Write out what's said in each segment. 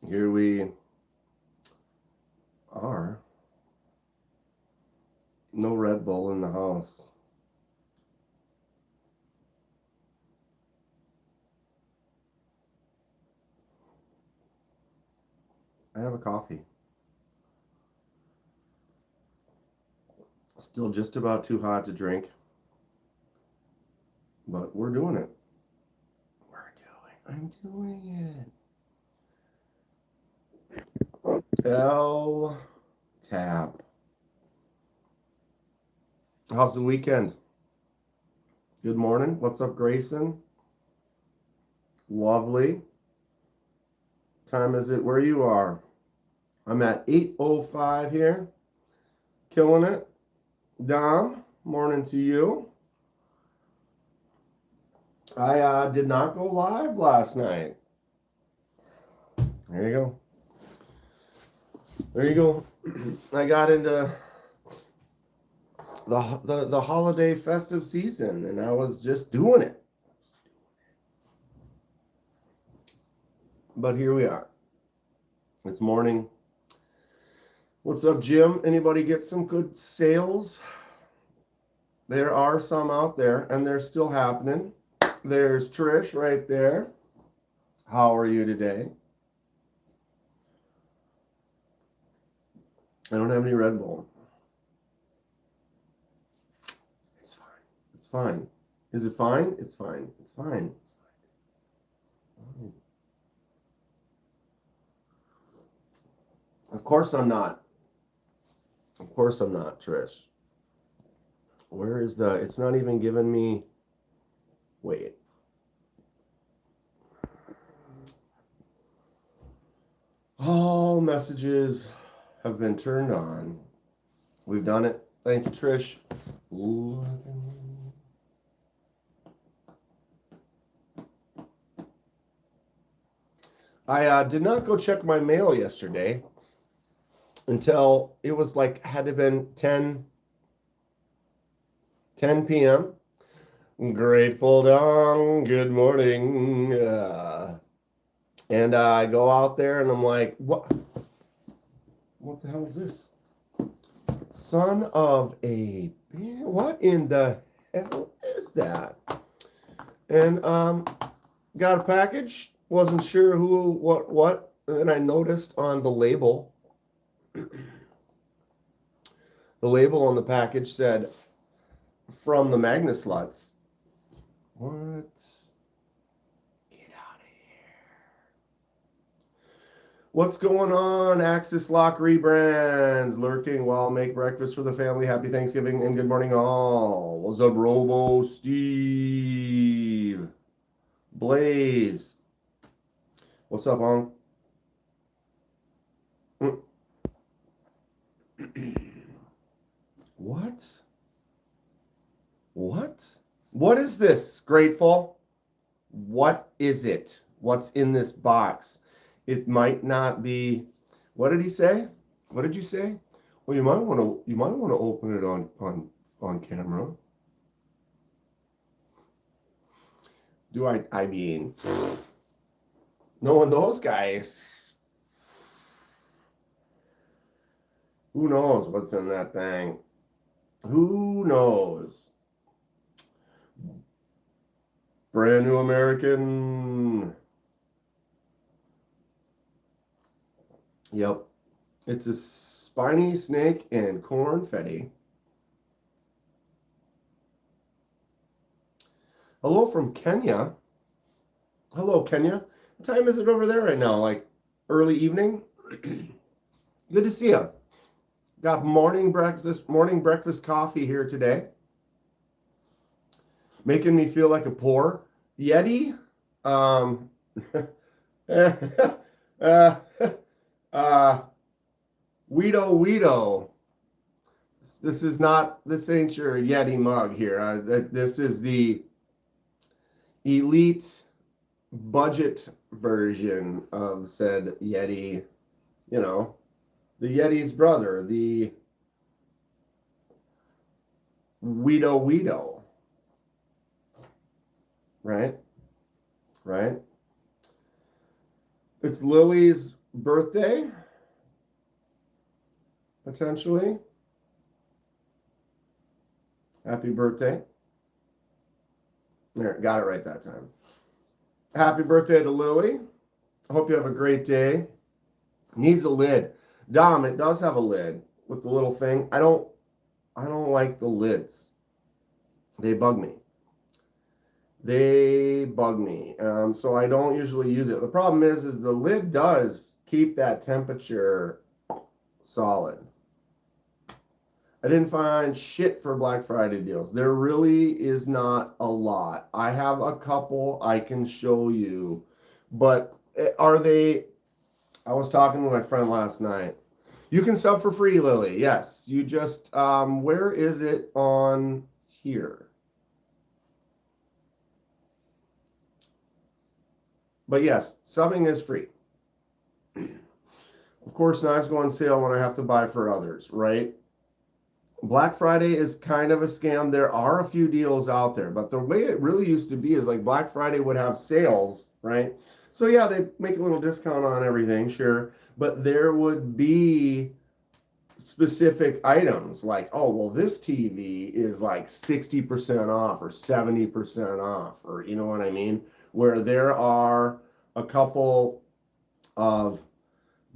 Here we are. No Red Bull in the house. I have a coffee. Still just about too hot to drink. But we're doing it. I'm doing it. L Tap. How's the weekend? Good morning. What's up, Grayson? Lovely. Time is it where you are? I'm at 8:05 here. Killing it. Dom, morning to you. I did not go live last night. There you go. There you go. I got into the holiday festive season, and I was just doing it. But here we are. It's morning. What's up, Jim? Anybody get some good sales? There are some out there, and they're still happening. There's Trish right there. How are you today? I don't have any Red Bull. It's fine. It's fine. Is it fine? It's fine. It's fine. Of course I'm not. Of course I'm not, Trish. Where is the... It's not even giving me... Wait. All messages have been turned on. We've done it. Thank you, Trish. I did not go check my mail yesterday until it was like, had to have been 10 p.m. Grateful Dawn, good morning. And I go out there and I'm like, what the hell is this? Son of a... What in the hell is that? And got a package. Wasn't sure who, what. And then I noticed on the label, the label on the package said, from the Magna Sluts. What? Get out of here. What's going on? Axis Lock rebrands. Lurking while make breakfast for the family. Happy Thanksgiving and good morning all. What's up, Robo Steve? Blaze. What's up, Hong? What? What? What is this, Grateful? What is it? What's in this box? It might not be... What did he say? What did you say? Well, you might want to open it on camera. Do I mean, knowing those guys, who knows what's in that thing? Who knows? Brand New American. Yep. It's a spiny snake and cornfetti. Hello from Kenya. Hello, Kenya. What time is it over there right now? Like early evening? Good to see you. Got morning breakfast coffee here today. Making me feel like a poor Yeti. Weedo. This ain't your Yeti mug here. This is the elite budget version of said Yeti. You know, the Yeti's brother, the Weedo. Right? It's Lily's birthday, potentially. Happy birthday. There, got it right that time. Happy birthday to Lily. I hope you have a great day. Needs a lid. Dom, it does have a lid with the little thing. I don't like the lids. They bug me. So I don't usually use it. The problem is the lid does keep that temperature solid. I didn't find shit for Black Friday deals. There really is not a lot. I have a couple I can show you, but are they? I was talking with my friend last night. You can sub for free, Lily. Yes, you just where is it on here? But yes, subbing is free. Of course, knives go on sale when I have to buy for others, right? Black Friday is kind of a scam. There are a few deals out there, but the way it really used to be is like Black Friday would have sales, right? So yeah, they make a little discount on everything, sure, but there would be specific items like, oh, well, this TV is like 60% off or 70% off, or you know what I mean? Where there are a couple of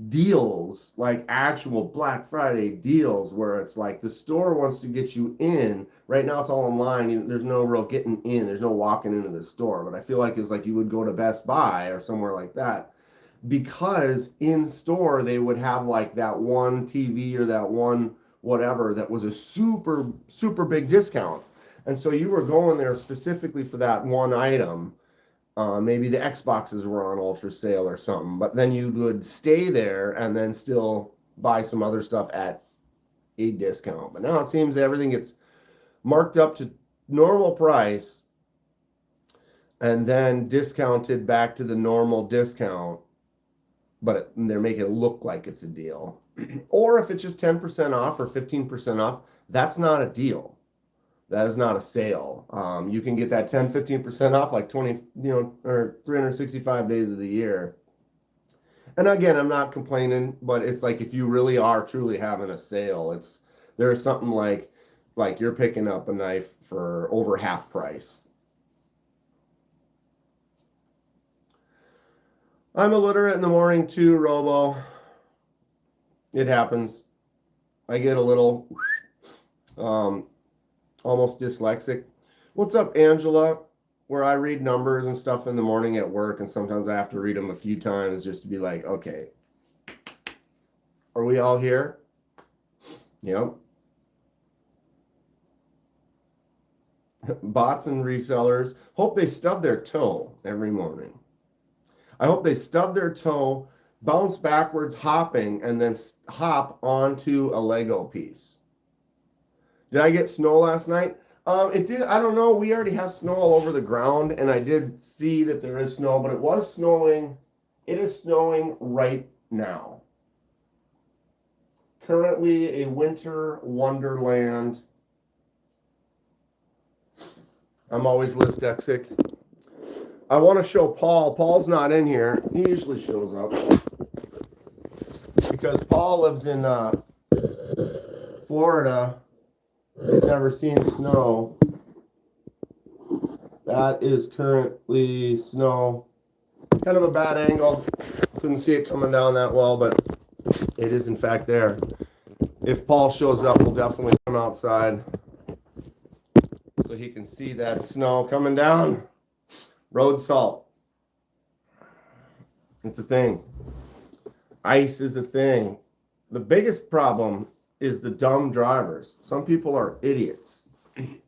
deals, like actual Black Friday deals, where it's like the store wants to get you in. Right now it's all online. There's no real getting in. There's no walking into the store. But I feel like it's like you would go to Best Buy or somewhere like that, because in store they would have like that one TV or that one whatever that was a super, super big discount. And so you were going there specifically for that one item. Maybe the Xboxes were on ultra sale or something, but then you would stay there and then still buy some other stuff at a discount. But now it seems everything gets marked up to normal price and then discounted back to the normal discount, but they're making it look like it's a deal. Or if it's just 10% off or 15% off, that's not a deal. That is not a sale. You can get that 10, 15% off like 20, or 365 days of the year. And again, I'm not complaining, but it's like if you really are truly having a sale, there's something like you're picking up a knife for over half price. I'm illiterate in the morning too, Robo. It happens. I get a little almost dyslexic. What's up, Angela? Where I read numbers and stuff in the morning at work, and sometimes I have to read them a few times just to be like, okay, are we all here? Yep. Bots and resellers hope they stub their toe every morning. I hope they stub their toe, bounce backwards, hopping, and then hop onto a Lego piece. Did I get snow last night? It did. I don't know. We already have snow all over the ground, and I did see that there is snow, but it was snowing. It is snowing right now. Currently a winter wonderland. I'm always dyslexic. I want to show Paul. Paul's not in here. He usually shows up because Paul lives in Florida. He's never seen snow. That is currently snow. Kind of a bad angle. Couldn't see it coming down that well, but it is in fact there. If Paul shows up, we'll definitely come outside so he can see that snow coming down. Road salt. It's a thing. Ice is a thing. The biggest problem is the dumb drivers. Some people are idiots. They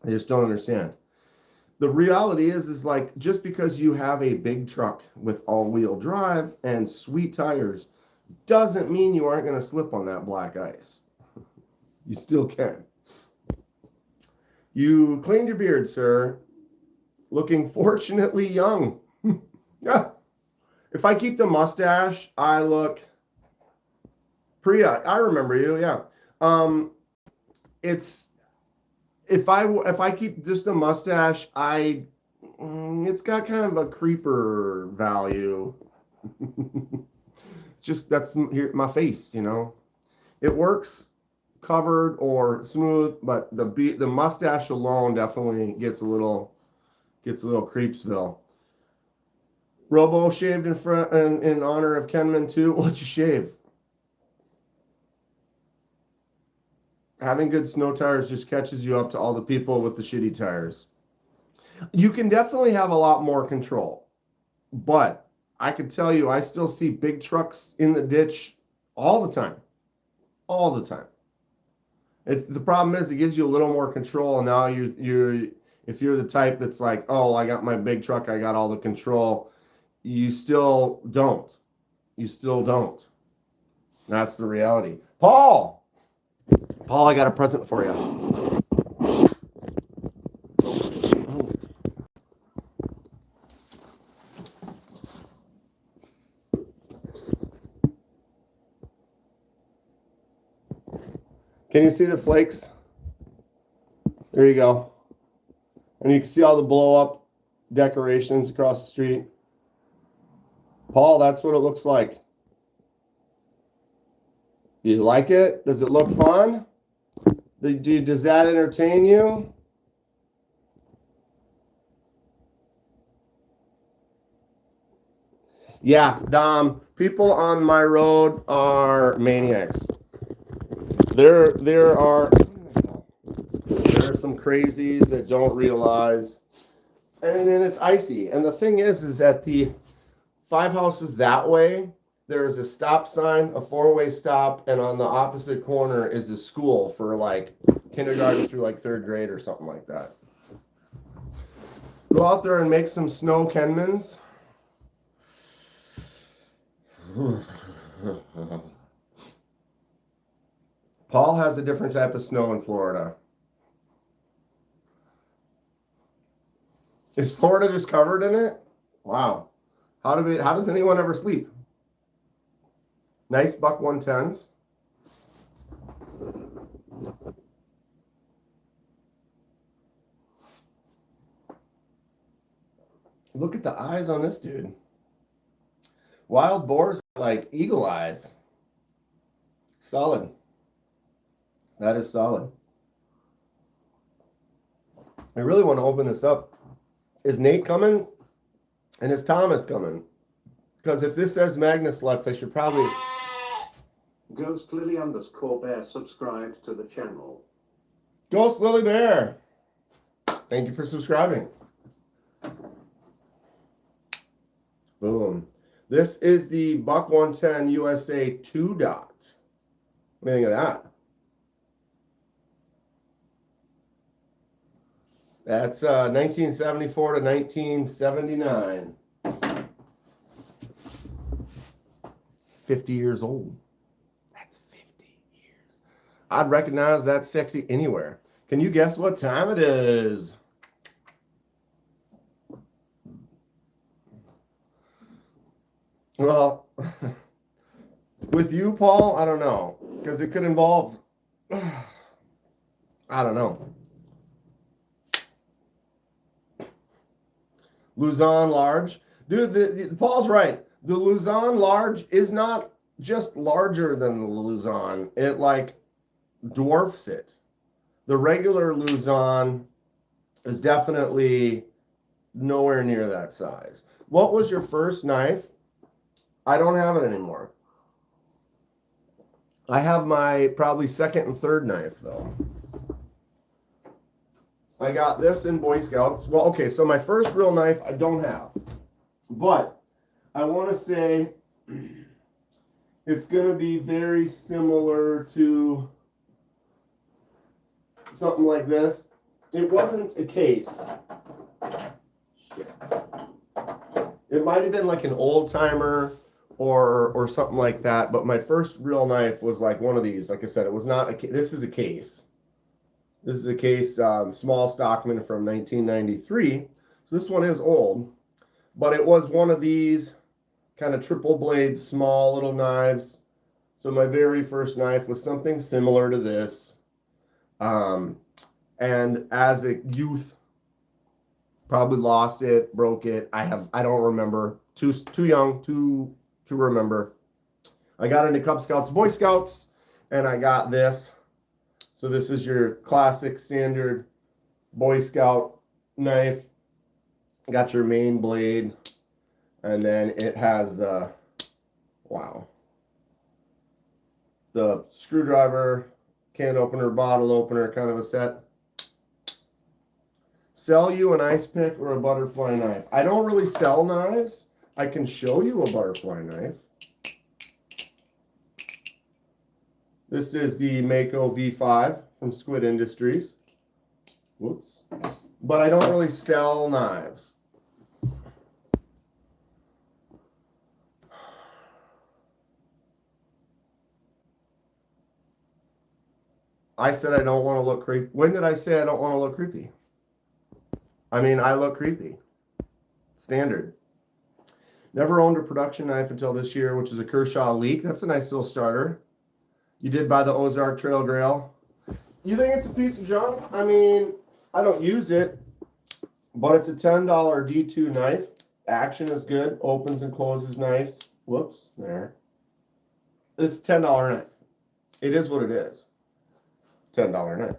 just don't understand. The reality is like, just because you have a big truck with all-wheel drive and sweet tires doesn't mean you aren't going to slip on that black ice. You still can. You cleaned your beard, sir. Looking fortunately young. Yeah. If I keep the mustache, I look... Priya, I remember you, yeah. It's if I keep just the mustache, it's got kind of a creeper value. just, that's my face, you know. It works covered or smooth, but the mustache alone definitely gets a little Creepsville. Robo shaved in front in honor of Kenman too. What'd you shave? Having good snow tires just catches you up to all the people with the shitty tires. You can definitely have a lot more control, but I can tell you, I still see big trucks in the ditch all the time. All the time. The problem is it gives you a little more control, and now you're if you're the type that's like, oh, I got my big truck, I got all the control, you still don't. You still don't. That's the reality. Paul, I got a present for you. Can you see the flakes? There you go. And you can see all the blow up decorations across the street. Paul, that's what it looks like. You like it? Does it look fun? Does that entertain you? Yeah, Dom, people on my road are maniacs. There are some crazies that don't realize. And then it's icy. And the thing is that the 5 houses that way, there's a stop sign, a 4-way stop, and on the opposite corner is a school for like kindergarten through like 3rd grade or something like that. Go out there and make some snow Kenmans. Paul has a different type of snow in Florida. Is Florida just covered in it? Wow. How does anyone ever sleep? Nice buck 110s. Look at the eyes on this dude. Wild boars like eagle eyes. Solid. That is solid. I really want to open this up. Is Nate coming? And is Thomas coming? Because if this says Magnus Lux, I should probably... Ghost Lily _Bear subscribed to the channel. Ghost Lily Bear. Thank you for subscribing. Boom. This is the Buck 110 USA 2 dot. What do you think of that? That's 1974 to 1979. 50 years old. That's 50 years. I'd recognize that sexy anywhere. Can you guess what time it is? Well, with you, Paul, I don't know. Because it could involve, I don't know. Luzon large. Dude, Paul's right. The Luzon large is not just larger than the Luzon. It like dwarfs it. The regular Luzon is definitely nowhere near that size. What was your first knife? I don't have it anymore. I have my probably second and third knife though. I got this in Boy Scouts. Well, okay, so my first real knife I don't have. But I want to say it's going to be very similar to something like this. It wasn't a case. Shit. It might have been like an old timer or something like that, but my first real knife was like one of these. Like I said, it was not a case. This is a case. This is a case, small Stockman from 1993. So this one is old, but it was one of these kind of triple blade, small little knives. So my very first knife was something similar to this. And as a youth, probably lost it, broke it. I don't remember. Too young to remember. I got into Cub Scouts, Boy Scouts, and I got this. So this is your classic standard Boy Scout knife. Got your main blade, and then it has the, wow, the screwdriver, can opener, bottle opener, kind of a set. Sell you an ice pick or a butterfly knife. I don't really sell knives. I can show you a butterfly knife. This is the Mako V5 from Squid Industries. Whoops. But I don't really sell knives. I said I don't want to look creepy. When did I say I don't want to look creepy? I mean, I look creepy. Standard. Never owned a production knife until this year, which is a Kershaw Leak. That's a nice little starter. You did buy the Ozark Trail Grail. You think it's a piece of junk? I mean, I don't use it, but it's a $10 D2 knife. Action is good. Opens and closes nice. Whoops, there. It's a $10 knife. It is what it is. $10 knife.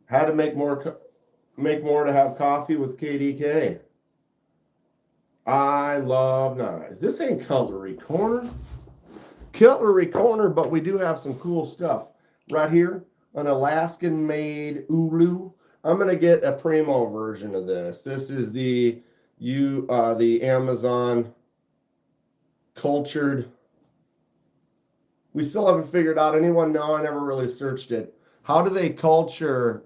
Had to make more to have coffee with KDK. I love knives. This ain't Cutlery Corner. Cutlery Corner, but we do have some cool stuff. Right here, an Alaskan-made Ulu. I'm going to get a Primo version of this. This is the Amazon cultured. We still haven't figured out. Anyone know? I never really searched it. How do they culture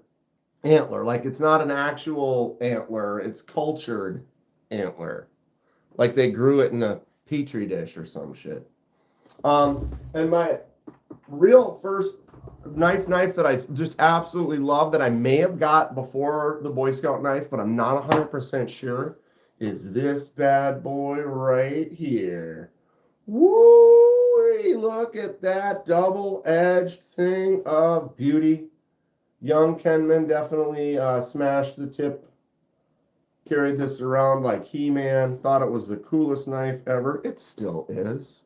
antler? Like, it's not an actual antler. It's cultured antler. Like they grew it in a petri dish or some shit. And my real first knife that I just absolutely love, that I may have got before the Boy Scout knife, but I'm not 100% sure, is this bad boy right here. Woo! Look at that double-edged thing of beauty. Young Kenman definitely smashed the tip. Carried this around like He-Man. Thought it was the coolest knife ever. It still is.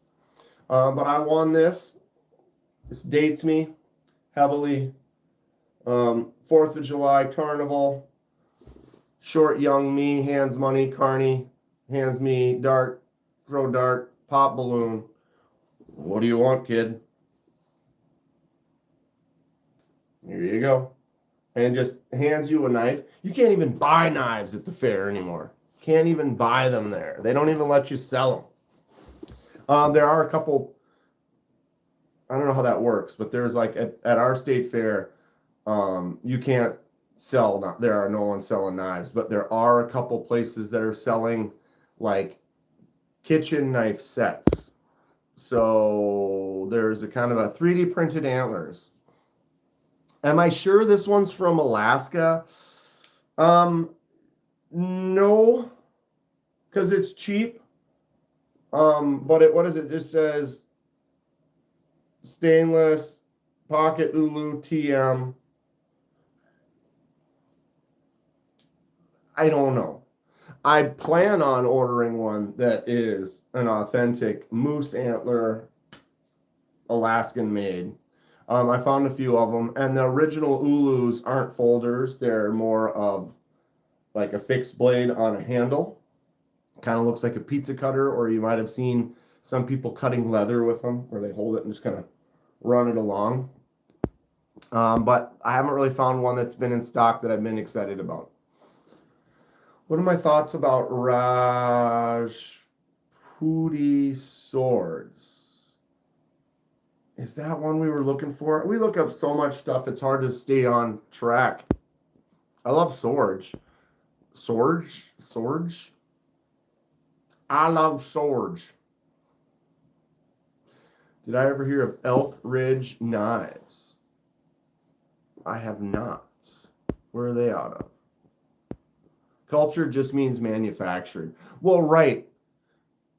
But I won this. This dates me heavily. 4th of July Carnival. Short young me hands money. Carney hands me dart. Throw dart. Pop balloon. What do you want, kid? Here you go. And just hands you a knife. You can't even buy knives at the fair anymore. Can't even buy them there. They don't even let you sell them. There are a couple, I don't know how that works, but there's like at our state fair, you can't sell, there are no one selling knives, but there are a couple places that are selling like kitchen knife sets. So there's a kind of a 3D printed antlers. Am I sure this one's from Alaska? No, because it's cheap. But what is it? It just says stainless pocket Ulu TM. I don't know. I plan on ordering one that is an authentic moose antler Alaskan made. I found a few of them, and the original Ulus aren't folders. They're more of like a fixed blade on a handle. Kind of looks like a pizza cutter, or you might have seen some people cutting leather with them, where they hold it and just kind of run it along. But I haven't really found one that's been in stock that I've been excited about. What are my thoughts about Rajputty swords? Is that one we were looking for? We look up so much stuff, it's hard to stay on track. I love swords. Swords? I love swords. Did I ever hear of Elk Ridge knives? I have not. Where are they out of? Cultured just means manufactured. Well, right.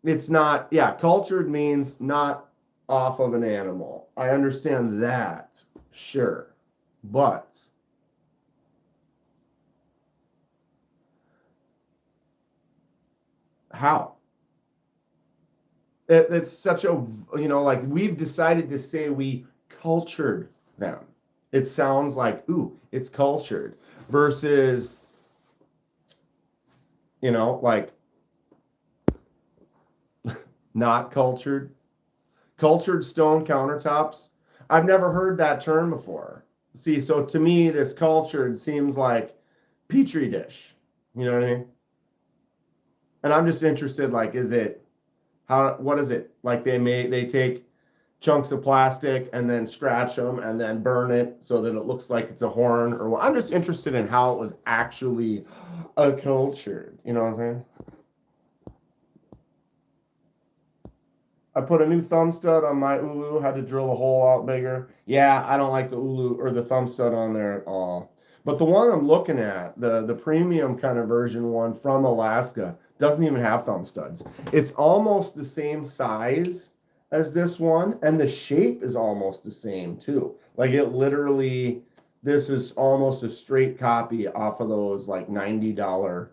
It's not, yeah, cultured means not off of an animal. I understand that, sure. But how? It's such a, like we've decided to say we cultured them. It sounds like, ooh, it's cultured versus, like not cultured. Cultured stone countertops. I've never heard that term before. See, so to me, this cultured seems like petri dish. You know what I mean? And I'm just interested, like, is it what is it? Like they take chunks of plastic and then scratch them and then burn it so that it looks like it's a horn or what? I'm just interested in how it was actually cultured. You know what I'm saying? I put a new thumb stud on my Ulu, had to drill the hole out bigger. Yeah, I don't like the Ulu or the thumb stud on there at all. But the one I'm looking at, the premium kind of version one from Alaska, doesn't even have thumb studs. It's almost the same size as this one, and the shape is almost the same too. Like it literally, this is almost a straight copy off of those like $90.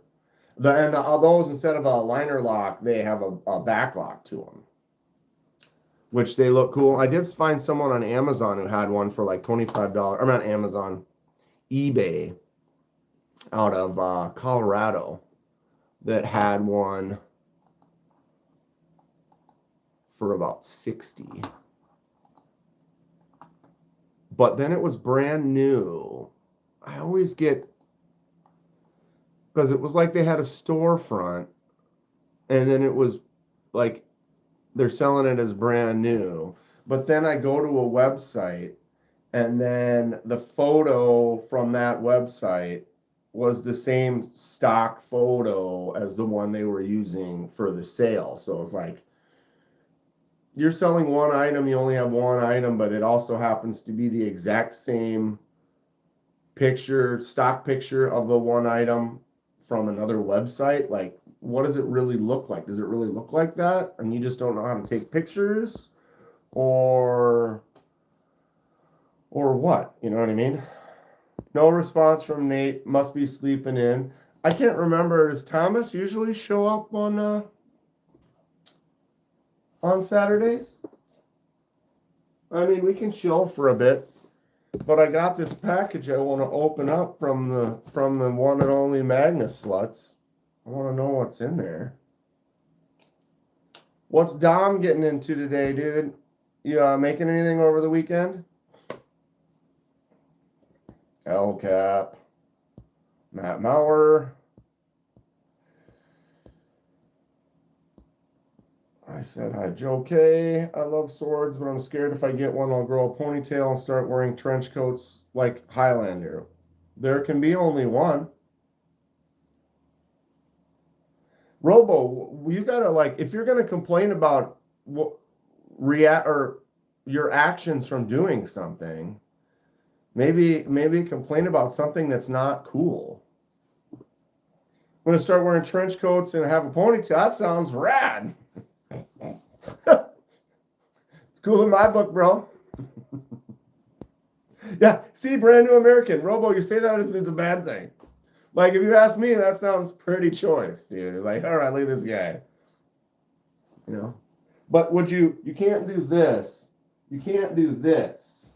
Those instead of a liner lock, they have a back lock to them, which they look cool. I did find someone on Amazon who had one for like $25. Or not Amazon, eBay out of Colorado that had one for about 60. But then it was brand new. I always get, because it was like they had a storefront and then it was like they're selling it as brand new. But then I go to a website and then the photo from that website was the same stock photo as the one they were using for the sale. So it's like, you're selling one item, you only have one item, but it also happens to be the exact same picture, stock picture of the one item from another website. Like, what does it really look like? Does it really look like that? And you just don't know how to take pictures? Or what? You know what I mean? No response from Nate. Must be sleeping in. I can't remember. Does Thomas usually show up on Saturdays? I mean, we can chill for a bit, but I got this package I want to open up from the one and only Magnus Sluts. I want to know what's in there. What's Dom getting into today, dude? You making anything over the weekend? El Cap, Matt Maurer. I said hi, Joe K. I love swords, but I'm scared if I get one, I'll grow a ponytail and start wearing trench coats like Highlander. There can be only one. Robo, you gotta like if you're gonna complain about what react or your actions from doing something, maybe complain about something that's not cool. I'm gonna start wearing trench coats and have a ponytail. That sounds rad. It's cool in my book, bro. Yeah, see, brand new American. Robo, you say that as it's a bad thing. Like, if you ask me, that sounds pretty choice, dude. Like, all right, look at this guy. You know? But you can't do this. You can't do this,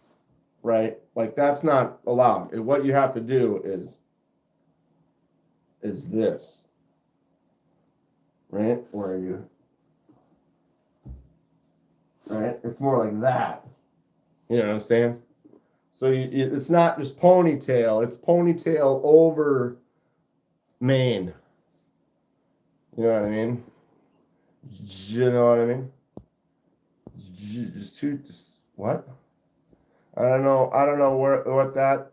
right? Like, that's not allowed. What you have to do is this, right? Where you, right? It's more like that. You know what I'm saying? So it's not just ponytail. It's ponytail over mane. You know what I mean? You know what I mean? Just what? I don't know. I don't know what that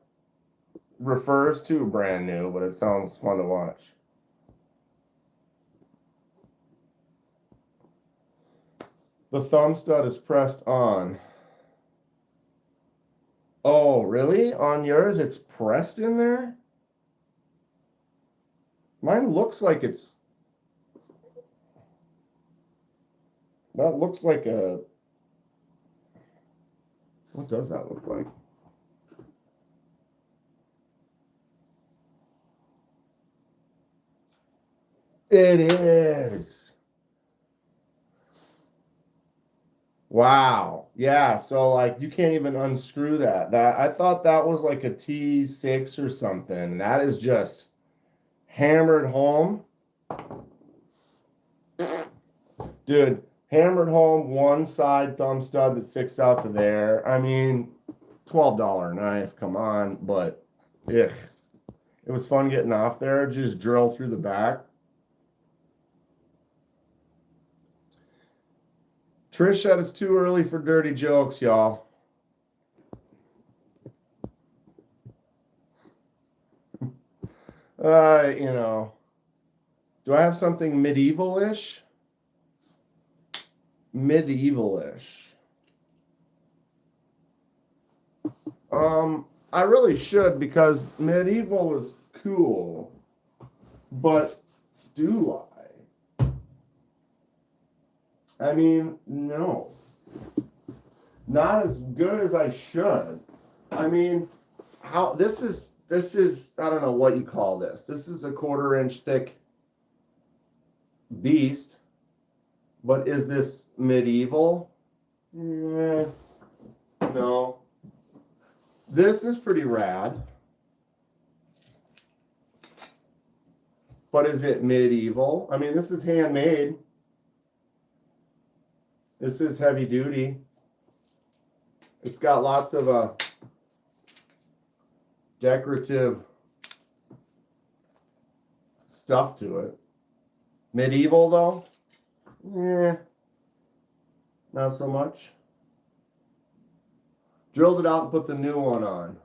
refers to. Brand new, but it sounds fun to watch. The thumb stud is pressed on. Oh, really? On yours, it's pressed in there? Mine looks like it's. That looks like a. What does that look like? It is. Wow. Yeah, so like you can't even unscrew that. That I thought that was like a T6 or something. That is just hammered home. Dude, hammered home one side thumb stud that sticks out to there. I mean, $12 knife, come on, but ugh. It was fun getting off there, just drill through the back. Trish said it's too early for dirty jokes, y'all. You know, do I have something medieval-ish? Medieval-ish. I really should because medieval is cool, but do I? I mean, no. Not as good as I should. I mean, how this is I don't know what you call this. This is a 1/4 inch thick beast, but is this medieval? No. This is pretty rad. But is it medieval? I mean, this is handmade. This is heavy duty. It's got lots of decorative stuff to it. Medieval though? Not so much. Drilled it out and put the new one on.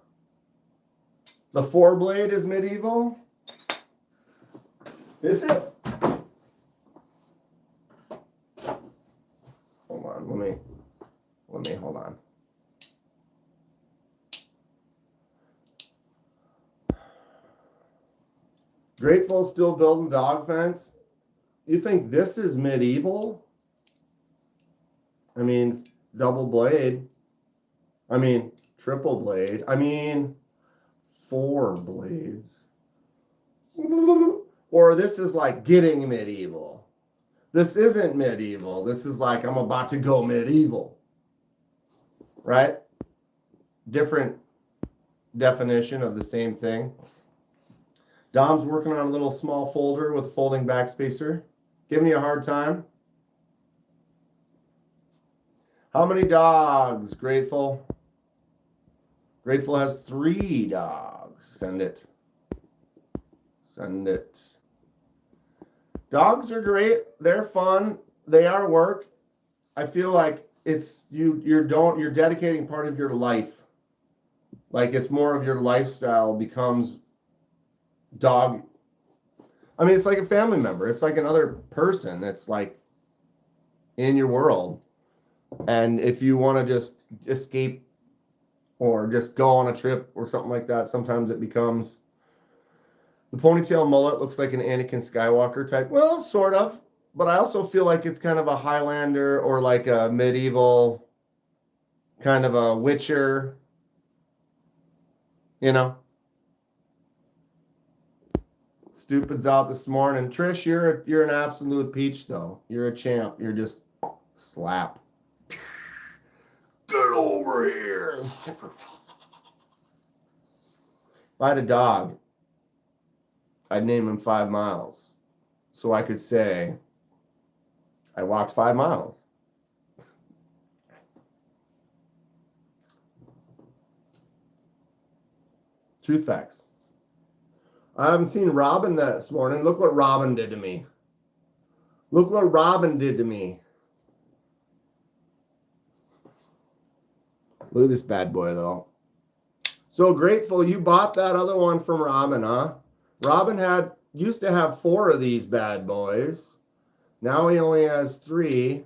The 4-blade is medieval? Is it? Hold on, let me hold on. Grateful still building dog fence. You think this is medieval? I mean, double blade. I mean, triple blade. I mean, 4 blades. Or this is like getting medieval. This isn't medieval. This is like I'm about to go medieval. Right? Different definition of the same thing. Dom's working on a little small folder with a folding backspacer. Giving you a hard time. How many dogs? Grateful. Grateful has 3 dogs. Send it. Send it. Dogs are great. They're fun. They are work. I feel like it's you're dedicating part of your life. Like it's more of your lifestyle becomes dog. I mean, it's like a family member. It's like another person that's like in your world. And if you want to just escape or just go on a trip or something like that, sometimes it becomes the ponytail mullet looks like an Anakin Skywalker type. Well, sort of. But I also feel like it's kind of a Highlander or like a medieval kind of a Witcher. You know? Stupid's out this morning. Trish, you're an absolute peach though. You're a champ. You're just slap. Get over here. If I had a dog, I'd name him 5 miles. So I could say, I walked 5 miles. Truth facts. I haven't seen Robin this morning. Look what Robin did to me. Look what Robin did to me. Look at this bad boy, though. So grateful you bought that other one from Robin, huh? Robin used to have 4 of these bad boys. Now he only has 3.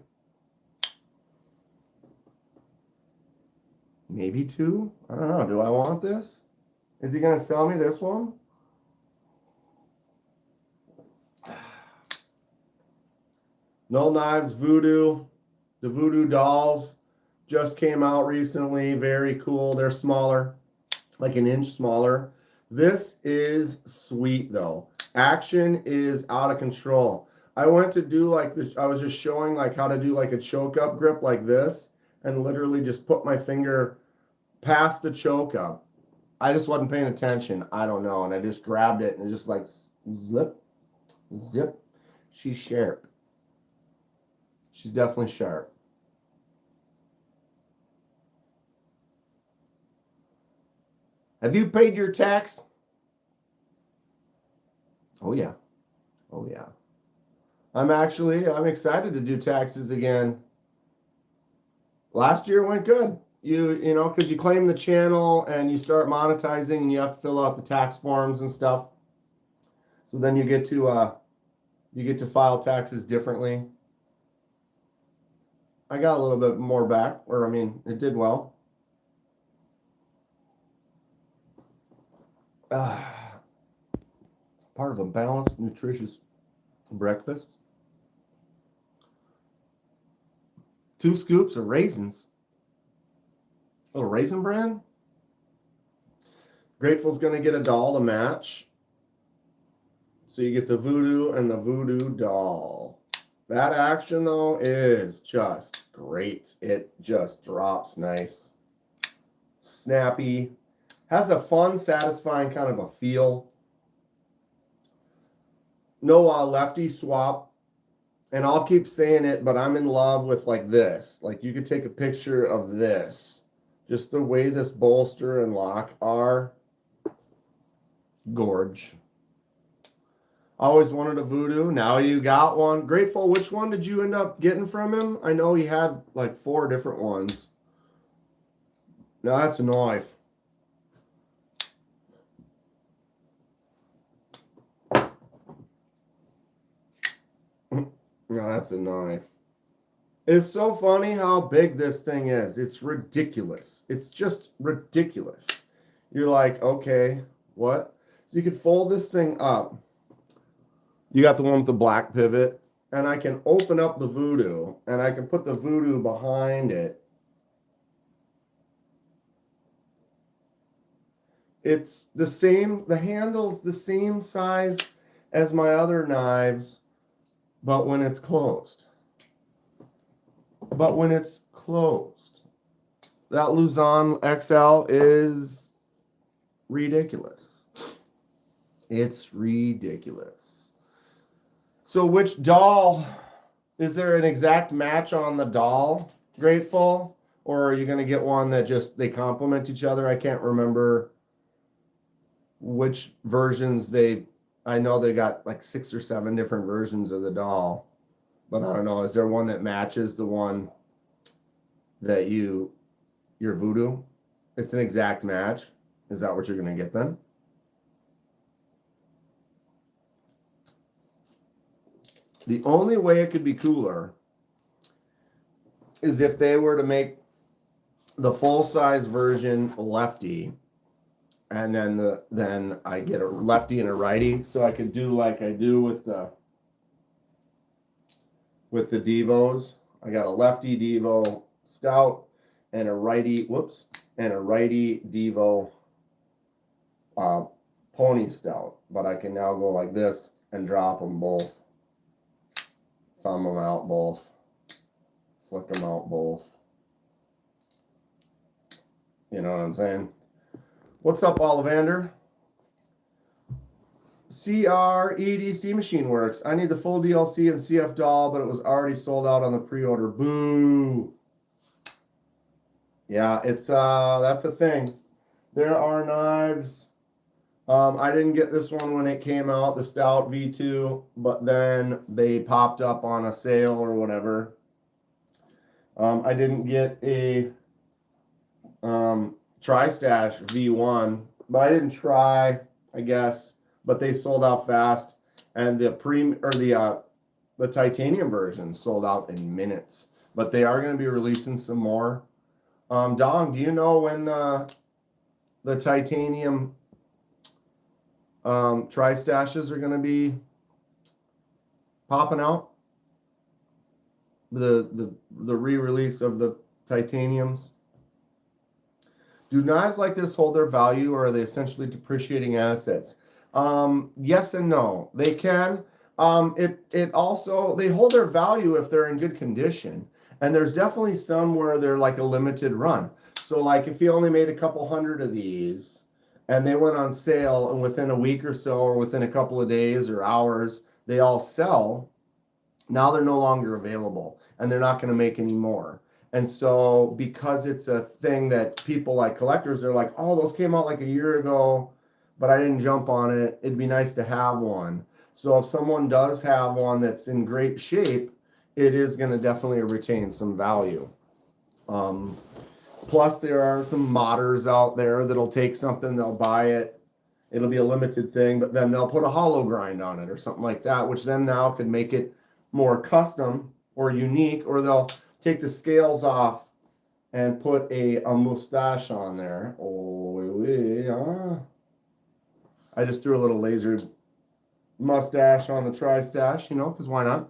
Maybe 2? I don't know. Do I want this? Is he going to sell me this one? No Knives Voodoo. The Voodoo dolls just came out recently. Very cool. They're smaller, like an inch smaller. This is sweet though. Action is out of control. I went to do like this. I was just showing like how to do like a choke up grip like this. and literally just put my finger past the choke up. I just wasn't paying attention. I don't know. And I just grabbed it and just like zip, zip. She's sharp. She's definitely sharp. Have you paid your tax? Oh, yeah. Oh, yeah. I'm excited to do taxes again. Last year went good. You know, because you claim the channel and you start monetizing and you have to fill out the tax forms and stuff. So then you get to file taxes differently. I got a little bit more back, or I mean, it did well. Part of a balanced, nutritious breakfast. 2 scoops of raisins. A little raisin bran. Grateful's going to get a doll to match. So you get the voodoo and the voodoo doll. That action, though, is just great. It just drops nice. Snappy. Has a fun, satisfying kind of a feel. No lefty swap. And I'll keep saying it, but I'm in love with like this. Like you could take a picture of this. Just the way this bolster and lock are. Gorge. Always wanted a voodoo. Now you got one. Grateful. Which one did you end up getting from him? I know he had like 4 different ones. No, that's a knife. No, that's a knife. It's so funny how big this thing is. It's ridiculous. It's just ridiculous. You're like, okay, what? So you could fold this thing up. You got the one with the black pivot, and I can open up the voodoo, and I can put the voodoo behind it. It's the same, the handle's the same size as my other knives, but when it's closed. But when it's closed, that Luzon XL is ridiculous. It's ridiculous. So which doll, is there an exact match on the doll, Grateful? Or are you going to get one that just, they complement each other? I can't remember which versions I know they got like 6 or 7 different versions of the doll. But I don't know, is there one that matches the one that your voodoo? It's an exact match. Is that what you're going to get then? The only way it could be cooler is if they were to make the full-size version lefty, and then I get a lefty and a righty, so I could do like I do with the Devos. I got a lefty Devo stout and a righty, and a righty Devo pony stout. But I can now go like this and drop them both. Thumb them out both. Flick them out both. You know what I'm saying? What's up, Ollivander? CR EDC Machine Works. I need the full DLC and CF doll, but it was already sold out on the pre-order. Boo. Yeah, it's that's a thing. There are knives. I didn't get this one when it came out, the Stout V2, but then they popped up on a sale or whatever. I didn't get a Tri-Stash V1, but I didn't try, I guess. But they sold out fast, and the titanium version sold out in minutes. But they are going to be releasing some more. Dong, do you know when the titanium Tri-Stashes are going to be popping out? The re-release of the titaniums. Do knives like this hold their value, or are they essentially depreciating assets? Yes and no. They can. It also, they hold their value if they're in good condition. And there's definitely some where they're like a limited run. So like if you only made a couple hundred of these and they went on sale and within a week or so or within a couple of days or hours, they all sell, now they're no longer available and they're not going to make any more. And so because it's a thing that people like collectors, they're like, oh, those came out like a year ago, but I didn't jump on it. It'd be nice to have one. So if someone does have one that's in great shape, it is going to definitely retain some value. Plus there are some modders out there that'll take something, they'll buy it, it'll be a limited thing, but then they'll put a hollow grind on it or something like that, which then now could make it more custom or unique, or they'll take the scales off and put a mustache on there. I just threw a little laser mustache on the tri-stash, because why not?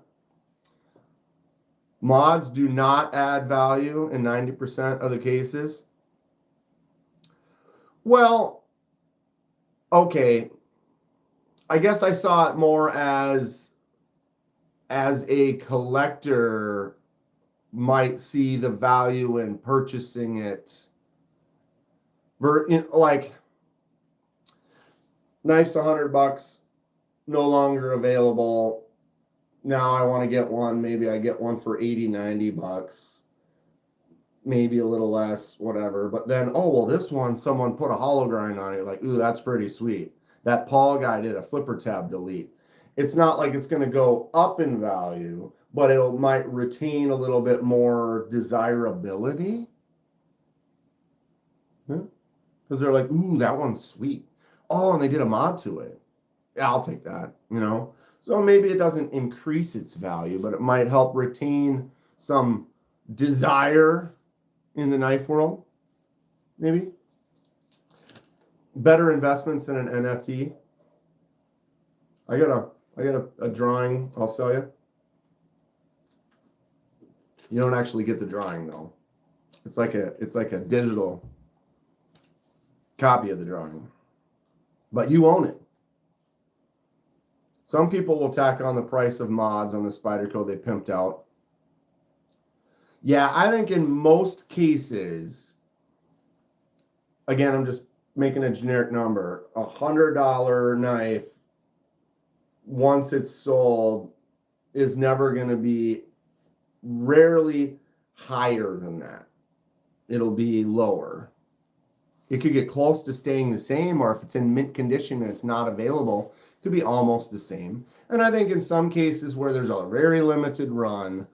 Mods do not add value in 90% of the cases. Well, okay. I guess I saw it more as a collector might see the value in purchasing it. Like, knife's $100, no longer available. Now I want to get one. Maybe I get one for $80-$90, maybe a little less, whatever. But then, oh, well, this one, someone put a hollow grind on it. Like, ooh, that's pretty sweet. That Paul guy did a flipper tab delete. It's not like it's going to go up in value, but it might retain a little bit more desirability. Because they're like, ooh, that one's sweet. Oh, and they did a mod to it. Yeah, I'll take that, So maybe it doesn't increase its value, but it might help retain some desire in the knife world. Maybe. Better investments than an NFT. I got a drawing I'll sell you. You don't actually get the drawing though. It's like a digital copy of the drawing. But you own it. Some people will tack on the price of mods on the Spyderco they pimped out. Yeah, I think in most cases, again, I'm just making a generic number, $100 knife, once it's sold, is never going to be, rarely higher than that. It'll be lower. It could get close to staying the same, or if it's in mint condition and it's not available, could be almost the same. And I think in some cases where there's a very limited run,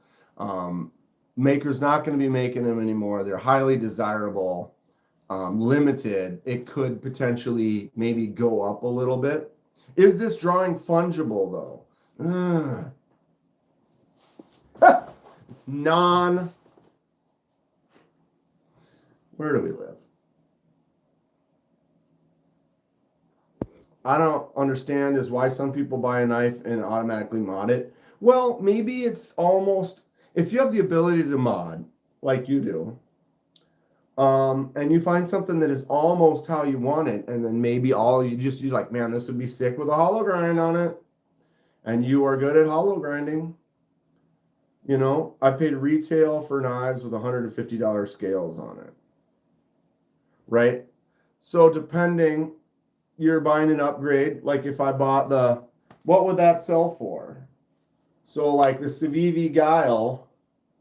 maker's not going to be making them anymore. They're highly desirable, limited. It could potentially maybe go up a little bit. Is this drawing fungible though? It's where do we live? I don't understand is why some people buy a knife and automatically mod it. Well, maybe it's almost, if you have the ability to mod, like you do, and you find something that is almost how you want it, and then maybe you're like, man, this would be sick with a hollow grind on it, and you are good at hollow grinding. I paid retail for knives with $150 scales on it, right? So depending, you're buying an upgrade. Like if I bought what would that sell for? So like the Civivi Guile,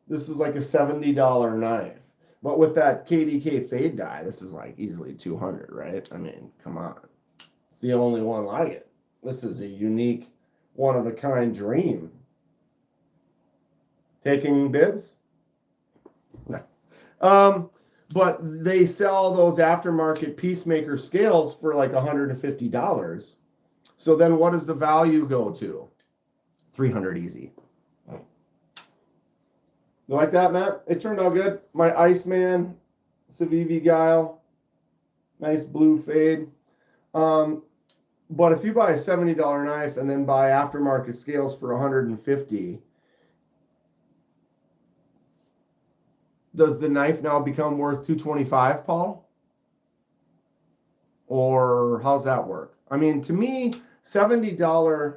this is like a $70 knife. But with that KDK fade die, this is like easily $200, right? I mean, come on. It's the only one like it. This is a unique, one-of-a-kind dream. Taking bids? No. But they sell those aftermarket Peacemaker scales for like $150. So then what does the value go to? $300 easy. You like that, Matt? It turned out good. My Iceman Civivi Guile. Nice blue fade. But if you buy a $70 knife and then buy aftermarket scales for $150, does the knife now become worth $225, Paul? Or how's that work? I mean, to me, $70.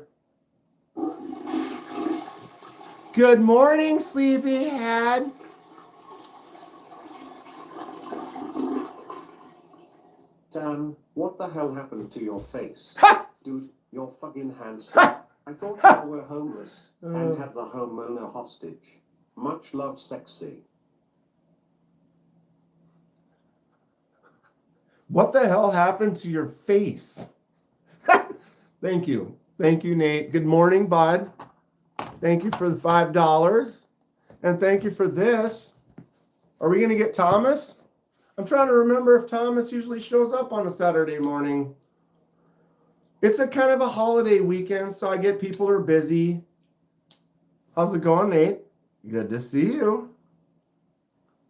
Good morning, sleepyhead. Dan, what the hell happened to your face? Ha! Dude, you're fucking handsome. Ha! I thought Ha! you were homeless and had the homeowner hostage. Much love, sexy. What the hell happened to your face? Thank you. Thank you, Nate. Good morning, bud. Thank you for the $5. And thank you for this. Are we going to get Thomas? I'm trying to remember if Thomas usually shows up on a Saturday morning. It's a kind of a holiday weekend, so I get people are busy. How's it going, Nate? Good to see you.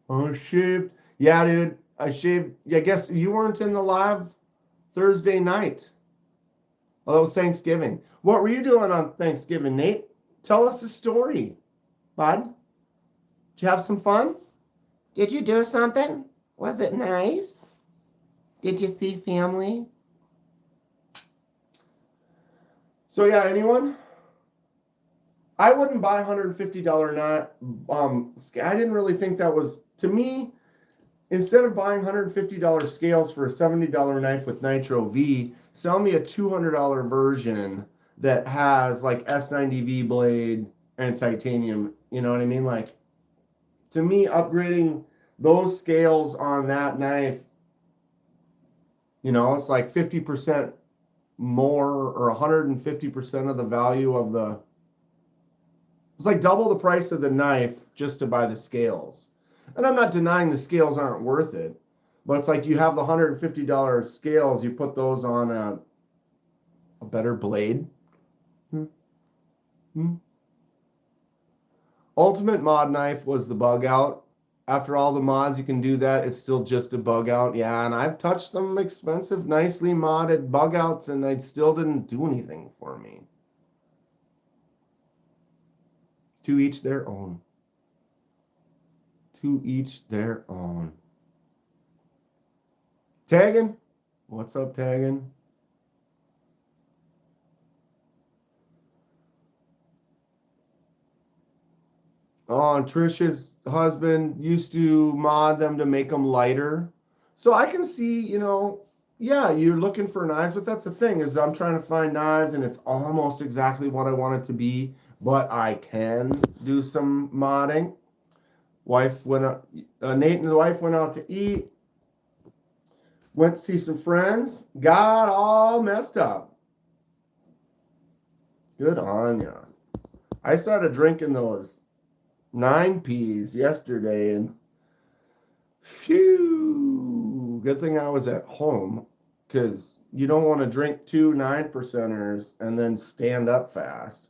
Oh, shaved. Yeah, dude. I shaved. Yeah, I guess you weren't in the live Thursday night. Oh, that was Thanksgiving. What were you doing on Thanksgiving, Nate? Tell us the story, bud. Did you have some fun? Did you do something? Was it nice? Did you see family? So yeah, anyone? I wouldn't buy $150 knot. I didn't really think that was, to me, instead of buying $150 scales for a $70 knife with Nitro V, sell me a $200 version that has like S90V blade and titanium. You know what I mean? Like, to me, upgrading those scales on that knife, you know, it's like 50% more or 150% of the value of the, it's like double the price of the knife just to buy the scales. And I'm not denying the scales aren't worth it, but it's like you have the $150 scales, you put those on a better blade. Ultimate mod knife was the bug out. After all the mods, you can do that. It's still just a bug out. Yeah, and I've touched some expensive, nicely modded bug outs, and they still didn't do anything for me. To each their own. To each their own. Tagging? What's up, Tagging? Oh, and Trisha's husband used to mod them to make them lighter. So I can see, you know, yeah, you're looking for knives, but that's the thing is I'm trying to find knives and it's almost exactly what I want it to be, but I can do some modding. Wife went out, Nate and the wife went out to eat, went to see some friends, got all messed up. Good on ya. I started drinking those 9Ps yesterday, and phew, good thing I was at home, because you don't want to drink 2 9%ers and then stand up fast.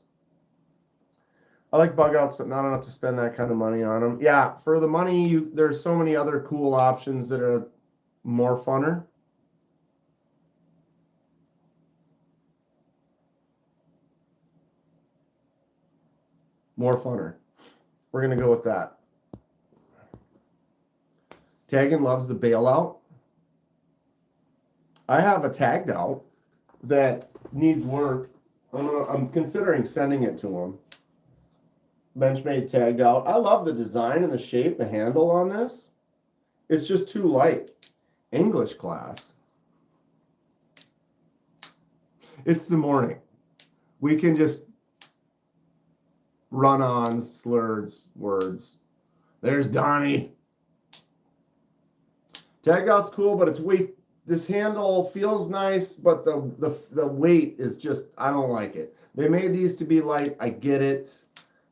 I like bug outs, but not enough to spend that kind of money on them. Yeah, for the money, there's so many other cool options that are more funner. More funner. We're going to go with that. Tagging loves the bailout. I have a tagged out that needs work. I'm considering sending it to him. Benchmade tagged out. I love the design and the shape, the handle on this. It's just too light. English class. It's the morning. We can just run on slurred words. There's Donnie. Tagged out's cool, but it's weight. This handle feels nice, but the weight is just, I don't like it. They made these to be light. I get it.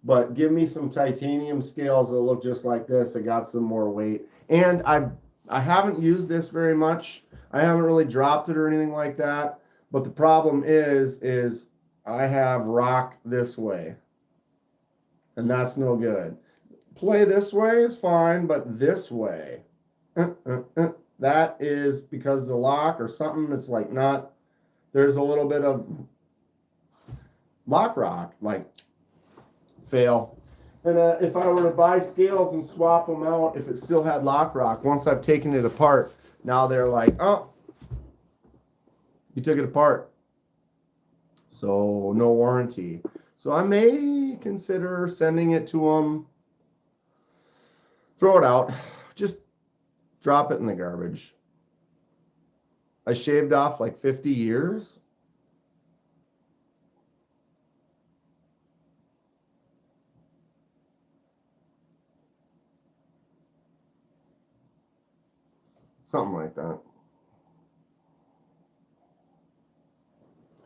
But give me some titanium scales that look just like this. I got some more weight. And I haven't used this very much. I haven't really dropped it or anything like that. But the problem is I have rock this way. And that's no good. Play this way is fine, but this way. That is because of the lock or something. It's like not, there's a little bit of lock rock, like fail. And if I were to buy scales and swap them out, if it still had lock rock, once I've taken it apart, now they're like, oh, you took it apart. So no warranty. So I may consider sending it to them. Throw it out. Just drop it in the garbage. I shaved off like 50 years. Something like that.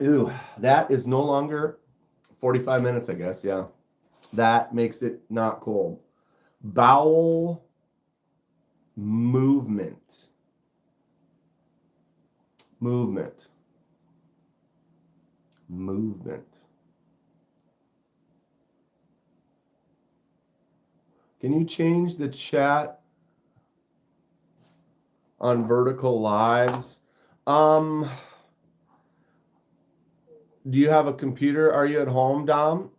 Ooh, that is no longer 45 minutes, I guess. Yeah. That makes it not cold. Bowel movement. Movement. Can you change the chat on vertical lives? Do you have a computer? Are you at home, Dom?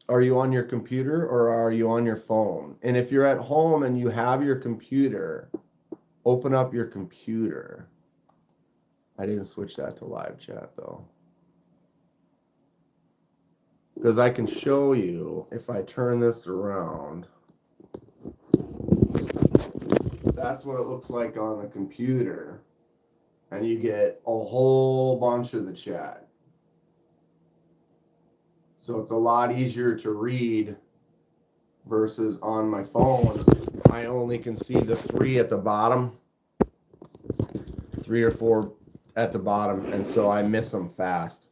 Are you on your computer or are you on your phone? And if you're at home and you have your computer, open up your computer. I didn't switch that to live chat though. Because I can show you if I turn this around. That's what it looks like on the computer. And you get a whole bunch of the chat. So it's a lot easier to read versus on my phone. I only can see the 3 at the bottom. 3 or 4 at the bottom. And so I miss them fast.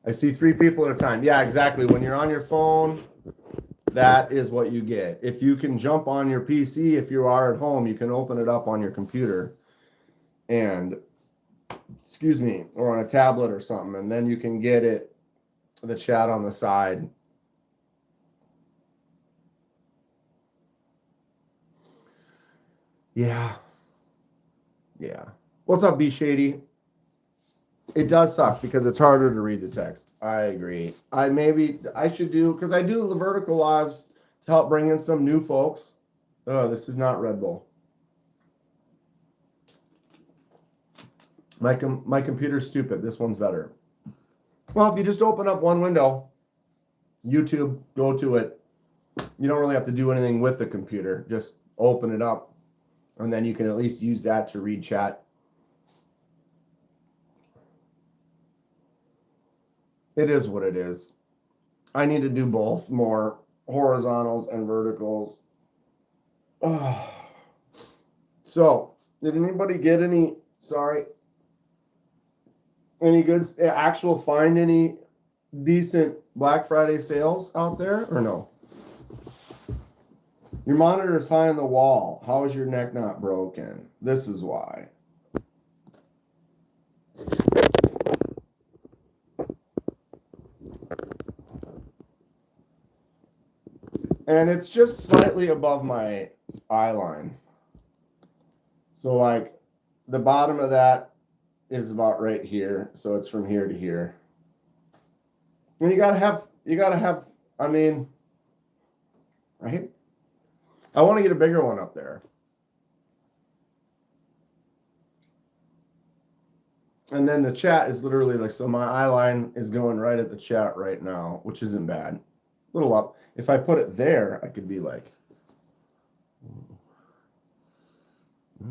I see 3 people at a time. Yeah, exactly. When you're on your phone, that is what you get. If you can jump on your PC, if you are at home, you can open it up on your computer and, excuse me, or on a tablet or something, and then you can get it, the chat on the side. Yeah. What's up, B Shady? It does suck because it's harder to read the text. I agree. I should do, because I do the vertical lives to help bring in some new folks. Oh, this is not Red Bull. My computer's stupid. This one's better. Well, if you just open up one window, YouTube, go to it. You don't really have to do anything with the computer. Just open it up, and then you can at least use that to read chat. It is what it is. I need to do both, more horizontals and verticals. Oh. So, did anybody get any, any good, find any decent Black Friday sales out there or no? Your monitor is high on the wall. How is your neck not broken? This is why. And it's just slightly above my eye line. So like the bottom of that is about right here. So it's from here to here. And you gotta have, I mean, right? I want to get a bigger one up there. And then the chat is literally like, so my eye line is going right at the chat right now, which isn't bad. A little up. If I put it there, I could be like, I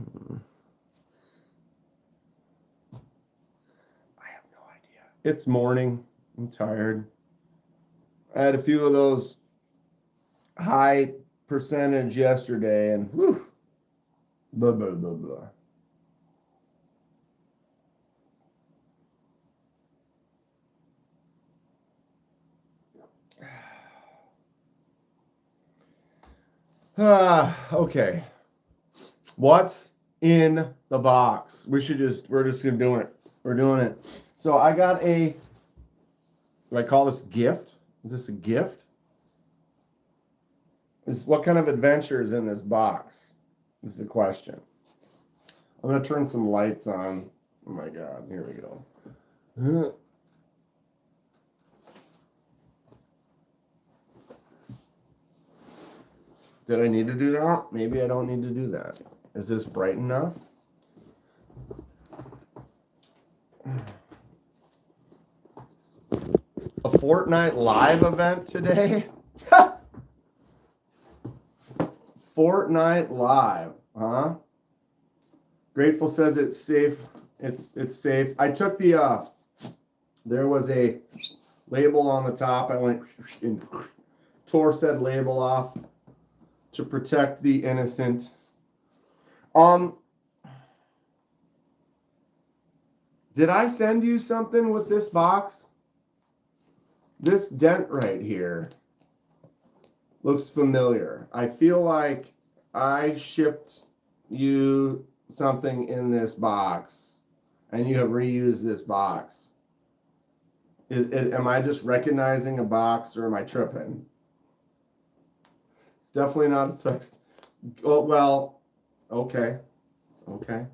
have no idea. It's morning. I'm tired. I had a few of those high percentage yesterday and whew, blah, blah, blah, blah. Okay. What's in the box? We're just gonna do it. We're doing it. So I got do I call this gift? Is this a gift? What kind of adventure is in this box? Is the question. I'm gonna turn some lights on. Oh my God, here we go. Did I need to do that? Maybe I don't need to do that. Is this bright enough? A Fortnite live event today? Fortnite live, huh? Grateful says it's safe. It's safe. I took the there was a label on the top. I went and tore said label off to protect the innocent. Did I send you something with this box? This dent right here looks familiar. I feel like I shipped you something in this box and you have reused this box. Am I just recognizing a box or am I tripping? It's definitely not a text. Oh, well, okay. Okay.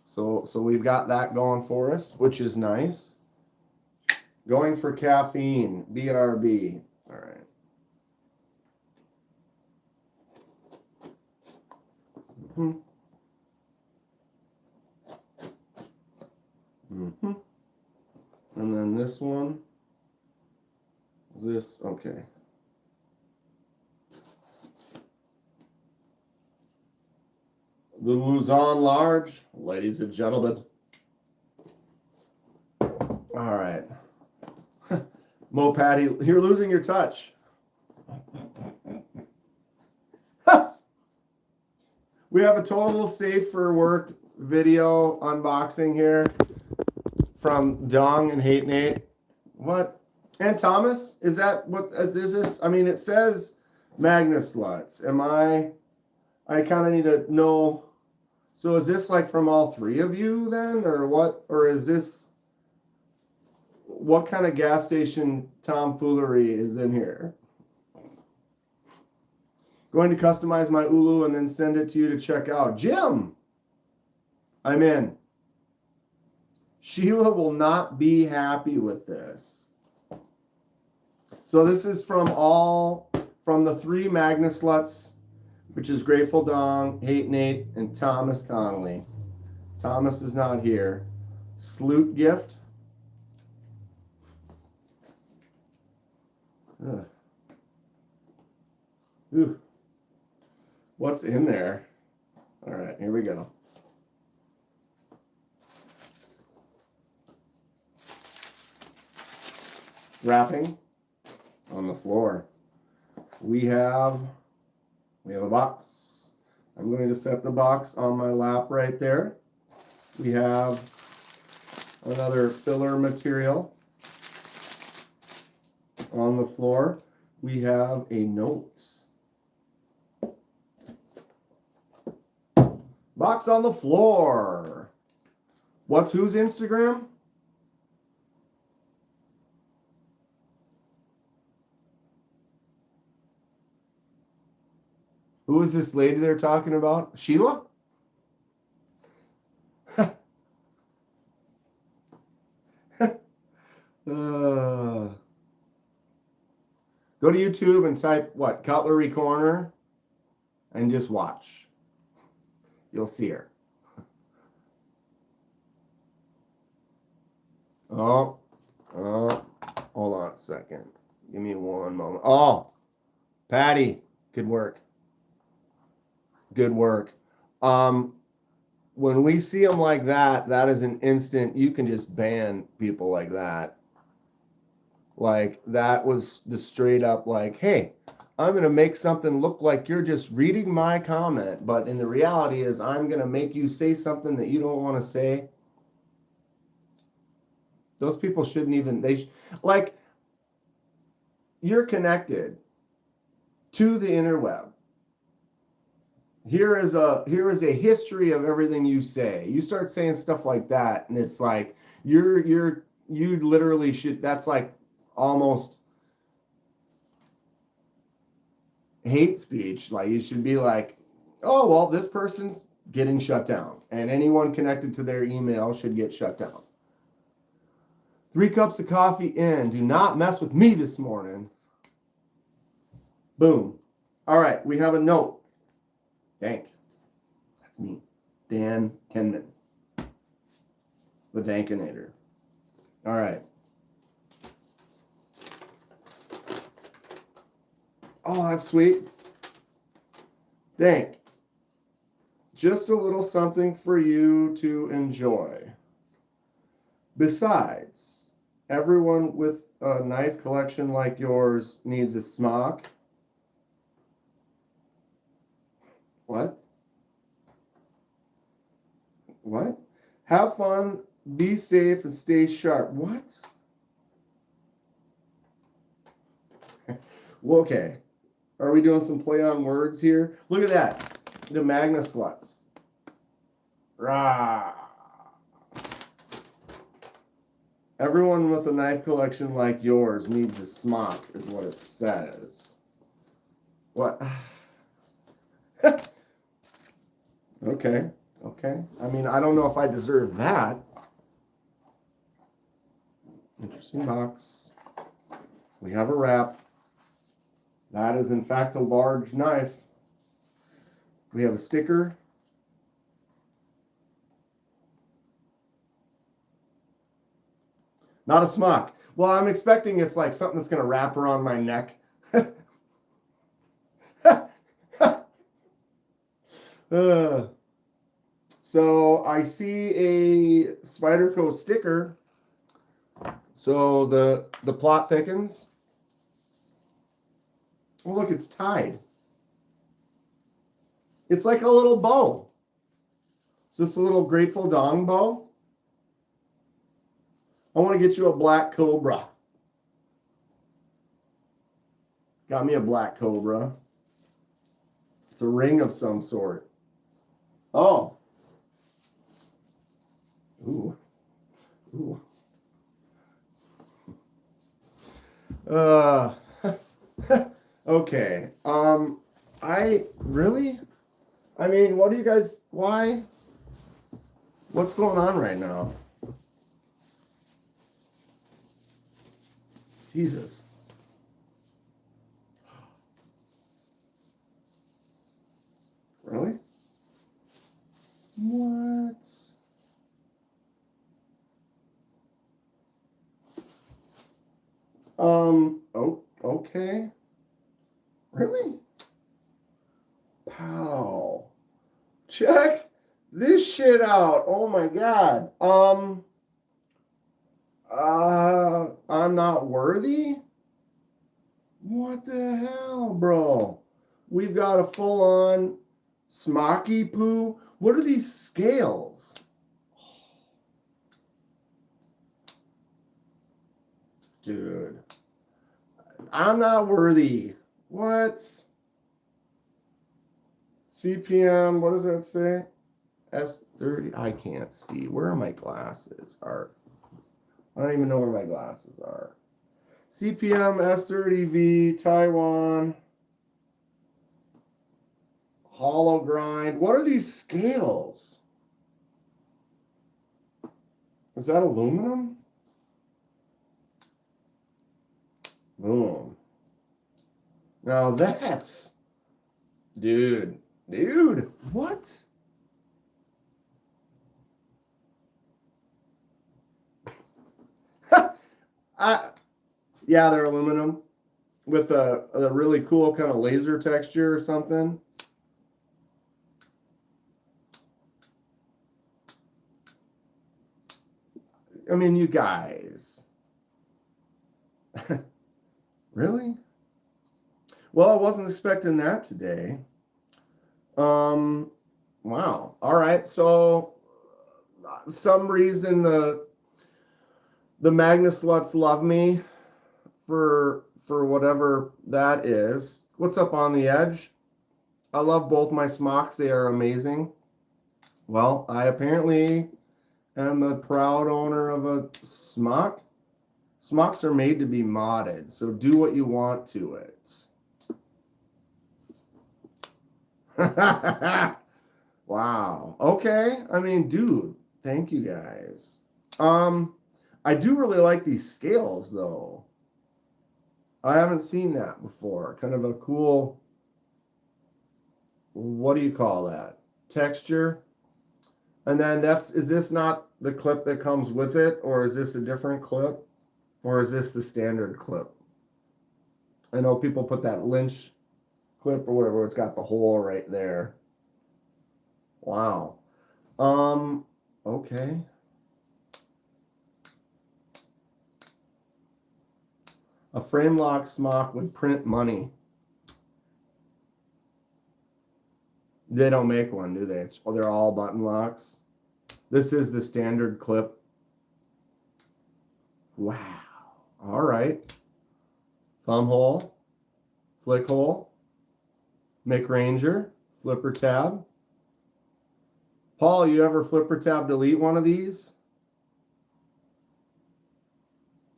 So we've got that going for us, which is nice. Going for caffeine, BRB. All right. Mm-hmm. And then this one. This, okay. The Luzon Large, ladies and gentlemen. All right. Mo Patty, you're losing your touch. We have a total safe for work video unboxing here from Dong and Hate Nate. What? And Thomas? Is that what is this? I mean, it says Magna Sluts. I kind of need to know. So is this like from all three of you then? Or what? Or is this, what kind of gas station tomfoolery is in here? Going to customize my Ulu and then send it to you to check out. Jim! I'm in. Sheila will not be happy with this. So this is from the three Magna Sluts, which is Grateful Dong, Hate Nate, and Thomas Connolly. Thomas is not here. Sloot gift. Ugh. Ooh. What's in there? All right, here we go. Wrapping on the floor. We have a box. I'm going to set the box on my lap right there. We have another filler material on the floor. We have a note. Box on the floor. What's whose Instagram? Who is this lady they're talking about? Sheila? Go to YouTube and type what? Cutlery Corner and just watch. You'll see her. Oh, hold on a second. Give me one moment. Oh, Patty, good work. Good work. When we see them like that, that is an instant. You can just ban people like that. Like that was the straight up like, hey, I'm going to make something look like you're just reading my comment. But in the reality is I'm going to make you say something that you don't want to say. Those people shouldn't even, like, you're connected to the interweb. Here is a history of everything you say. You start saying stuff like that, and it's like you literally should. That's like almost hate speech. Like you should be like, oh well, this person's getting shut down, and anyone connected to their email should get shut down. 3 cups of coffee in. Do not mess with me this morning. Boom. All right, we have a note. Dank. That's me. Dan Kenman. The Dankinator. All right. Oh, that's sweet. Dank. Just a little something for you to enjoy. Besides, everyone with a knife collection like yours needs a smock. What? What? Have fun, be safe, and stay sharp. What? Well, okay. Are we doing some play on words here? Look at that. The Magna Sluts. Rah. Everyone with a knife collection like yours needs a smock, is what it says. What? Okay. Okay. I mean, I don't know if I deserve that. Interesting box. We have a wrap. That is, in fact, a large knife. We have a sticker. Not a smock. Well, I'm expecting it's like something that's going to wrap around my neck. So I see a Spyderco sticker. So the plot thickens. Oh, look, it's tied. It's like a little bow. Is this a little Grateful Dawn bow? I want to get you a black cobra. Got me a black cobra. It's a ring of some sort. Oh. Ooh. Ooh. Okay. I really? I mean, what do you guys, why? What's going on right now? Jesus. Really? What? Oh, okay. Really? Pow. Check this shit out. Oh my God. I'm not worthy? What the hell, bro? We've got a full-on smocky poo. What are these scales? Dude. I'm not worthy. What? CPM, what does that say? S30, I can't see. Where are my glasses? I don't even know where my glasses are. CPM S30V, Taiwan. Hollow grind. What are these scales? Is that aluminum? Boom. Now that's... Dude, what? Yeah, they're aluminum with a really cool kind of laser texture or something. I mean, you guys. Really? Well, I wasn't expecting that today. Wow. All right. So, some reason the Magna Sluts love me for whatever that is. What's up on the edge? I love both my smocks. They are amazing. Well, I apparently am a proud owner of a smock. Smocks are made to be modded, so do what you want to it. Wow. Okay. I mean, dude, thank you guys. I do really like these scales though. I haven't seen that before. Kind of a cool, what do you call that? Texture. And then is this not the clip that comes with it, or is this a different clip? Or is this the standard clip? I know people put that Lynch clip or whatever, it's got the hole right there. Wow. Okay. A frame lock smock would print money. They don't make one, do they? Oh, they're all button locks. This is the standard clip. Wow. All right. Thumb hole, flick hole, Mick Ranger, flipper tab. Paul, you ever flipper tab delete one of these?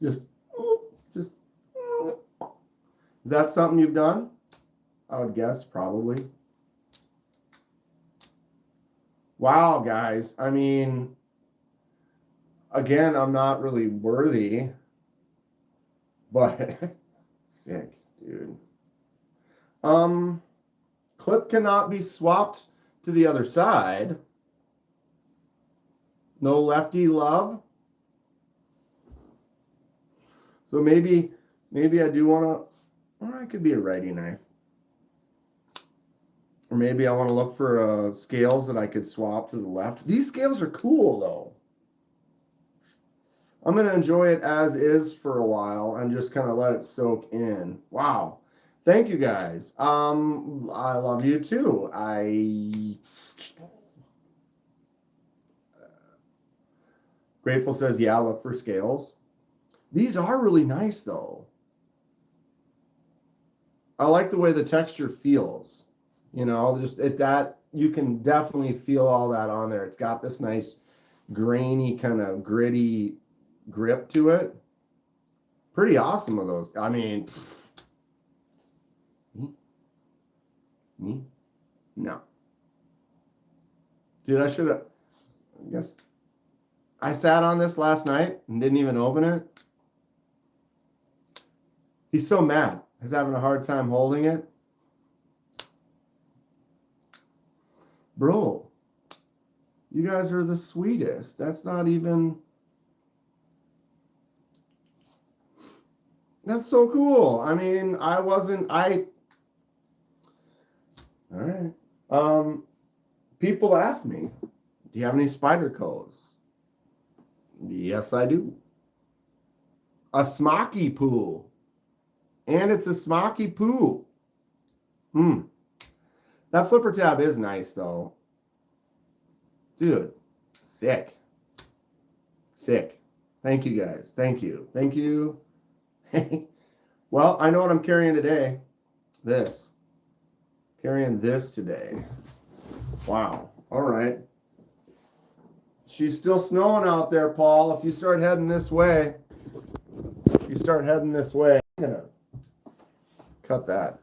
Just, is that something you've done? I would guess probably. Wow, guys. I mean, again, I'm not really worthy, but sick, dude. Clip cannot be swapped to the other side. No lefty love. So maybe I do want to, or it could be a righty knife. Or maybe I want to look for scales that I could swap to the left. These scales are cool, though. I'm going to enjoy it as is for a while and just kind of let it soak in. Wow. Thank you, guys. I love you, too. Grateful says, yeah, look for scales. These are really nice, though. I like the way the texture feels. You know, just that you can definitely feel all that on there. It's got this nice grainy kind of gritty grip to it. Pretty awesome of those. I mean, me? No. Dude, I should have, I guess, I sat on this last night and didn't even open it. He's so mad. He's having a hard time holding it. Bro, you guys are the sweetest. That's not even... That's so cool. I mean, all right. People ask me, do you have any Spydercos? Yes, I do. A smocky pool. And it's a smocky pool. That flipper tab is nice, though. Dude, sick. Sick. Thank you, guys. Thank you. Thank you. Well, I know what I'm carrying today. This. Carrying this today. Wow. All right. She's still snowing out there, Paul. If you start heading this way, I'm going to cut that.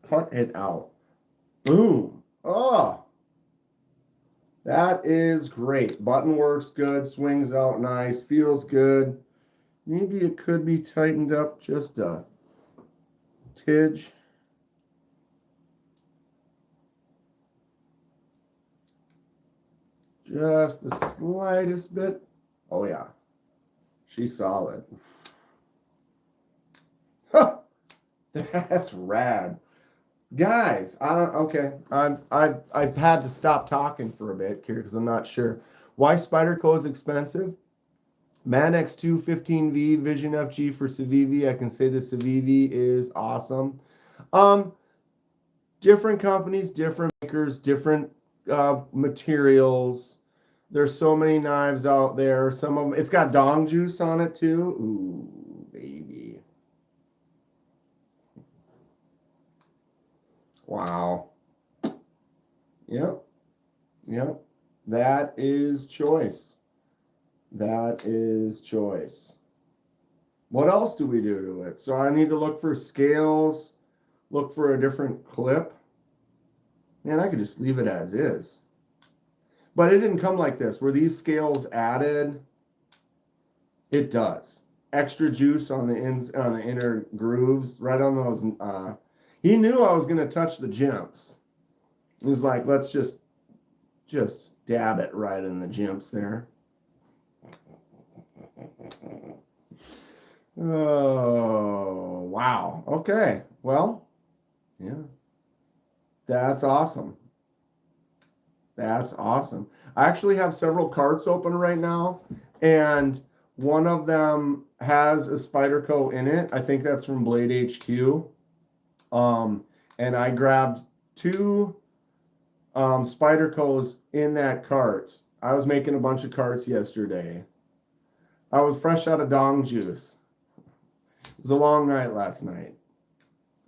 Cut it out. Boom. Oh. That is great. Button works good. Swings out nice. Feels good. Maybe it could be tightened up just a tidge. Just the slightest bit. Oh, yeah. She's solid. That's rad. Guys, okay. I've had to stop talking for a bit here because I'm not sure. Why Spyderco is expensive? Man X2 15V Vision FG for Civivi. I can say the Civivi is awesome. Different companies, different makers, different materials. There's so many knives out there. Some of them, it's got dong juice on it too. Ooh, baby. Wow. Yep. Yep. That is choice. That is choice. What else do we do to it? So I need to look for scales, look for a different clip. Man, I could just leave it as is. But it didn't come like this. Were these scales added? It does. Extra juice on the inner grooves, right on those. He knew I was going to touch the jimps. He was like, let's just dab it right in the jimps there. Oh, wow. Okay. Well, yeah. That's awesome. That's awesome. I actually have several carts open right now, and one of them has a Spyderco in it. I think that's from Blade HQ. And I grabbed two Spydercos in that cart. I was making a bunch of carts yesterday. I was fresh out of dong juice. It was a long night last night.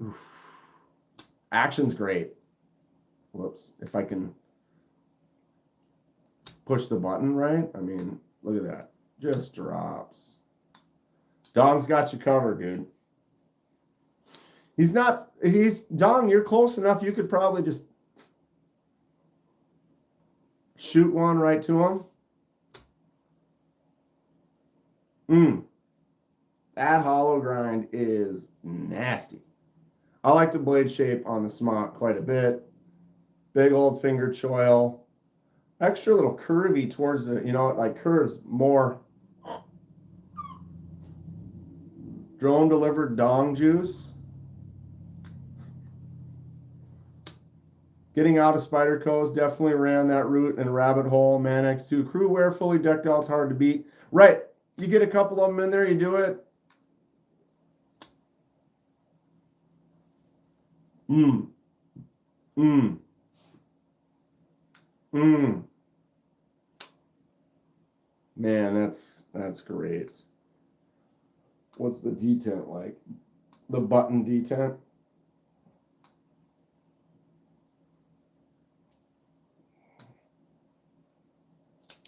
Oof. Action's great. Whoops. If I can push the button right. I mean, look at that. Just drops. Dong's got you covered, dude. Dong, you're close enough. You could probably just shoot one right to him. That hollow grind is nasty. I like the blade shape on the smock quite a bit. Big old finger choil. Extra little curvy towards the, it like curves more. Drone delivered dong juice. Getting out of Spyderco's, definitely ran that route and rabbit hole. Man X2 crew wear, fully decked out, it's hard to beat. Right, you get a couple of them in there, you do it. Man, that's great. What's the detent like? The button detent?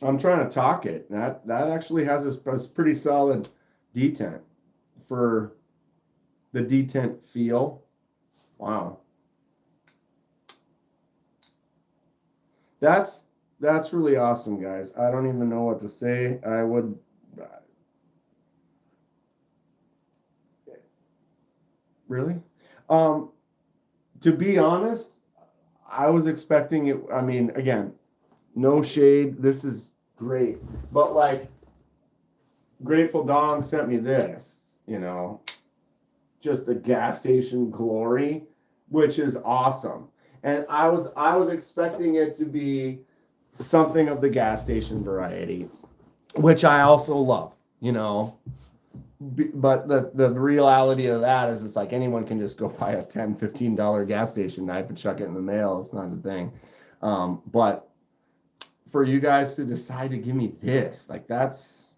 I'm trying to talk it. That actually has a pretty solid detent for the detent feel. Wow. That's really awesome, guys. I don't even know what to say. I would really? To be honest, I was expecting it. I mean, again, no shade. This is great. But like Grateful Dong sent me this, just a gas station glory, which is awesome. And I was expecting it to be something of the gas station variety, which I also love, But the reality of that is it's like anyone can just go buy a $10, $15 gas station knife and chuck it in the mail. It's not a thing. But for you guys to decide to give me this, like that's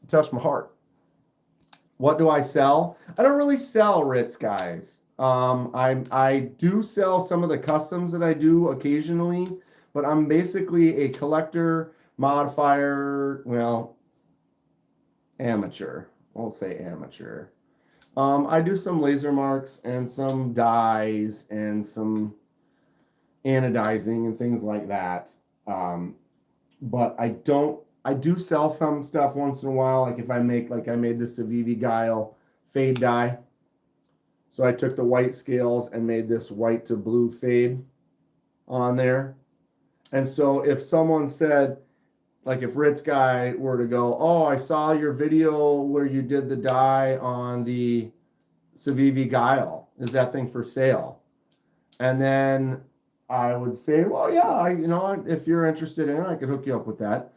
touched my heart. What do I sell? I don't really sell Ritz, guys. I do sell some of the customs that I do occasionally, but I'm basically a collector, modifier, amateur. We'll say amateur. I do some laser marks and some dyes and some anodizing and things like that. But I do sell some stuff once in a while, like if I made this Civivi Guile fade dye. So I took the white scales and made this white to blue fade on there. And so if someone said, like if Ritz guy were to go, oh, I saw your video where you did the dye on the Civivi Guile. Is that thing for sale? And then I would say, well, yeah, if you're interested in it, I could hook you up with that.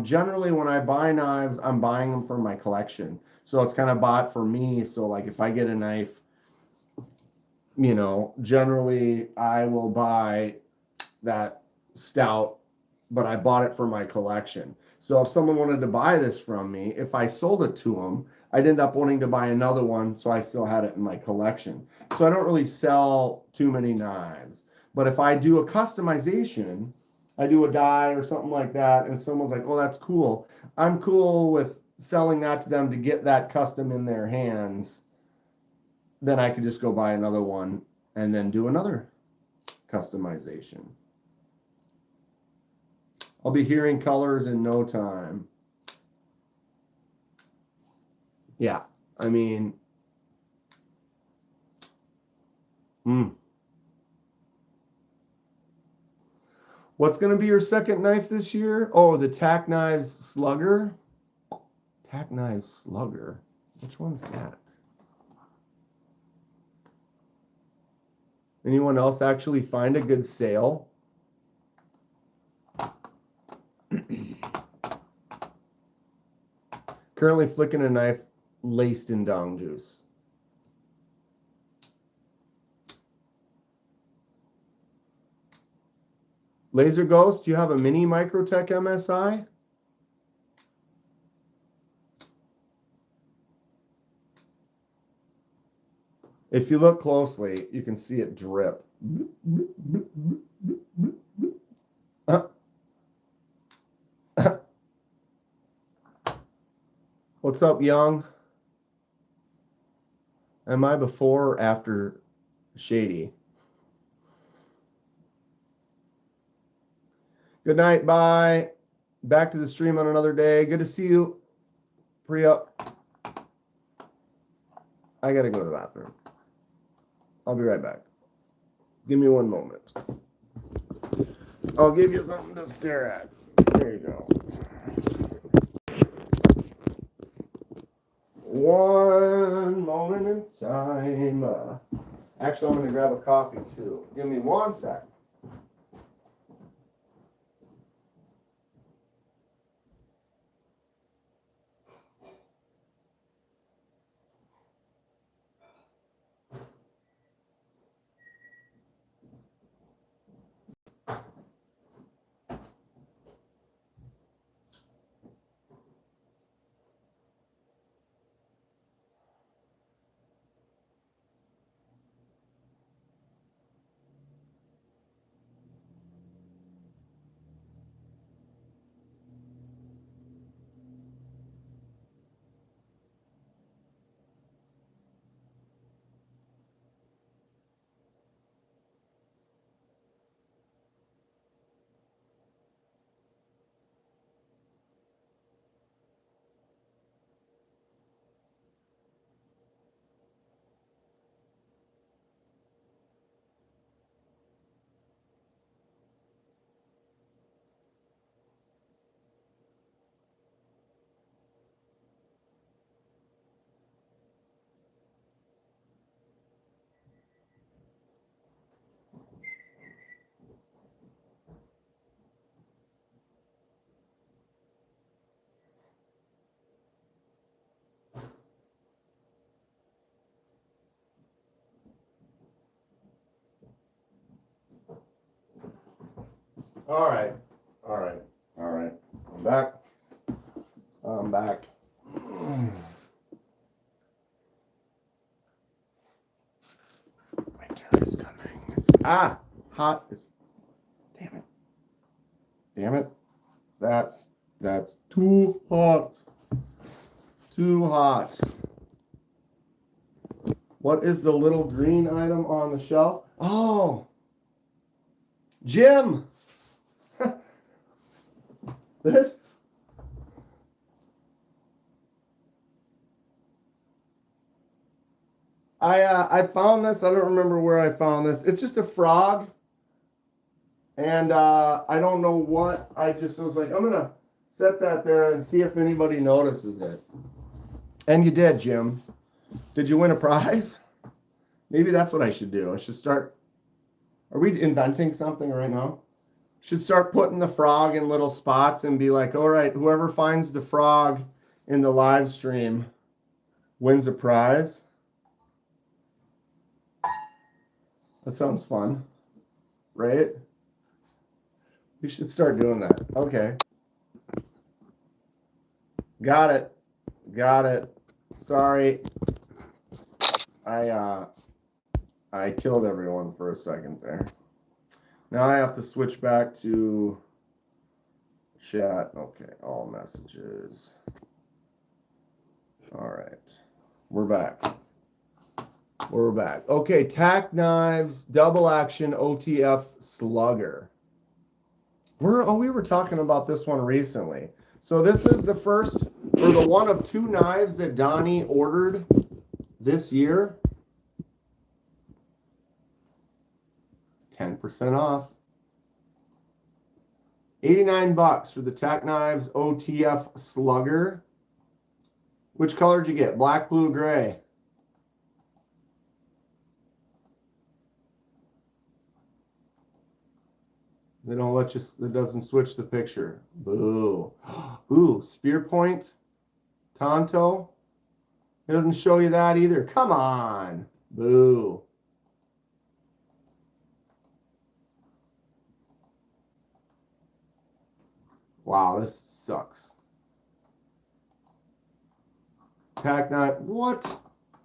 Generally, when I buy knives, I'm buying them for my collection. So it's kind of bought for me. So like if I get a knife, generally I will buy that stout, but I bought it for my collection. So if someone wanted to buy this from me, if I sold it to them, I'd end up wanting to buy another one, so I still had it in my collection. So I don't really sell too many knives. But if I do a customization, I do a dye or something like that, and someone's like, oh, that's cool. I'm cool with selling that to them to get that custom in their hands. Then I could just go buy another one and then do another customization. I'll be hearing colors in no time. Yeah, I mean, What's going to be your second knife this year? Oh, the Tack Knives Slugger. Tack Knives Slugger. Which one's that? Anyone else actually find a good sale? Currently flicking a knife laced in dong juice. Laser Ghost, do you have a mini Microtech MSI? If you look closely, you can see it drip. What's up, Young? Am I before or after Shady? Good night, bye. Back to the stream on another day. Good to see you, Priya. I gotta go to the bathroom. I'll be right back. Give me one moment. I'll give you something to stare at. There you go. One moment in time. Actually, I'm going to grab a coffee too. Give me one sec. All right. I'm back. Winter is coming. Hot is. Damn it. That's too hot. Too hot. What is the little green item on the shelf? Oh, Jim. This. I found this. I don't remember where I found this. It's just a frog, and I don't know what. I just was like, I'm gonna set that there and see if anybody notices it. And you did, Jim. Did you win a prize? Maybe that's what I should do. I should start. Are we inventing something right now? Should start putting the frog in little spots and be like, all right, whoever finds the frog in the live stream wins a prize. That sounds fun, right? We should start doing that. Okay. Got it. Sorry. I killed everyone for a second there. Now I have to switch back to chat. Okay, all messages. All right. We're back. Okay, tack knives, double action OTF slugger. We were talking about this one recently. So this is the first, or the one of two knives that Donnie ordered this year. 10% off. $89 for the tack knives OTF slugger. Which color did you get? Black, blue, gray? They don't let you, it doesn't switch the picture. Boo. Ooh, spear point. Tonto. It doesn't show you that either. Come on. Boo. Wow, this sucks. Tack knife. What?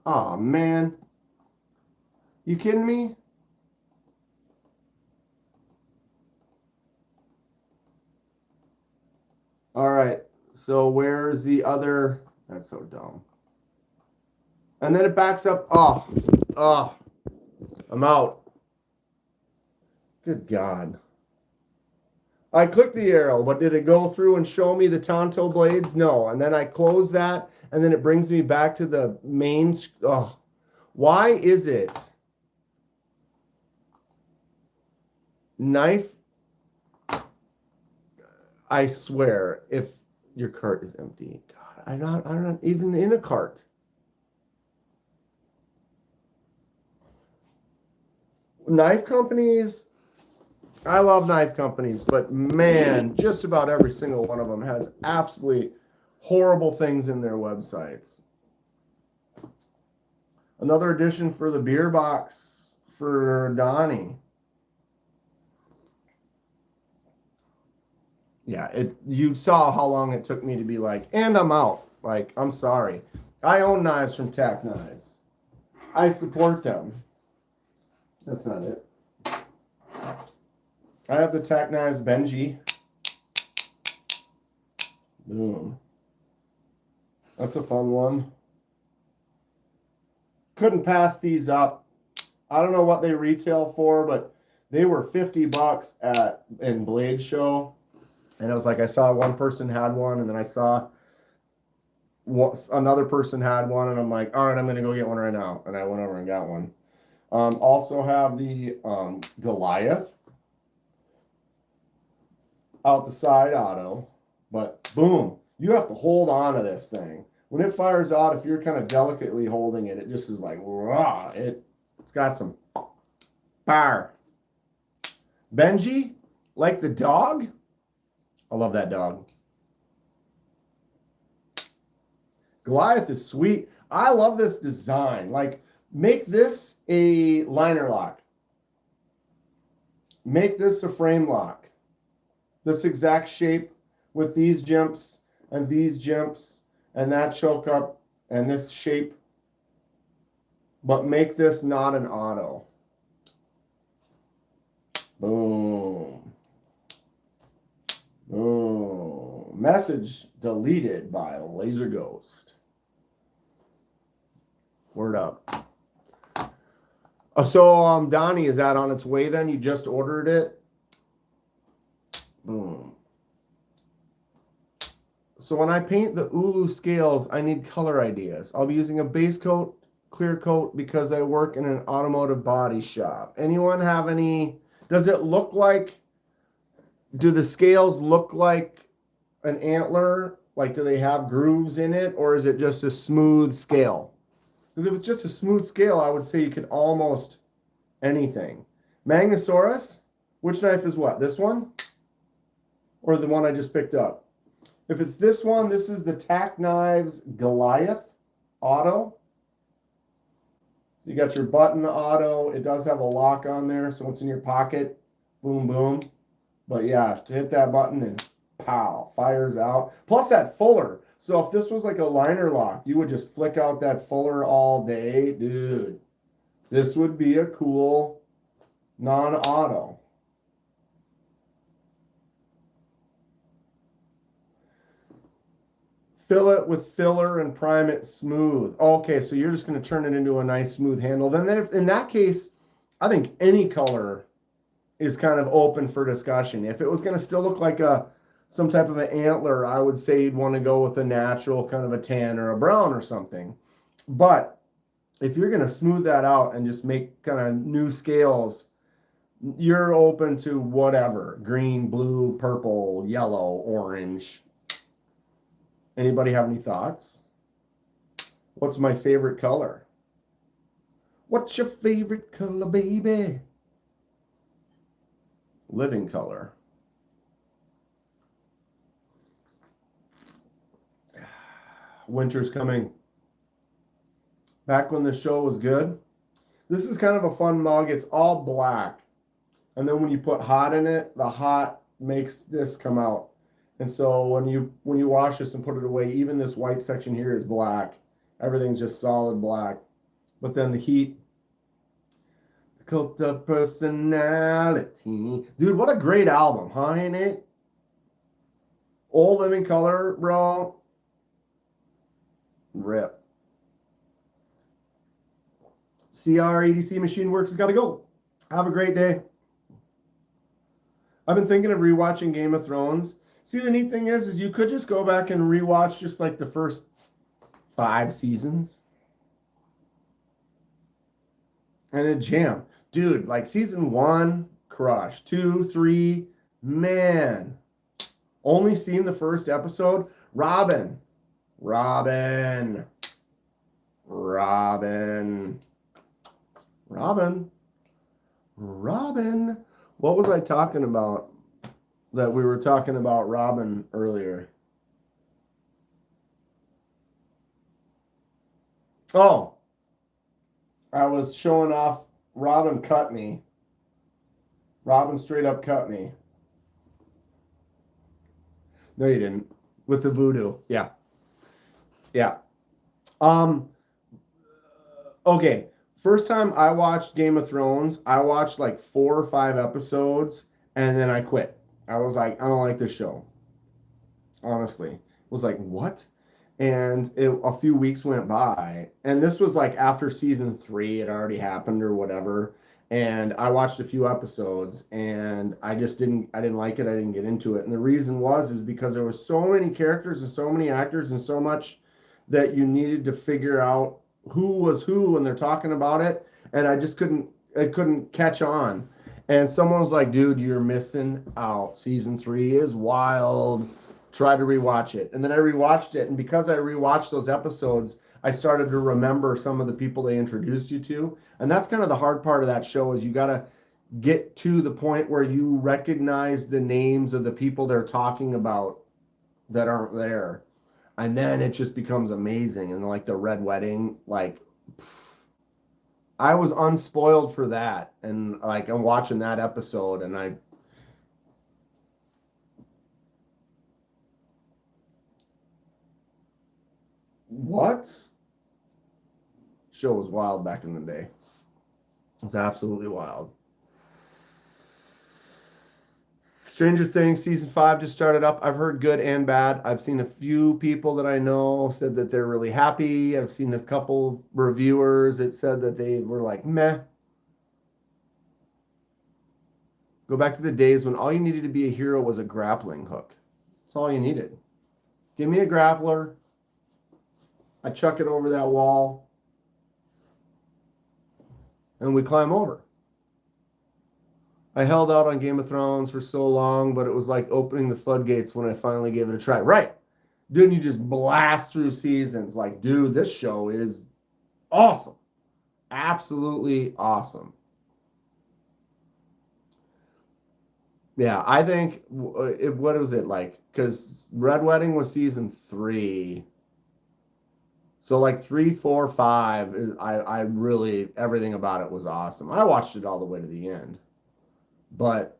Oh man. You kidding me? All right. So where's the other? That's so dumb. And then it backs up. Oh, I'm out. Good God. I clicked the arrow, but did it go through and show me the Tonto blades? No. And then I close that, and then it brings me back to the main. Oh, why is it knife? I swear, if your cart is empty, God, I'm not even in a cart. Knife companies, I love knife companies, but man, just about every single one of them has absolutely horrible things in their websites. Another addition for the beer box for Donnie. Yeah, you saw how long it took me to be like, and I'm out. Like, I'm sorry. I own knives from Tack Knives. I support them. That's not it. I have the Tack Knives Benji. Boom. That's a fun one. Couldn't pass these up. I don't know what they retail for, but they were $50 in Blade Show. And it was like I saw one person had one, and then I saw another person had one, and I'm like, all right, I'm going to go get one right now. And I went over and got one. Also have the Goliath out the side auto, but boom, you have to hold on to this thing. When it fires out, if you're kind of delicately holding it, it just is like, raw. It's got some power. Benji, like the dog. I love that dog. Goliath is sweet. I love this design. Like, make this a liner lock. Make this a frame lock. This exact shape with these jumps and these jumps and that choke up and this shape. But make this not an auto. Boom. Boom. Message deleted by Laser Ghost. Word up. So, Donnie, is that on its way then? You just ordered it? Boom. So when I paint the Ulu scales, I need color ideas. I'll be using a base coat, clear coat, because I work in an automotive body shop. Anyone have any? Does it look like, do the scales look like an antler? Like, do they have grooves in it, or is it just a smooth scale? Because if it's just a smooth scale, I would say you could almost anything. Magnosaurus, which knife is what? This one? Or the one I just picked up? If it's this one, this is the Tack Knives Goliath Auto. You got your button auto. It does have a lock on there, so it's in your pocket. Boom, boom. But yeah, to hit that button and pow, fires out. Plus that fuller. So if this was like a liner lock, you would just flick out that fuller all day. Dude, this would be a cool non-auto. Fill it with filler and prime it smooth. Okay, so you're just going to turn it into a nice smooth handle. Then if, in that case, I think any color is kind of open for discussion. If it was going to still look like some type of an antler, I would say you'd want to go with a natural kind of a tan or a brown or something. But if you're going to smooth that out and just make kind of new scales, you're open to whatever. Green, blue, purple, yellow, orange. Anybody have any thoughts? What's my favorite color? What's your favorite color, baby? Living color. Winter's coming. Back when the show was good. This is kind of a fun mug. It's all black. And then when you put hot in it, the hot makes this come out. And so when you wash this and put it away, even this white section here is black. Everything's just solid black. But then the heat, the cult of personality. Dude, what a great album, huh, ain't it? Old Living Color, bro. Rip. CR ADC Machine Works has got to go. Have a great day. I've been thinking of rewatching Game of Thrones. See, the neat thing is you could just go back and rewatch just like the first 5 seasons. And a jam. Dude, like season 1, crush. 2, 3, man. Only seen the first episode. Robin. What was I talking about that we were talking about Robin earlier? Oh, I was showing off Robin cut me. Robin straight up cut me. No, you didn't. With the voodoo. Yeah. Yeah. Okay. First time I watched Game of Thrones, I watched like 4 or 5 episodes and then I quit. I was like, I don't like this show. Honestly. I was like, what? And a few weeks went by. And this was like after season 3, it already happened or whatever. And I watched a few episodes and I didn't like it. I didn't get into it. And the reason is because there were so many characters and so many actors and so much that you needed to figure out who was who when they're talking about it. And I couldn't catch on. And someone was like, dude, you're missing out. Season 3 is wild. Try to rewatch it. And then I rewatched it. And because I rewatched those episodes, I started to remember some of the people they introduced you to. And that's kind of the hard part of that show is you got to get to the point where you recognize the names of the people they're talking about that aren't there. And then it just becomes amazing. And like the Red Wedding, like I was unspoiled for that. And like I'm watching that episode and what? Show was wild back in the day. It was absolutely wild. Stranger Things season 5 just started up. I've heard good and bad. I've seen a few people that I know said that they're really happy. I've seen a couple reviewers that said that they were like, meh. Go back to the days when all you needed to be a hero was a grappling hook. That's all you needed. Give me a grappler. I chuck it over that wall. And we climb over. I held out on Game of Thrones for so long, but it was like opening the floodgates when I finally gave it a try. Right. Dude, you just blast through seasons. Like, dude, this show is awesome. Absolutely awesome. Yeah, I think, what was it like? Because Red Wedding was season 3. So like 3, 4, 5, I really, everything about it was awesome. I watched it all the way to the end. But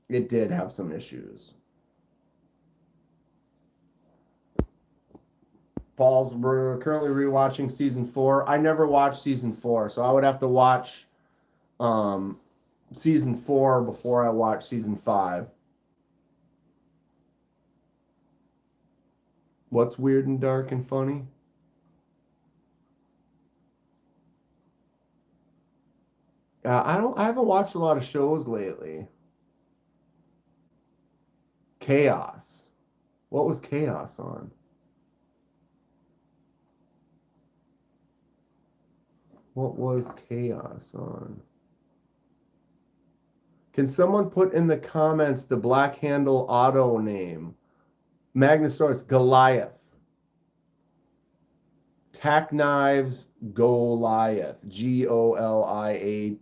it did have some issues. We're currently rewatching season 4. I never watched season 4, so I would have to watch season 4 before I watch season 5. What's weird and dark and funny? I haven't watched a lot of shows lately. Chaos. What was Chaos on? What was Chaos on? Can someone put in the comments the Black Handle auto name? Magnosaurus Goliath. Tack Knives Goliath. Goliath.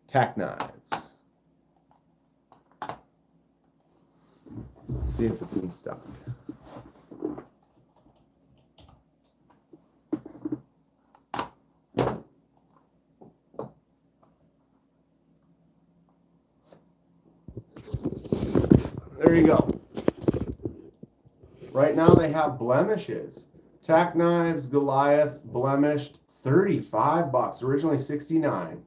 Tack Knives. Let's see if it's in stock. There you go. Right now they have blemishes. Tack knives, Goliath, blemished, $35. Originally $69.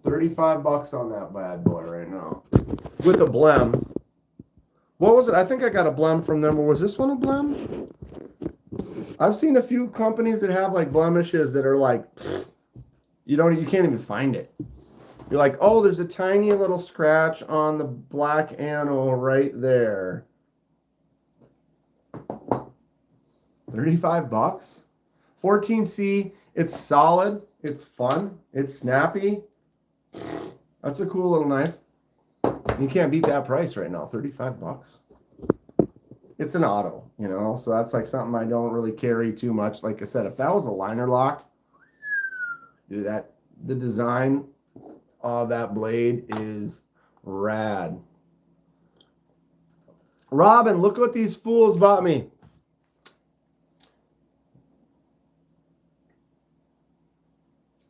$35 on that bad boy right now. With a blem. What was it? I think I got a blem from them. Or was this one a blem? I've seen a few companies that have like blemishes that are like, you can't even find it. You're like, oh, there's a tiny little scratch on the black anno right there. $35? 14C, it's solid, it's fun, it's snappy. That's a cool little knife. You can't beat that price right now, $35. It's an auto, so that's like something I don't really carry too much. Like I said, if that was a liner lock, dude, the design of that blade is rad. Robin, look what these fools bought me.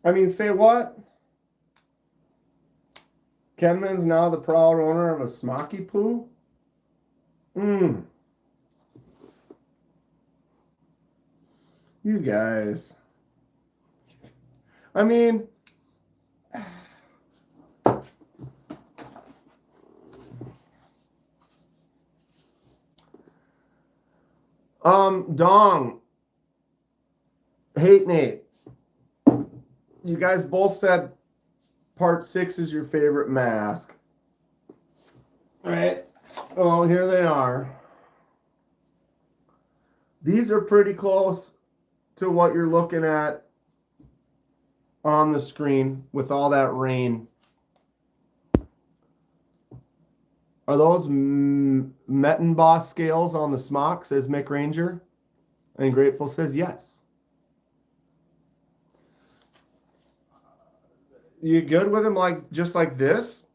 I mean, say what? Kenman's now the proud owner of a Smoky Poo? You guys. I mean, Dong, Hate Nate, you guys both said part 6 is your favorite mask. Right? Oh, here they are. These are pretty close to what you're looking at on the screen with all that rain. Are those Mettenboss scales on the smock, says Mick Ranger? And Grateful says yes. You good with them just like this?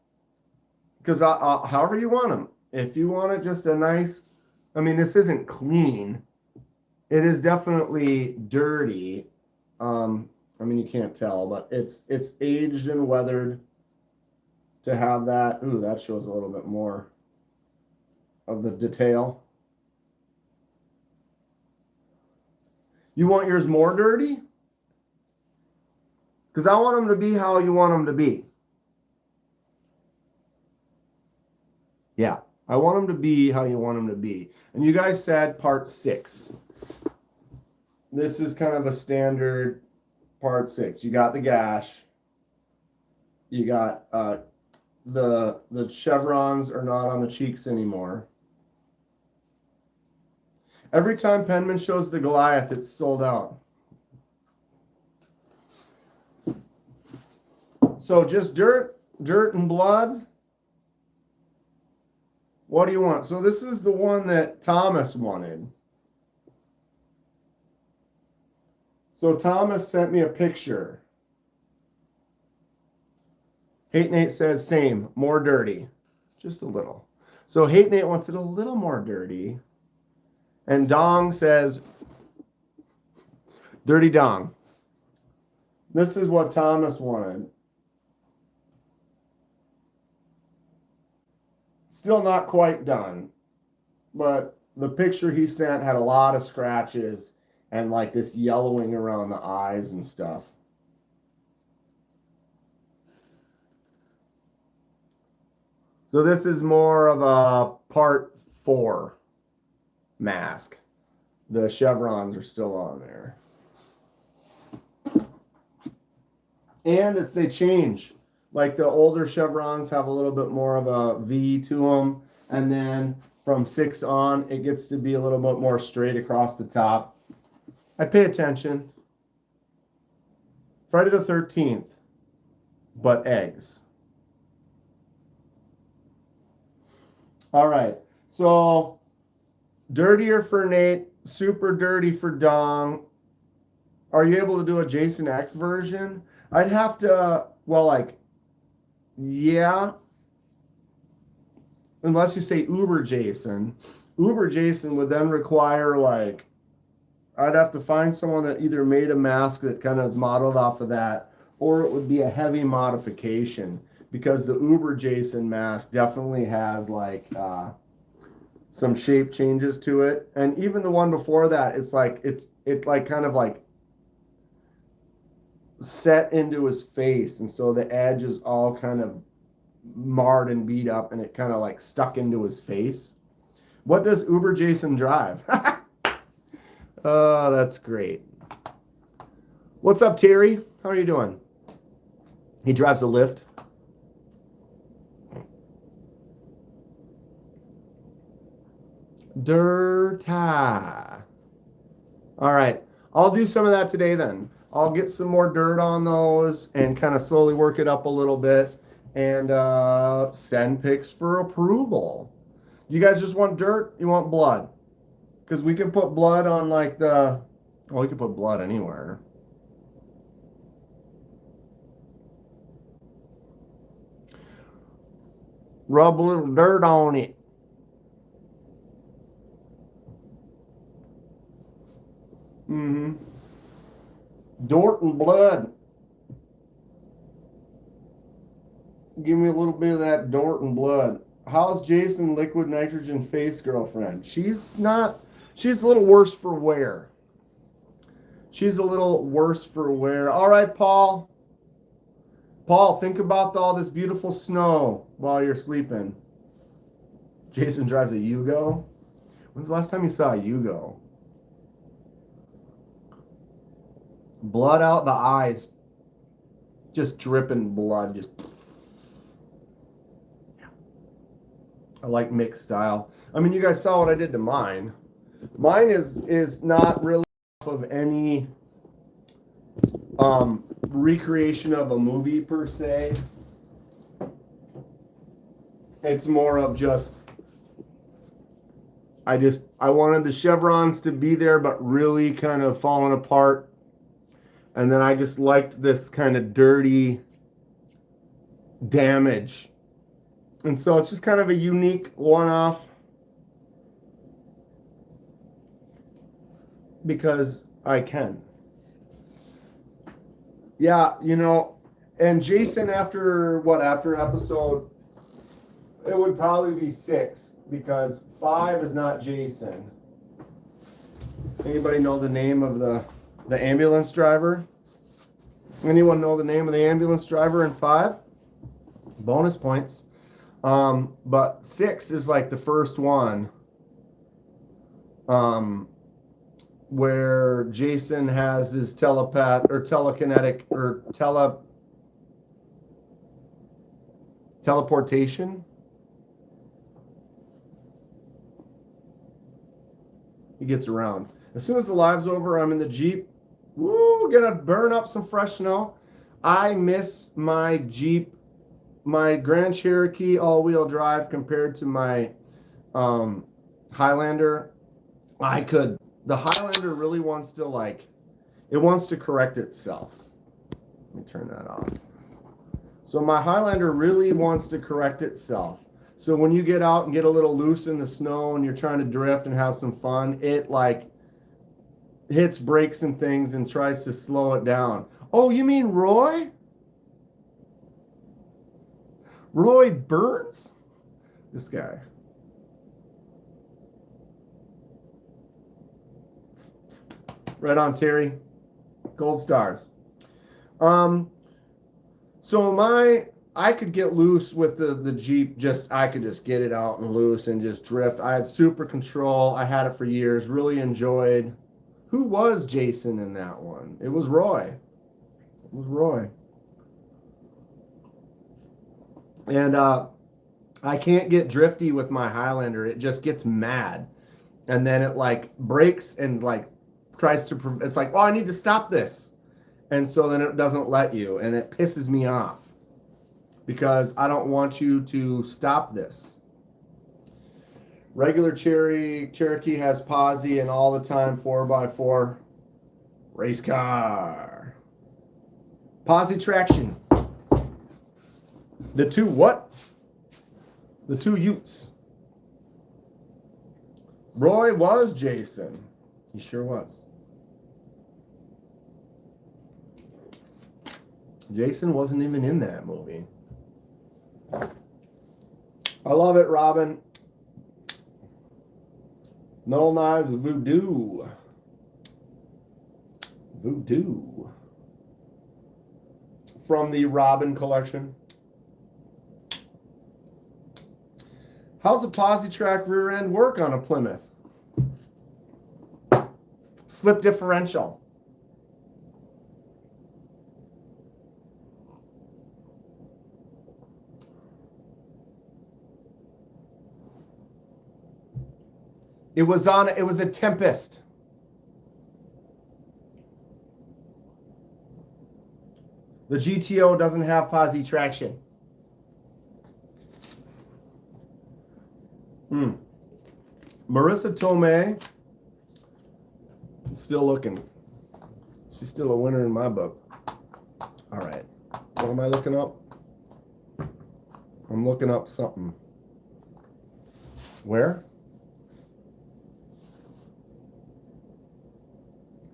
Because however you want them. If you want it just a nice, I mean, this isn't clean. It is definitely dirty. I mean, you can't tell, but it's aged and weathered to have that. Ooh, that shows a little bit more of the detail. You want yours more dirty? Because I want them to be how you want them to be. Yeah, I want them to be how you want them to be. And you guys said part 6. This is kind of a standard part 6. You got the gash. You got the chevrons are not on the cheeks anymore. Every time Penman shows the Goliath, it's sold out. So just dirt and blood. What do you want? So this is the one that Thomas wanted. So Thomas sent me a picture. Hate Nate says same, more dirty. Just a little. So Hate Nate wants it a little more dirty. And Dong says dirty Dong. This is what Thomas wanted. Still not quite done, but the picture he sent had a lot of scratches and like this yellowing around the eyes and stuff. So this is more of a part 4 mask. The chevrons are still on there. And if they change, like the older chevrons have a little bit more of a V to them. And then from 6 on, it gets to be a little bit more straight across the top. I pay attention. Friday the 13th, but eggs. All right, so dirtier for Nate, super dirty for Dong. Are you able to do a Jason X version? I'd have to, well, like, yeah. unless you say Uber Jason. Uber Jason would then require, like, I'd have to find someone that either made a mask that kind of is modeled off of that, or it would be a heavy modification, because the Uber Jason mask definitely has like some shape changes to it, and even the one before that, it's like like kind of like set into his face, and so the edge is all kind of marred and beat up, and it kind of like stuck into his face. What does Uber Jason drive? Oh, that's great. What's up, Terry? How are you doing? He drives a Lyft. Dirta. All right. I'll do some of that today then. I'll get some more dirt on those and kind of slowly work it up a little bit and send pics for approval. You guys just want dirt? You want blood? Because we can put blood on like the... Well, we can put blood anywhere. Rub a little dirt on it. Mm-hmm. Dirt and blood. Give me a little bit of that dirt and blood. How's Jason liquid nitrogen face girlfriend? She's not... She's a little worse for wear. She's a little worse for wear. All right, Paul. Paul, think about all this beautiful snow while you're sleeping. Jason drives a Yugo. When's the last time you saw a Yugo? Blood out the eyes. Just dripping blood. Just. I like mixed style. I mean, you guys saw what I did to mine. Mine is not really off of any recreation of a movie per se. It's more of just I wanted the chevrons to be there but really kind of falling apart, and then I just liked this kind of dirty damage, and so it's just kind of a unique one-off because I can. Yeah, you know, and Jason after episode, it would probably be 6 because 5 is not Jason. Anybody know the name of the ambulance driver? Anyone know the name of the ambulance driver in 5? Bonus points. But 6 is like the first one. Where Jason has his telepath or telekinetic or teleportation. He gets around. As soon as the live's over, I'm in the Jeep. Woo, gonna burn up some fresh snow. I miss my Jeep, my Grand Cherokee all-wheel drive compared to my Highlander. The Highlander really wants to it wants to correct itself. Let me turn that off. So my Highlander really wants to correct itself. So when you get out and get a little loose in the snow and you're trying to drift and have some fun, it hits brakes and things and tries to slow it down. Oh, you mean Roy? Roy Burns? This guy. Right on, Terry. Gold stars. So I could get loose with the Jeep. I could just get it out and loose and just drift. I had super control. I had it for years. Really enjoyed. Who was Jason in that one? It was Roy. It was Roy. And I can't get drifty with my Highlander. It just gets mad. And then it brakes and tries to, it's like, oh, I need to stop this. And so then it doesn't let you, and it pisses me off because I don't want you to stop this. Regular Cherokee has posi and all the time 4x4 race car. Posi traction. The two what? The two Utes. Roy was Jason. He sure was. Jason wasn't even in that movie. I love it, Robin. No Knives Voodoo. Voodoo. From the Robin collection. How's a posi track rear end work on a Plymouth? Slip differential. It was a Tempest. The GTO doesn't have posi traction. Marissa Tomei, still looking. She's still a winner in my book. All right. What am I looking up? I'm looking up something. Where?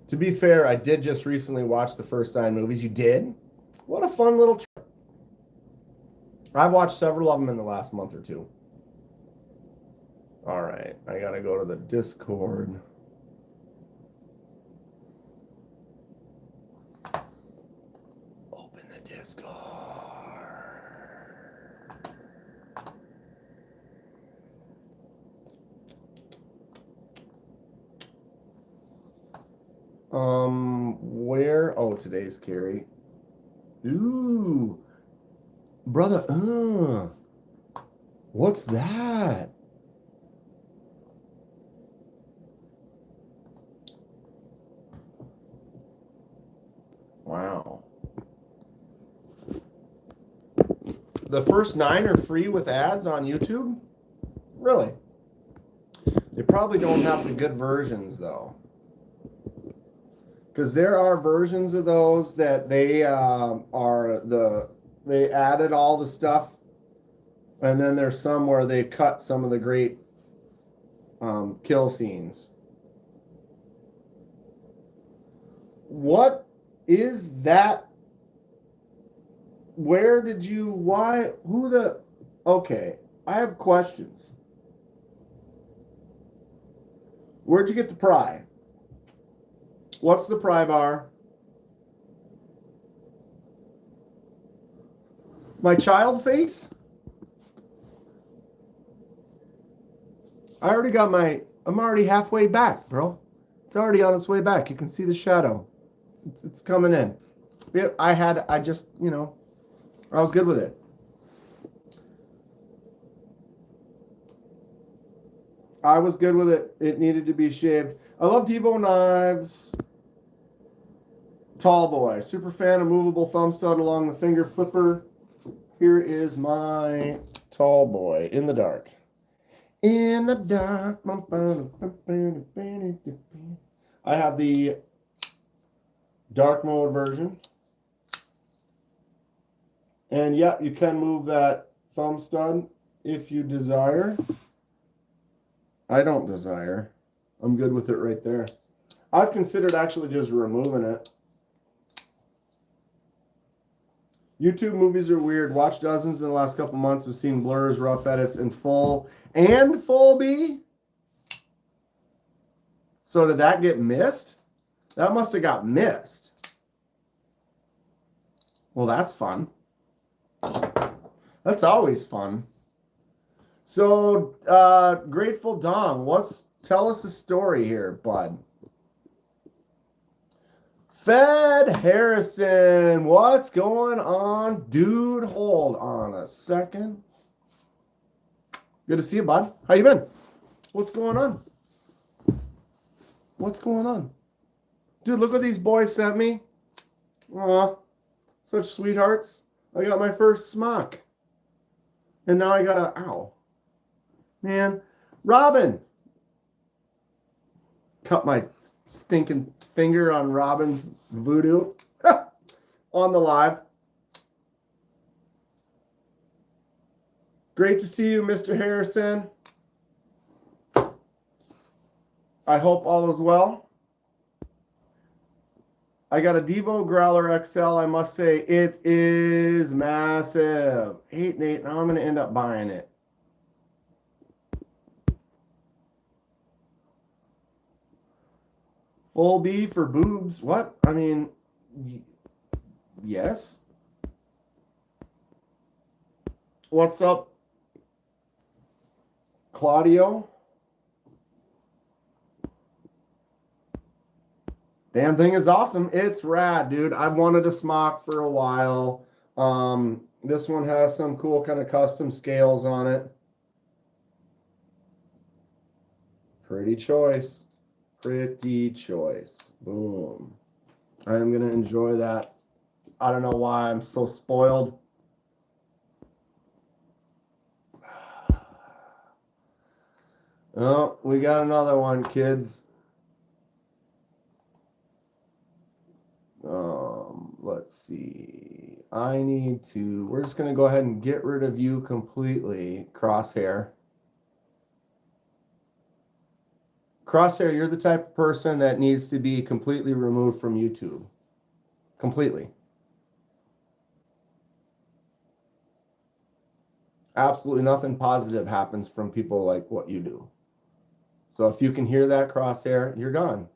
To be fair, I did just recently watch the First Sign movies. You did? What a fun little trip. I've watched several of them in the last month or two. All right, I gotta go to the Discord. Open the Discord. Where? Oh, today's Carrie. Ooh, brother. What's that? Wow. The first 9 are free with ads on YouTube? Really? They probably don't have the good versions though. Because there are versions of those that they they added all the stuff, and then there's some where they cut some of the great kill scenes. What is that? Where did you? Why? Who the? Okay, I have questions. Where'd you get the pry? What's the pry bar? My child face? I already got my, I'm already halfway back, bro. It's already on its way back. You can see the shadow. It's coming in. I just, you know, I was good with it. I was good with it. It needed to be shaved. I love Devo knives. Tall boy. Super fan of movable thumb stud along the finger flipper. Here is my tall boy in the dark. In the dark. I have the dark mode version. And yeah, you can move that thumb stud if you desire. I don't desire. I'm good with it right there. I've considered actually just removing it. YouTube movies are weird. Watched dozens in the last couple months. Have seen blurs, rough edits, and full B. So did that get missed? That must have got missed. Well, that's fun. That's always fun. So, Grateful Dom, tell us a story here, bud. Fed Harrison, what's going on? Dude, hold on a second. Good to see you, bud. How you been? What's going on? What's going on? Dude, look what these boys sent me. Aw, such sweethearts. I got my first smock. And now I got a, ow. Man, Robin. Cut my stinking finger on Robin's voodoo on the live. Great to see you, Mr. Harrison. I hope all is well. I got a Devo Growler XL. I must say it is massive. 8 and 8. Now I'm going to end up buying it. Full B for boobs. What? I mean, yes. What's up, Claudio? Damn thing is awesome. It's rad, dude. I've wanted a smock for a while. This one has some cool kind of custom scales on it. Pretty choice. Pretty choice. Boom. I am going to enjoy that. I don't know why I'm so spoiled. Oh, we got another one, kids. Let's see. We're just going to go ahead and get rid of you completely, Crosshair. Crosshair, you're the type of person that needs to be completely removed from YouTube. Completely. Absolutely nothing positive happens from people like what you do. So if you can hear that, Crosshair, you're gone.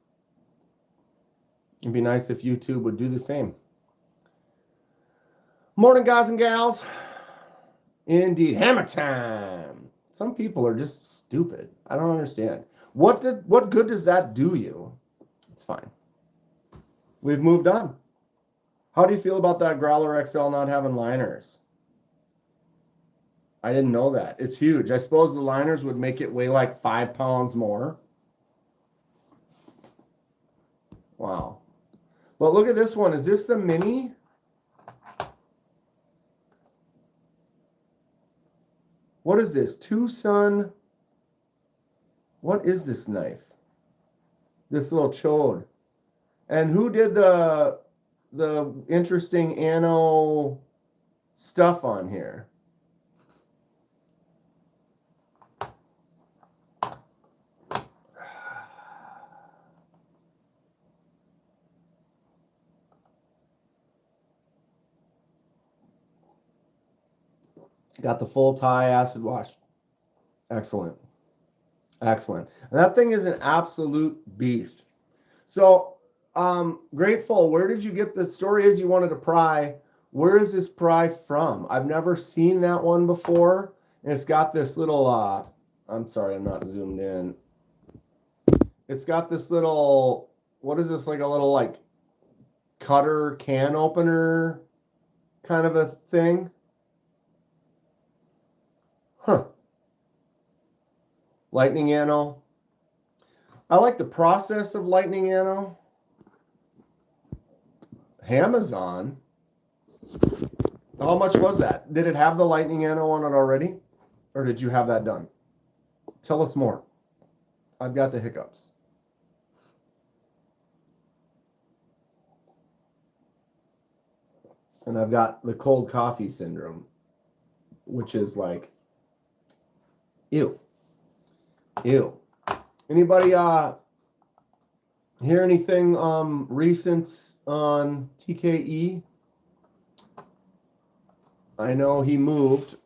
It'd be nice if YouTube would do the same. Morning, guys and gals. Indeed, hammer time. Some people are just stupid. I don't understand. What good does that do you? It's fine. We've moved on. How do you feel about that Growler XL not having liners? I didn't know that. It's huge. I suppose the liners would make it weigh like 5 pounds more. Wow. But look at this one. Is this the mini? What is this? Tucson. What is this knife? This little chode. And who did the interesting anno stuff on here? Got the full tie acid wash. Excellent. Excellent. And that thing is an absolute beast. So, Grateful, where did you get the story is you wanted to pry? Where is this pry from? I've never seen that one before. And it's got this little, I'm sorry, I'm not zoomed in. It's got this little, what is this, like a little like cutter can opener kind of a thing? Huh. Lightning anno. I like the process of lightning anno. Amazon. How much was that? Did it have the lightning anno on it already? Or did you have that done? Tell us more. I've got the hiccups. And I've got the cold coffee syndrome, which is like, ew. Ew. Anybody hear anything recent on TKE? I know he moved.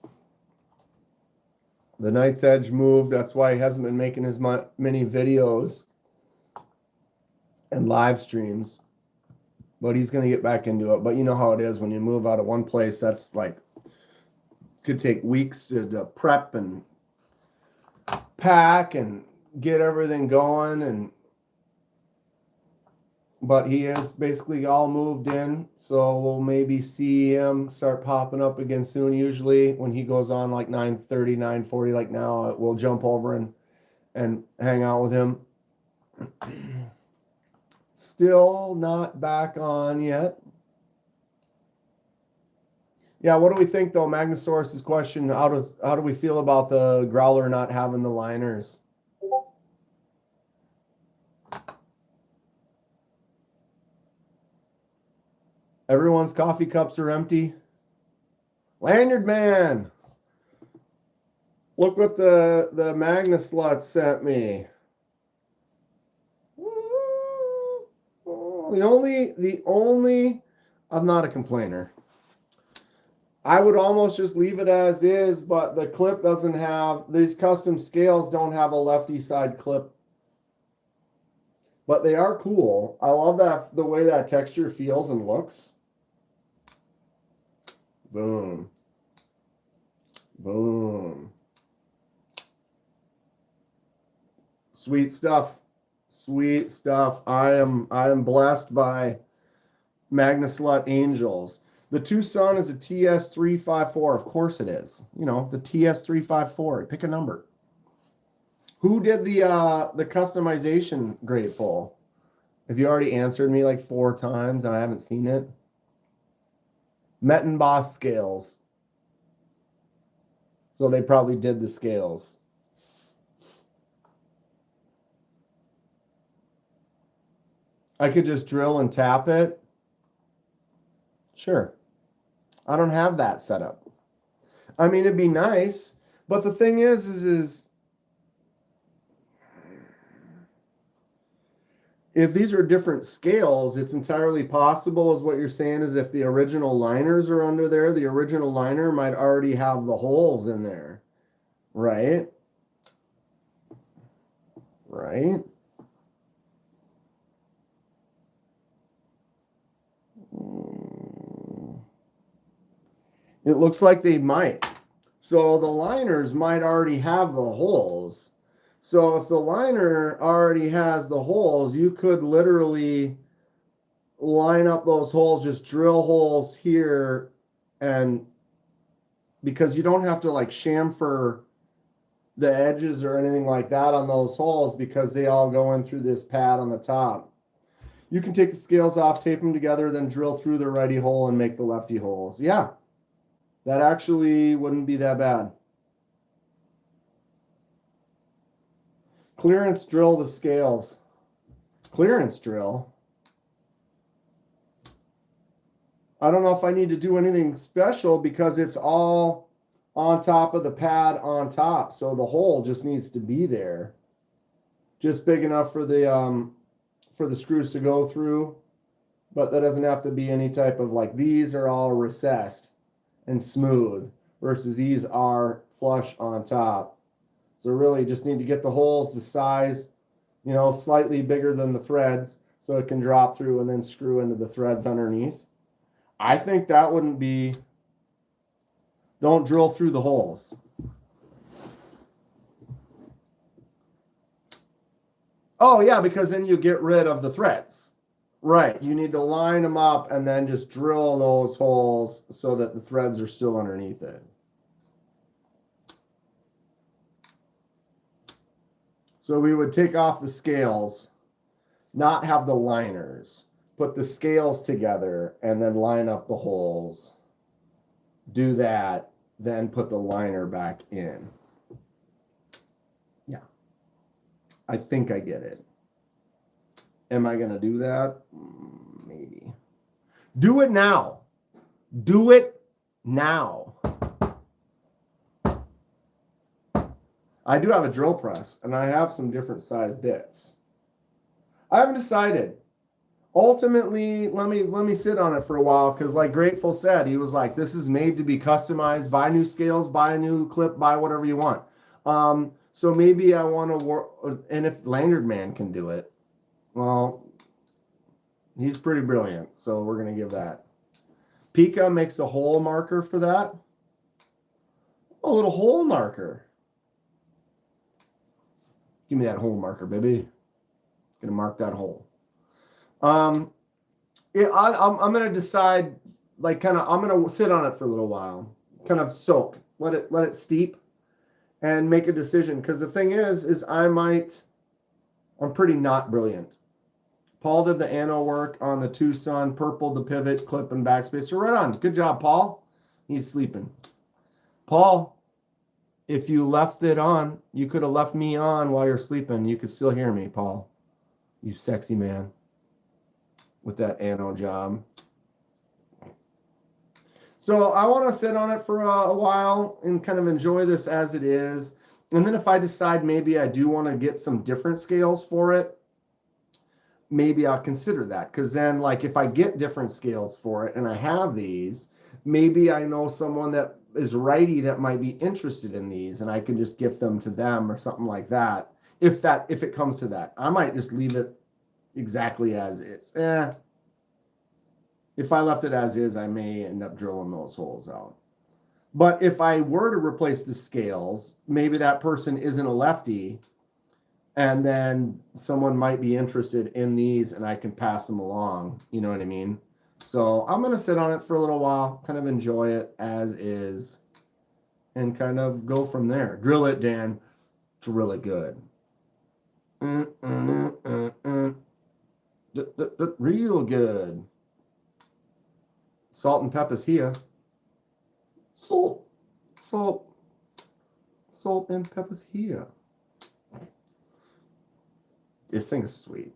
The Night's Edge moved. That's why he hasn't been making as many videos and live streams. But he's going to get back into it. But you know how it is when you move out of one place. That's like, could take weeks to prep and pack and get everything going. But he is basically all moved in. So we'll maybe see him start popping up again soon. Usually when he goes on like 9:30, 9:40, like now, we'll jump over and hang out with him. Still not back on yet. Yeah, what do we think though? Magnosaurus's question, how do we feel about the Growler not having the liners? Everyone's coffee cups are empty. Lanyard Man. Look what the Magna Slut sent me. the only, I'm not a complainer. I would almost just leave it as is, but the clip doesn't have, these custom scales don't have a lefty side clip. But they are cool. I love that, the way that texture feels and looks. Boom. Boom. Sweet stuff. Sweet stuff. I am blessed by Magnuslut Angels. The Tucson is a TS354. Of course it is. You know, the TS354. Pick a number. Who did the customization, Grateful? Have you already answered me like 4 times and I haven't seen it? Mettenboss scales. So they probably did the scales. I could just drill and tap it. Sure. I don't have that set up. I mean, it'd be nice, but the thing is if these are different scales, it's entirely possible, is what you're saying, is if the original liners are under there, the original liner might already have the holes in there. Right? Right? It looks like they might. So the liners might already have the holes. So if the liner already has the holes, you could literally line up those holes, just drill holes here, and because you don't have to like chamfer the edges or anything like that on those holes because they all go in through this pad on the top. You can take the scales off, tape them together, then drill through the righty hole and make the lefty holes. Yeah, that actually wouldn't be that bad. Clearance drill the scales. Clearance drill? I don't know if I need to do anything special because it's all on top of the pad on top. So the hole just needs to be there. Just big enough for the screws to go through. But that doesn't have to be any type of, like, these are all recessed and smooth versus these are flush on top. So really just need to get the holes the size, you know, slightly bigger than the threads so it can drop through and then screw into the threads underneath. I think that wouldn't be, don't drill through the holes. Oh yeah, because then you get rid of the threads. Right, you need to line them up and then just drill those holes so that the threads are still underneath it. So we would take off the scales, not have the liners, put the scales together and then line up the holes. Do that, then put the liner back in. Yeah, I think I get it. Am I going to do that? Maybe. Do it now. Do it now. I do have a drill press, and I have some different size bits. I haven't decided. Ultimately, let me sit on it for a while, because like Grateful said, he was like, this is made to be customized. Buy new scales, buy a new clip, buy whatever you want. So maybe I want to work, and if Lanyard Man can do it, well, he's pretty brilliant, so we're going to give that. Pika makes a hole marker for that. A little hole marker. Give me that hole marker, baby. Gonna mark that hole. I'm gonna decide, like, kind of, I'm gonna sit on it for a little while, kind of soak, let it steep, and make a decision. Because the thing is I'm pretty not brilliant. Paul did the anno work on the Tucson, purple the pivot, clip, and backspacer. So right on. Good job, Paul. He's sleeping. Paul, if you left it on, you could have left me on while you're sleeping. You could still hear me, Paul. You sexy man with that anno job. So I want to sit on it for a while and kind of enjoy this as it is. And then if I decide maybe I do want to get some different scales for it, maybe I'll consider that. Because then, like, if I get different scales for it and I have these, maybe I know someone that is righty that might be interested in these, and I can just gift them to them or something like that. If it comes to that, I might just leave it exactly as is. If I left it as is, I may end up drilling those holes out. But if I were to replace the scales, maybe that person isn't a lefty, and then someone might be interested in these and I can pass them along. You know what I mean? So I'm going to sit on it for a little while, kind of enjoy it as is, and kind of go from there. Drill it, Dan. Drill it good. Real good. Salt and pepper's here. Salt and pepper's here. This thing's sweet.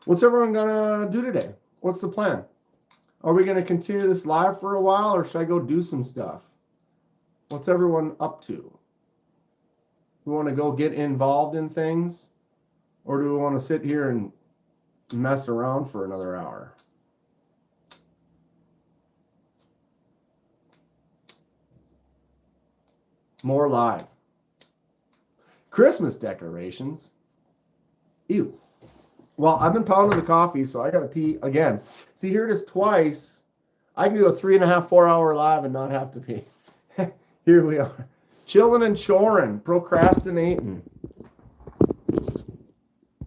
What's everyone gonna do today? What's the plan? Are we gonna continue this live for a while, or should I go do some stuff? What's everyone up to? We want to go get involved in things, or do we want to sit here and mess around for another hour? More live. Christmas decorations. Ew. Well, I've been pounding the coffee, so I gotta pee again. See, here it is twice. I can do a 3.5, 4 hour live and not have to pee. Here we are. Chilling and choring, procrastinating.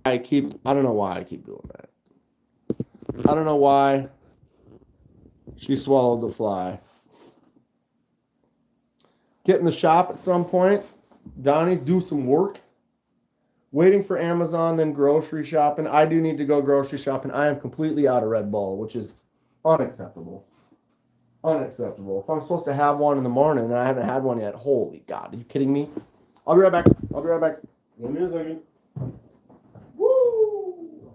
I don't know why I keep doing that. I don't know why she swallowed the fly. Get in the shop at some point. Donnie, do some work. Waiting for Amazon, then grocery shopping. I do need to go grocery shopping. I am completely out of Red Bull, which is unacceptable. Unacceptable. If I'm supposed to have one in the morning and I haven't had one yet, holy God, are you kidding me? I'll be right back. Give me a second. Woo!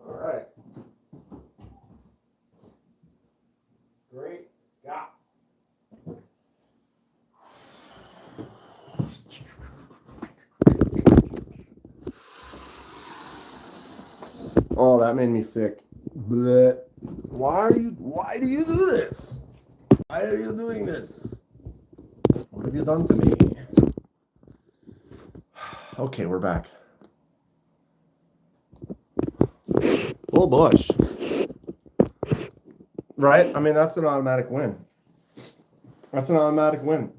All right. Great Scott. Oh, that made me sick. Blech. Why do you do this? Why are you doing this? What have you done to me? Okay, we're back. Full bush. Right? I mean, that's an automatic win. That's an automatic win.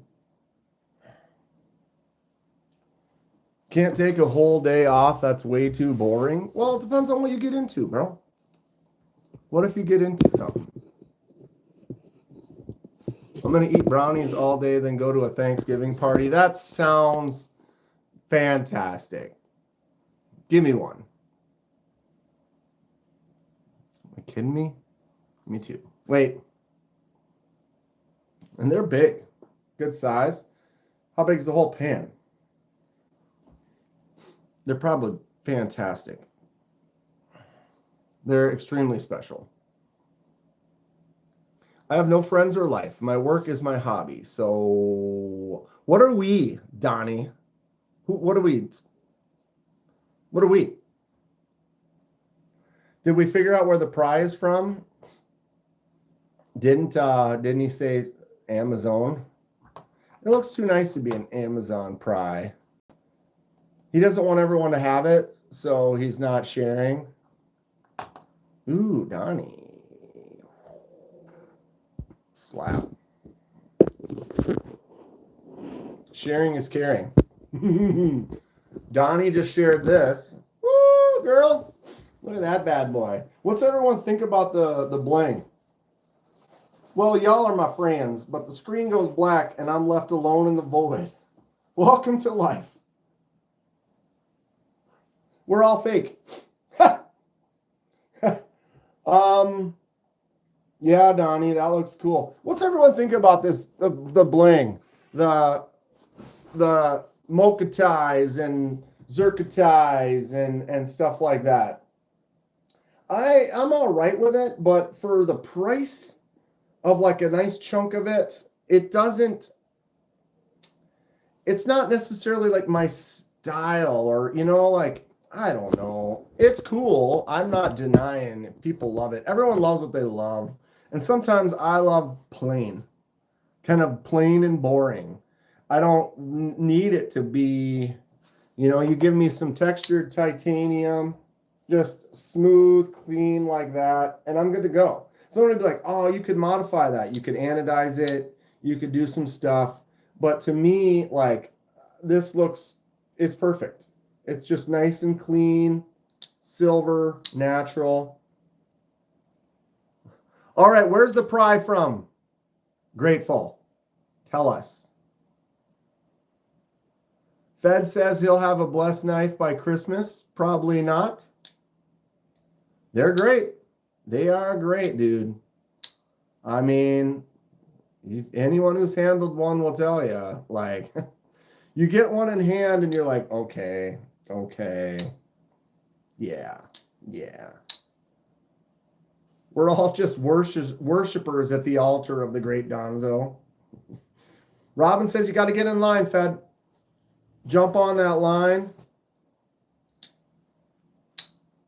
Can't take a whole day off. That's way too boring. Well, it depends on what you get into, bro. What if you get into something? I'm going to eat brownies all day, then go to a Thanksgiving party. That sounds fantastic. Give me one. Are you kidding me? Me too. Wait. And they're big. Good size. How big is the whole pan? They're probably fantastic. They're extremely special. I have no friends or life. My work is my hobby. So, what are we, Donnie? What are we? What are we? Did we figure out where the pry is from? Didn't he say Amazon? It looks too nice to be an Amazon pry. He doesn't want everyone to have it, so he's not sharing. Ooh, Donnie. Slap. Sharing is caring. Donnie just shared this. Woo, girl. Look at that bad boy. What's everyone think about the bling? Well, y'all are my friends, but the screen goes black and I'm left alone in the void. Welcome to life. We're all fake. Yeah, Donnie, that looks cool. What's everyone think about this? The bling, the mocha ties and zirca ties and stuff like that. I'm all right with it, but for the price of like a nice chunk of it, it doesn't. It's not necessarily like my style, or like I don't know. It's cool. I'm not denying people love it. Everyone loves what they love, and sometimes I love plain, kind of plain and boring. I don't need it to be. You give me some textured titanium, just smooth, clean like that, and I'm good to go. Somebody would be like, oh, you could modify that. You could anodize it. You could do some stuff. But to me, like, it's perfect. It's just nice and clean, silver, natural. All right, where's the pry from? Grateful. Tell us. Fed says he'll have a blessed knife by Christmas. Probably not. They're great. They are great, dude. I mean, anyone who's handled one will tell you, like, you get one in hand and you're like, okay, yeah. We're all just worshipers at the altar of the great Donzo. Robin says you got to get in line, Fed. Jump on that line.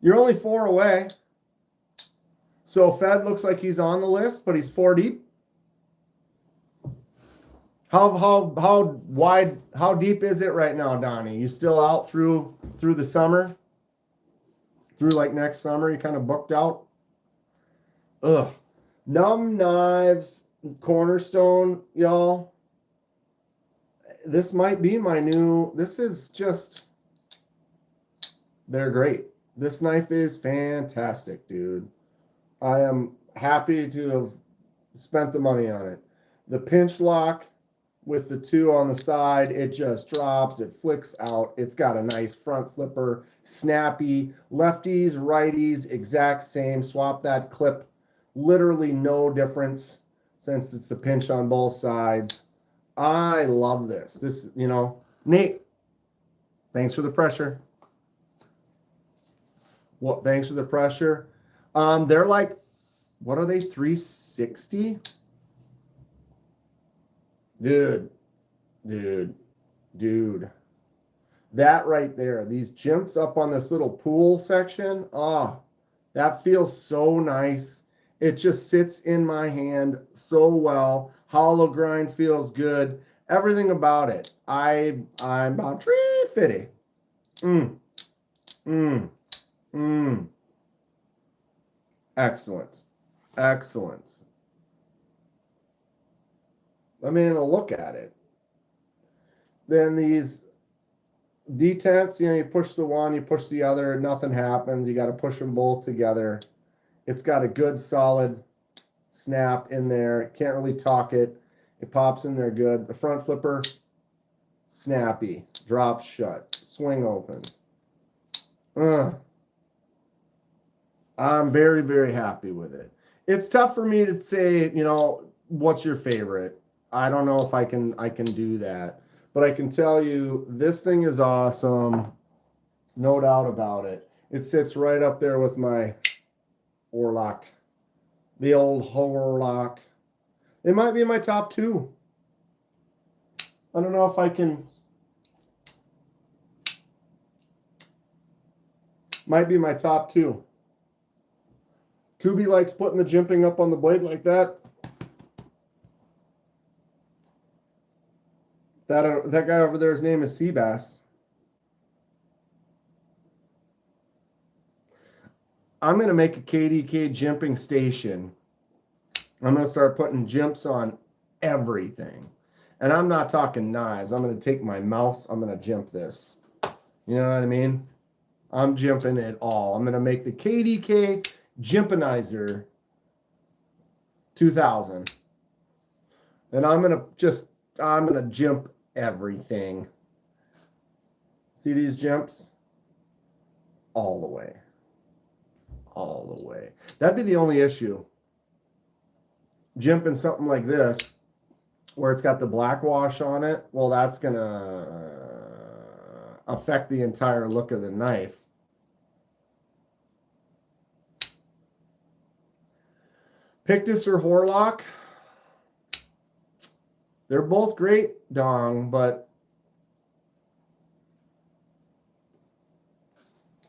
You're only 4 away. So Fed looks like he's on the list, but he's 4 deep. How wide, how deep is it right now, Donnie? You still out through the summer? Through like next summer, you kind of booked out? Ugh. Numb Knives Cornerstone, y'all. This might be my new, they're great. This knife is fantastic, dude. I am happy to have spent the money on it. The pinch lock with the 2 on the side, it just drops, it flicks out. It's got a nice front flipper, snappy. Lefties, righties, exact same. Swap that clip. Literally no difference since it's the pinch on both sides. I love this. Nate, thanks for the pressure. Well, thanks for the pressure. They're like, what are they, 360? Dude. That right there, these jumps up on this little pool section, that feels so nice. It just sits in my hand so well. Hollow grind feels good. Everything about it. I'm about 350. Excellent. I mean, look at it. Then these detents, you push the one, you push the other, nothing happens. You got to push them both together. It's got a good solid snap in there. Can't really talk it. It pops in there good. The front flipper, snappy. Drops shut. Swing open. I'm very, very happy with it. It's tough for me to say, what's your favorite? I don't know if I can do that. But I can tell you this thing is awesome. No doubt about it. It sits right up there with my Orlock. The old Orlock. It might be in my top 2. I don't know if I can. Might be my top 2. Kubi likes putting the jimping up on the blade like that. That guy over there, his name is Seabass. I'm going to make a KDK jimping station. I'm going to start putting jimps on everything. And I'm not talking knives. I'm going to take my mouse. I'm going to jimp this. You know what I mean? I'm jimping it all. I'm going to make the KDK Jimpanizer 2000. And I'm going to jimp everything. See these jimps? All the way. All the way. That'd be the only issue. Jimping something like this, where it's got the black wash on it, well, that's going to affect the entire look of the knife. Pictus or Horlock, they're both great, Dong, but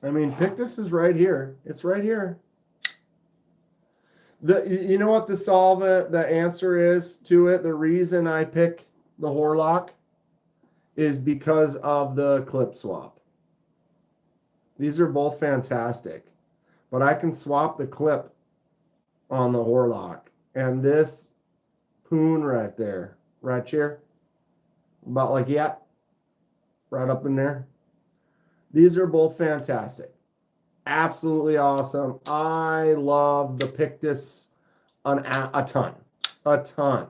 I mean, Pictus is right here. It's right here. You know what the answer is to it? The reason I pick the Horlock is because of the clip swap. These are both fantastic, but I can swap the clip on the Horlock. And this poon right there, right here, about like, yeah, right up in there. These are both fantastic. Absolutely awesome. I love the Pictus a ton. A ton.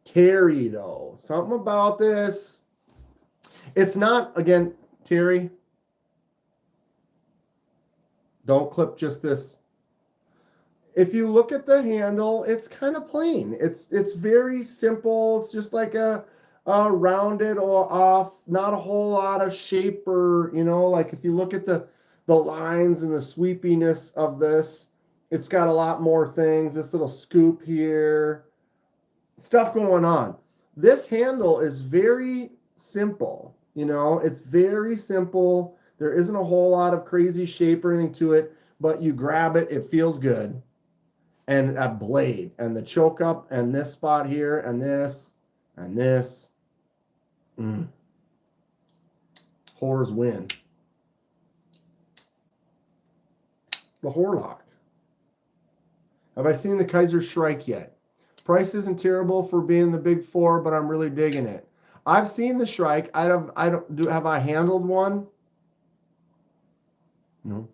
Terry, though. Something about this. It's not, again, Terry, don't clip just this. If you look at the handle, it's kind of plain. It's very simple. It's just like a rounded or off, not a whole lot of shape, or, you know, like if you look at the lines and the sweepiness of this, it's got a lot more things. This little scoop here, stuff going on. This handle is very simple, you know, it's very simple. There isn't a whole lot of crazy shape or anything to it, but you grab it, it feels good. And a blade, and the choke up, and this spot here, and this, and this. Whores win. The Horlock. Have I seen the Kaiser Shrike yet? Price isn't terrible for being the big four, but I'm really digging it. I've seen the Shrike. Have I handled one? No.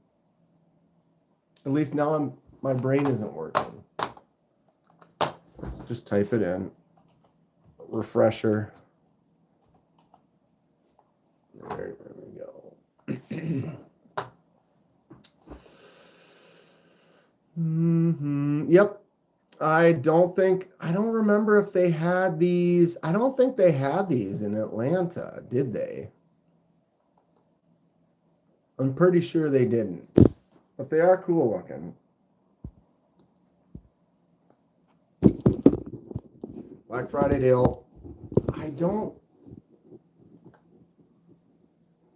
At least now my brain isn't working. Let's just type it in. Refresher. There we go. Yep. I don't remember if they had these. I don't think they had these in Atlanta, did they? I'm pretty sure they didn't. But they are cool looking. Black Friday deal.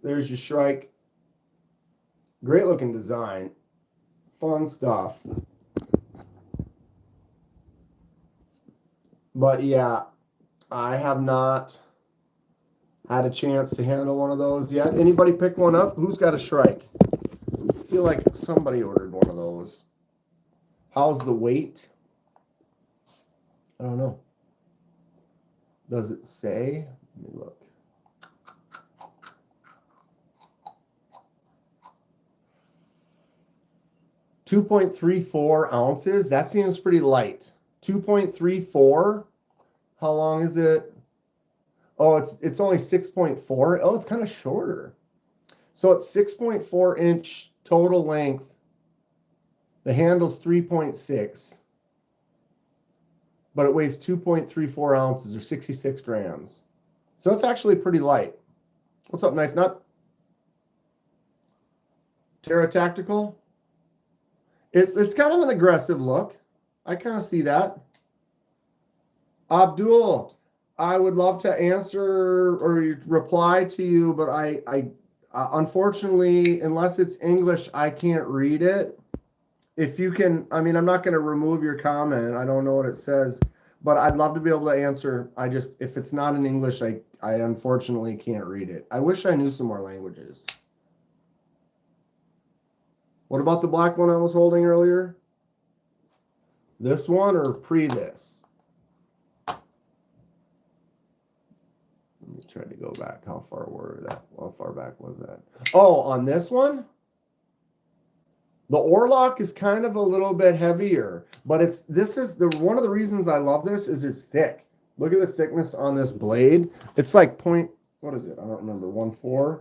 There's your Shrike. Great looking design. Fun stuff. But yeah, I have not had a chance to handle one of those yet. Anybody pick one up? Who's got a Shrike? I feel like somebody ordered one of those. How's the weight? I don't know. Does it say? Let me look. .34 ounces. That seems pretty light. 2.34. How long is it? Oh, it's only 6.4. Oh, it's kind of shorter. So it's 6.4 inch total length. The handle's 3.6. But it weighs 2.34 ounces or 66 grams. So it's actually pretty light. What's up, Knife Nut? Terra Tactical? It's kind of an aggressive look. I kind of see that. Abdul, I would love to answer or reply to you, but I unfortunately, unless it's English, I can't read it. If you can, I mean, I'm not going to remove your comment. I don't know what it says, but I'd love to be able to answer. If it's not in English, I unfortunately can't read it. I wish I knew some more languages. What about the black one I was holding earlier? This one or pre this? Let me try to go back. How far back was that? Oh, on this one? The Orlock is kind of a little bit heavier, but one of the reasons I love this is it's thick. Look at the thickness on this blade. It's like what is it? I don't remember. 1.4?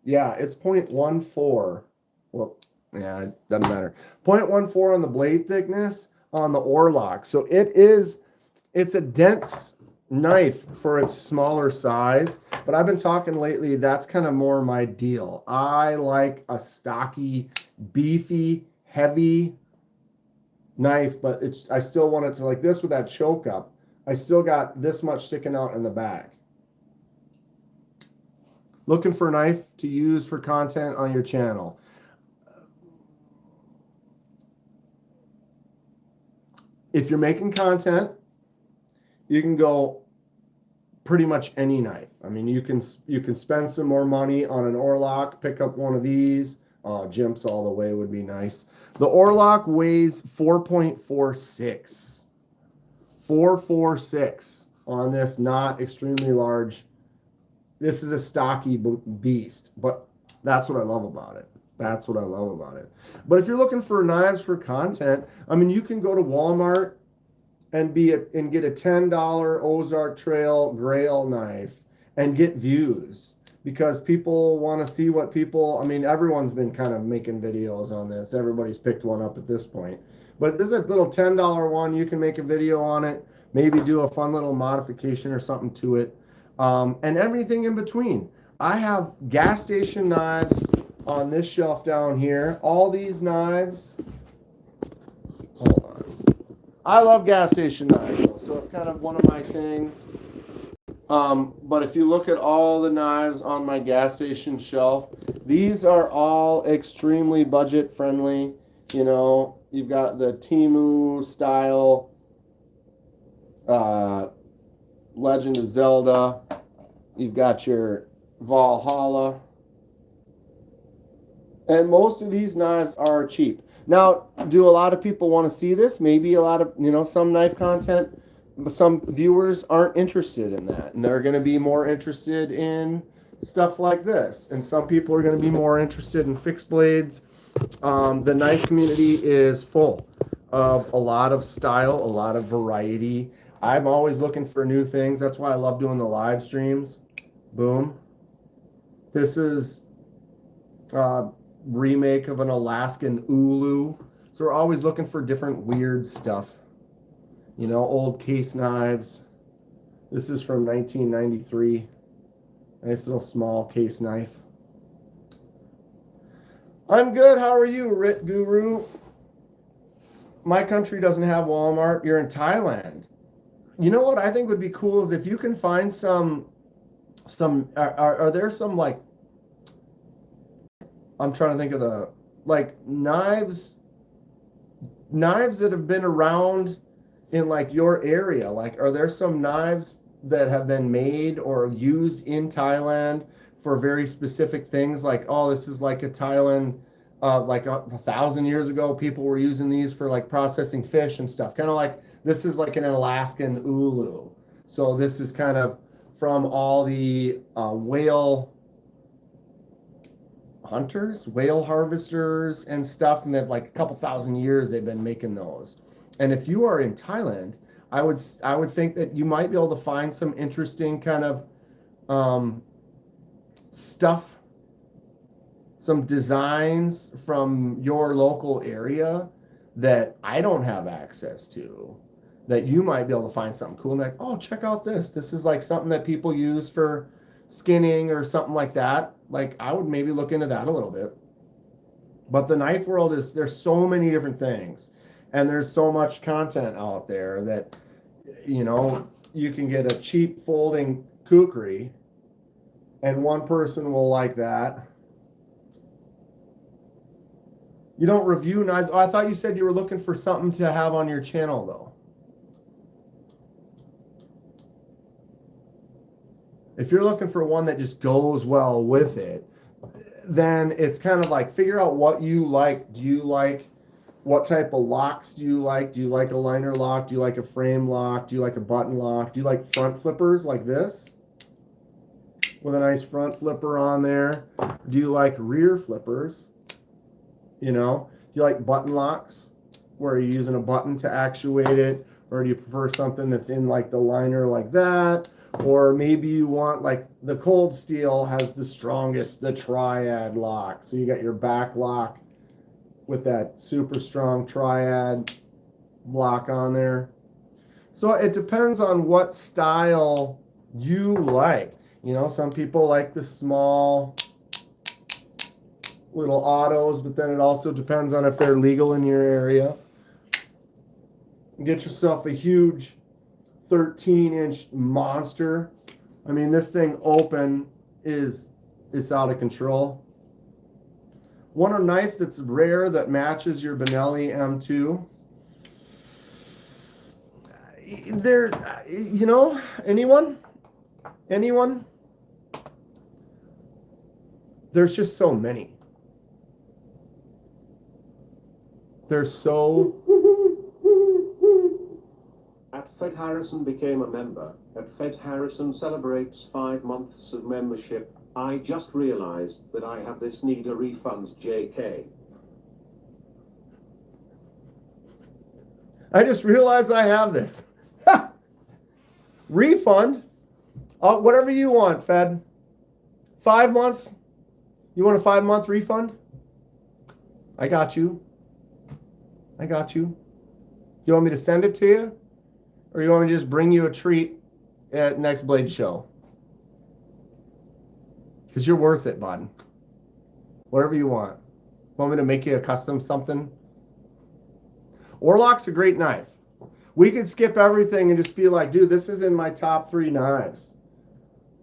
Yeah, it's 0.14. Well, yeah, it doesn't matter. 0.14 on the blade thickness on the Orlock. So it's a dense knife for its smaller size, but I've been talking lately, that's kind of more my deal. I like a stocky, beefy, heavy knife, but I still want it to, like this with that choke up, I still got this much sticking out in the back. Looking for a knife to use for content on your channel. If you're making content, you can go pretty much any knife. I mean, you can spend some more money on an Orlock, pick up one of these. Jimps all the way would be nice. The Orlock weighs 4.46. 446 on this not extremely large. This is a stocky beast, but that's what I love about it. That's what I love about it. But if you're looking for knives for content, I mean, you can go to Walmart and get a $10 Ozark Trail Grail knife and get views, because people want to see what I mean, everyone's been kind of making videos on this. Everybody's picked one up at this point. But this is a little $10 one. You can make a video on it, maybe do a fun little modification or something to it, and everything in between. I have gas station knives on this shelf down here. All these knives. Hold on. I love gas station knives, so it's kind of one of my things. But if you look at all the knives on my gas station shelf, these are all extremely budget friendly. You know, you've got the Temu style Legend of Zelda. You've got your Valhalla. And most of these knives are cheap. Now, do a lot of people want to see this? Maybe a lot of, some knife content, some viewers aren't interested in that. And they're going to be more interested in stuff like this. And some people are going to be more interested in fixed blades. The knife community is full of a lot of style, a lot of variety. I'm always looking for new things. That's why I love doing the live streams. Boom. This is remake of an Alaskan Ulu. So we're always looking for different weird stuff. Old case knives. This is from 1993. Nice little small case knife. I'm good. How are you, Rit Guru? My country doesn't have Walmart. You're in Thailand. You know what I think would be cool is if you can find are there some, like, I'm trying to think of the, like, knives that have been around in, like, your area. Like, are there some knives that have been made or used in Thailand for very specific things? Like, oh, this is like a Thailand, like 1,000 years ago, people were using these for, like, processing fish and stuff. Kind of like, this is like an Alaskan Ulu. So this is kind of from all the whale hunters, whale harvesters and stuff, and they've, like, a couple thousand years they've been making those. And if you are in Thailand, I would think that you might be able to find some interesting kind of stuff, some designs from your local area that I don't have access to, that you might be able to find something cool and like, oh, check out this. This is like something that people use for skinning or something like that. Like, I would maybe look into that a little bit. But the knife world there's so many different things, and there's so much content out there that, you can get a cheap folding kukri, and one person will like that. You don't review knives. Oh, I thought you said you were looking for something to have on your channel, though. If you're looking for one that just goes well with it, then it's kind of like figure out what you like. Do you like, what type of locks do you like? Do you like a liner lock? Do you like a frame lock? Do you like a button lock? Do you like front flippers like this with a nice front flipper on there? Do you like rear flippers? You know, do you like button locks where you're using a button to actuate it? Or do you prefer something that's in like the liner like that? Or maybe you want, like the Cold Steel has the strongest, the triad lock. So you got your back lock with that super strong triad block on there. So it depends on what style you like. You know, some people like the small little autos, but then it also depends on if they're legal in your area. Get yourself a huge 13-inch monster. I mean, this thing open it's out of control. Want a knife that's rare that matches your Benelli M2? There, you know, anyone? There's just so many. There's so. At Fed Harrison became a member. At Fed Harrison celebrates 5 months of membership. I just realized that I have this need a refund, JK. I just realized I have this. Refund? Whatever you want, Fed. 5 months? You want a 5-month refund? I got you. You want me to send it to you? Or you want me to just bring you a treat at next Blade show? Because you're worth it, bud. Whatever you want. Want me to make you a custom something? Orlock's a great knife. We could skip everything and just be like, dude, this is in my top 3 knives.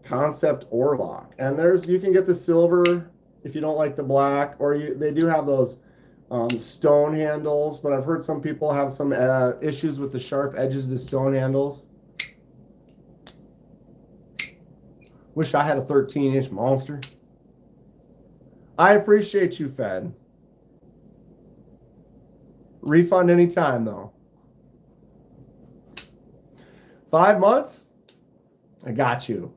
Concept Orlock. And you can get the silver if you don't like the black, or they do have those stone handles, but I've heard some people have some issues with the sharp edges of the stone handles. Wish I had a 13-inch monster. I appreciate you, Fed. Refund anytime, though. 5 months? I got you.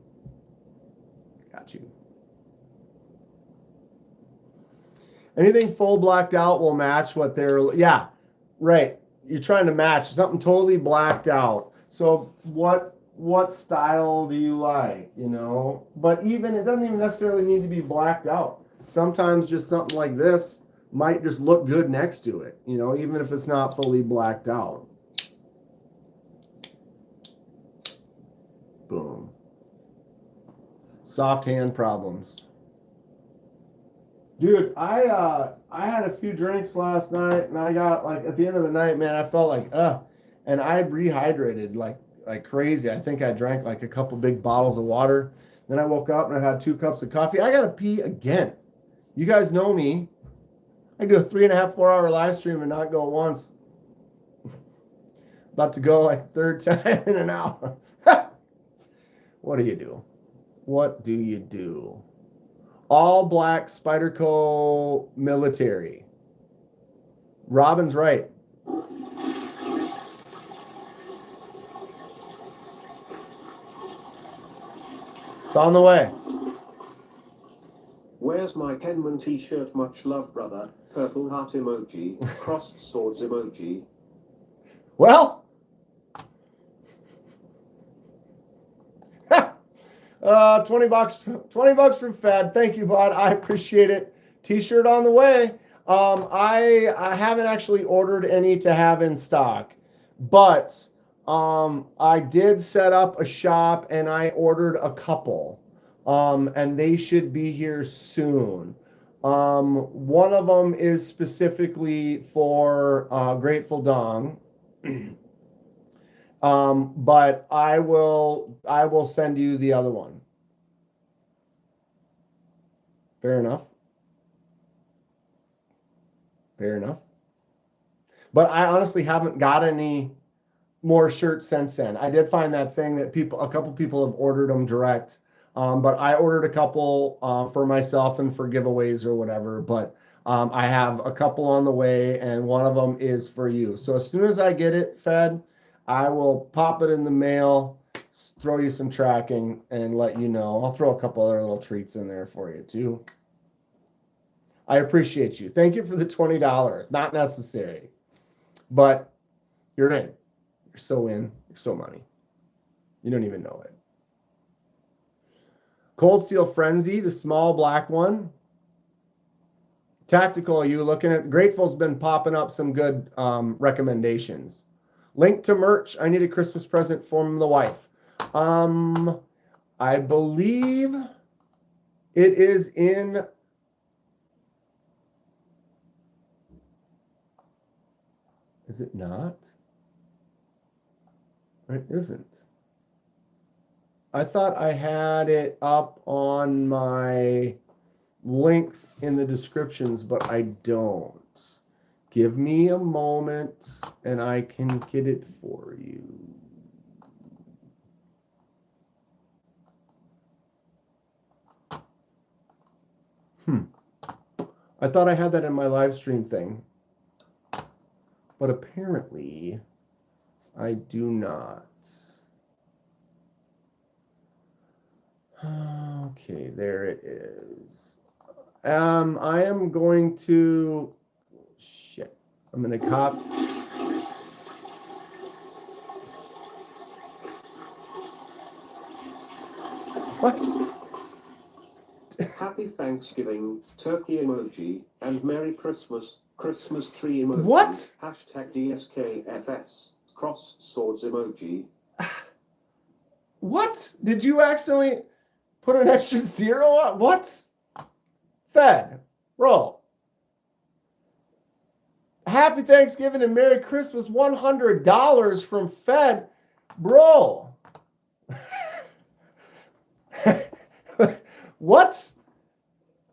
Anything full blacked out will match what they're. Yeah, right. You're trying to match something totally blacked out. So what style do you like? You know, but even it doesn't even necessarily need to be blacked out. Sometimes just something like this might just look good next to it. You know, even if it's not fully blacked out. Boom. Soft hand problems. Dude, I had a few drinks last night, and I got, like, at the end of the night, man, I felt like, and I rehydrated like crazy. I think I drank like a couple big bottles of water. Then I woke up and I had 2 cups of coffee. I gotta pee again. You guys know me. I do a 3.5, 4-hour live stream and not go once. About to go like 3rd time in an hour. What do you do? All black Spyderco military. Robin's right. It's on the way. Where's my Kenman t-shirt? Much love, brother. Purple heart emoji. Crossed swords emoji. Well, $20 from Fed. Thank you, bud. I appreciate it. T-shirt on the way. I haven't actually ordered any to have in stock, but I did set up a shop and I ordered a couple, and they should be here soon. One of them is specifically for Grateful Dawn. But I will send you the other one. Fair enough. But I honestly haven't got any more shirts since then. I did find that thing that a couple people have ordered them direct But I ordered a couple for myself and for giveaways or whatever. But I have a couple on the way, and one of them is for you. So as soon as I get it fed, I will pop it in the mail, throw you some tracking, and let you know. I'll throw a couple other little treats in there for you too. I appreciate you. Thank you for the $20. Not necessary, but you're in. You're so in. You're so money. You don't even know it. Cold Steel Frenzy, the small black one. Tactical, are you looking at? Grateful's been popping up some good recommendations. Link to merch. I need a Christmas present from the wife. I believe it is in. Is it not? It isn't. I thought I had it up on my links in the descriptions, but I don't. Give me a moment and I can get it for you. I thought I had that in my live stream thing, but apparently I do not. Okay, there it is. I am going to, shit, I'm going to copy. What? Happy Thanksgiving, turkey emoji, and Merry Christmas, Christmas tree emoji. What? Hashtag DSKFS, cross swords emoji. What? Did you accidentally put an extra zero on? What? Fed. Bro. Happy Thanksgiving and Merry Christmas. $100 from Fed. Bro. What?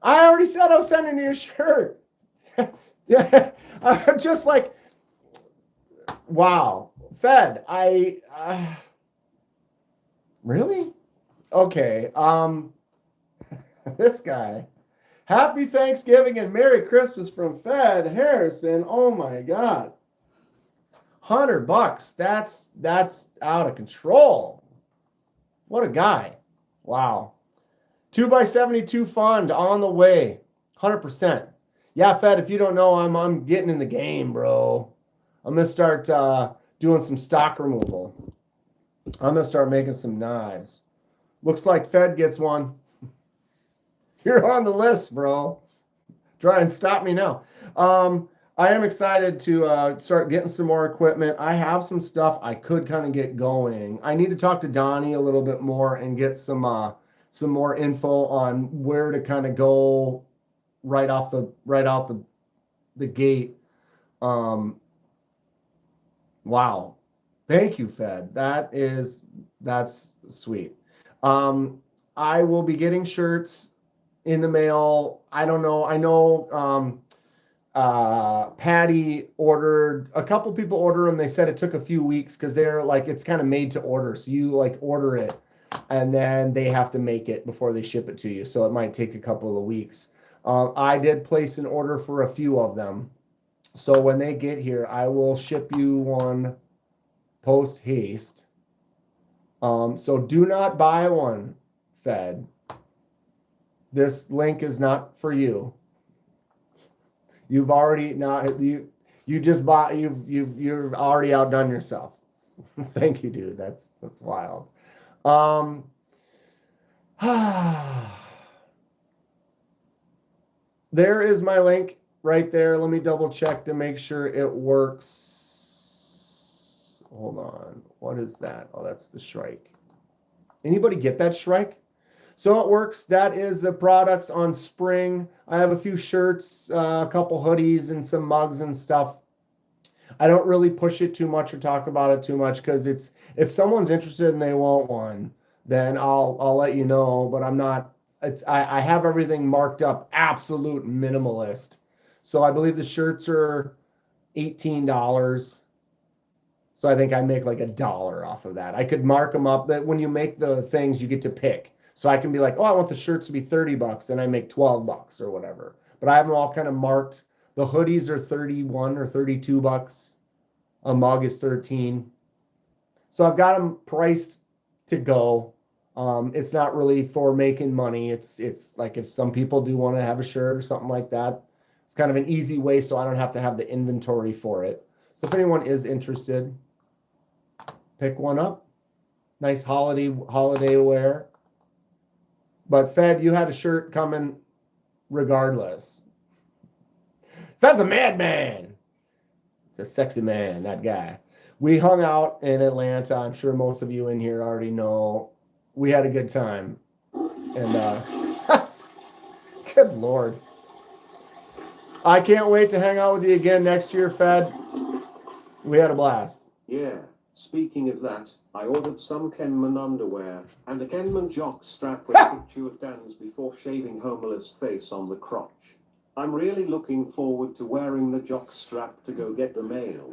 I already said I was sending you a shirt. Yeah, I'm just like, wow. Fed. Really? Okay. This guy. Happy Thanksgiving and Merry Christmas from Fed Harrison. Oh my God. $100. That's out of control. What a guy. Wow. 2x72 fund on the way. 100%. Yeah, Fed, if you don't know, I'm getting in the game, bro. I'm gonna start doing some stock removal. I'm gonna start making some knives. Looks like Fed gets one. You're on the list, bro. Try and stop me now. I am excited to start getting some more equipment. I have some stuff I could kind of get going. I need to talk to Donnie a little bit more and get some more info on where to kind of go right out the gate. Wow. Thank you, Fed. That's sweet. I will be getting shirts in the mail. I don't know. I know Patty ordered, a couple people order them. They said it took a few weeks because they're like, it's kind of made to order. So you like order it and then they have to make it before they ship it to you. So it might take a couple of weeks. I did place an order for a few of them. So when they get here, I will ship you one post haste. So do not buy one, Fed. This link is not for you. You've already not you just bought you've already outdone yourself. Thank you, dude. That's wild. There is my link right there. Let me double check to make sure it works. Hold on. What is that? Oh, that's the Shrike. Anybody get that Shrike? So it works. That is the products on spring. I have a few shirts, a couple hoodies, and some mugs and stuff. I don't really push it too much or talk about it too much because it's, if someone's interested and they want one, then I'll let you know. But I'm not. I have everything marked up absolute minimalist. So I believe the shirts are $18. So I think I make like $1 off of that. I could mark them up. That when you make the things, you get to pick. So I can be like, oh, I want the shirts to be $30, and I make $12 or whatever. But I have them all kind of marked. The hoodies are 31 or $32. A mug is 13. So I've got them priced to go. It's not really for making money. It's like if some people do want to have a shirt or something like that, it's kind of an easy way so I don't have to have the inventory for it. So if anyone is interested, pick one up. Nice holiday wear. But Fed, you had a shirt coming regardless. Fed's a madman. It's a sexy man, that guy. We hung out in Atlanta. I'm sure most of you in here already know. We had a good time. And good Lord. I can't wait to hang out with you again next year, Fed. We had a blast. Yeah. Speaking of that, I ordered some Kenman underwear and a Kenman jock strap with a picture of Dan's before shaving homeless face on the crotch. I'm really looking forward to wearing the jock strap to go get the mail.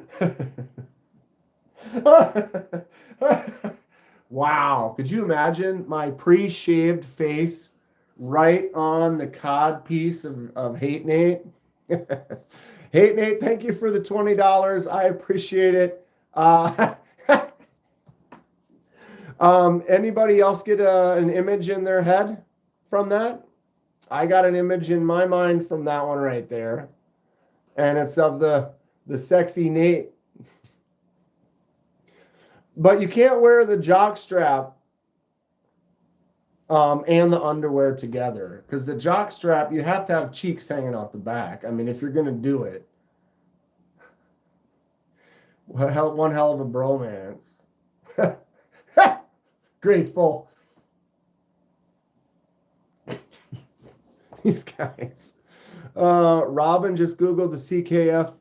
Wow. Could you imagine my pre-shaved face right on the cod piece of Hate Nate? Hate Nate, thank you for the $20. I appreciate it. Anybody else get an image in their head from that? I got an image in my mind from that one right there. And it's of the sexy Nate. But you can't wear the jock strap and the underwear together. Because the jock strap, you have to have cheeks hanging out the back. I mean, if you're going to do it. One hell of a bromance. Grateful. These guys. Robin just Googled the CKF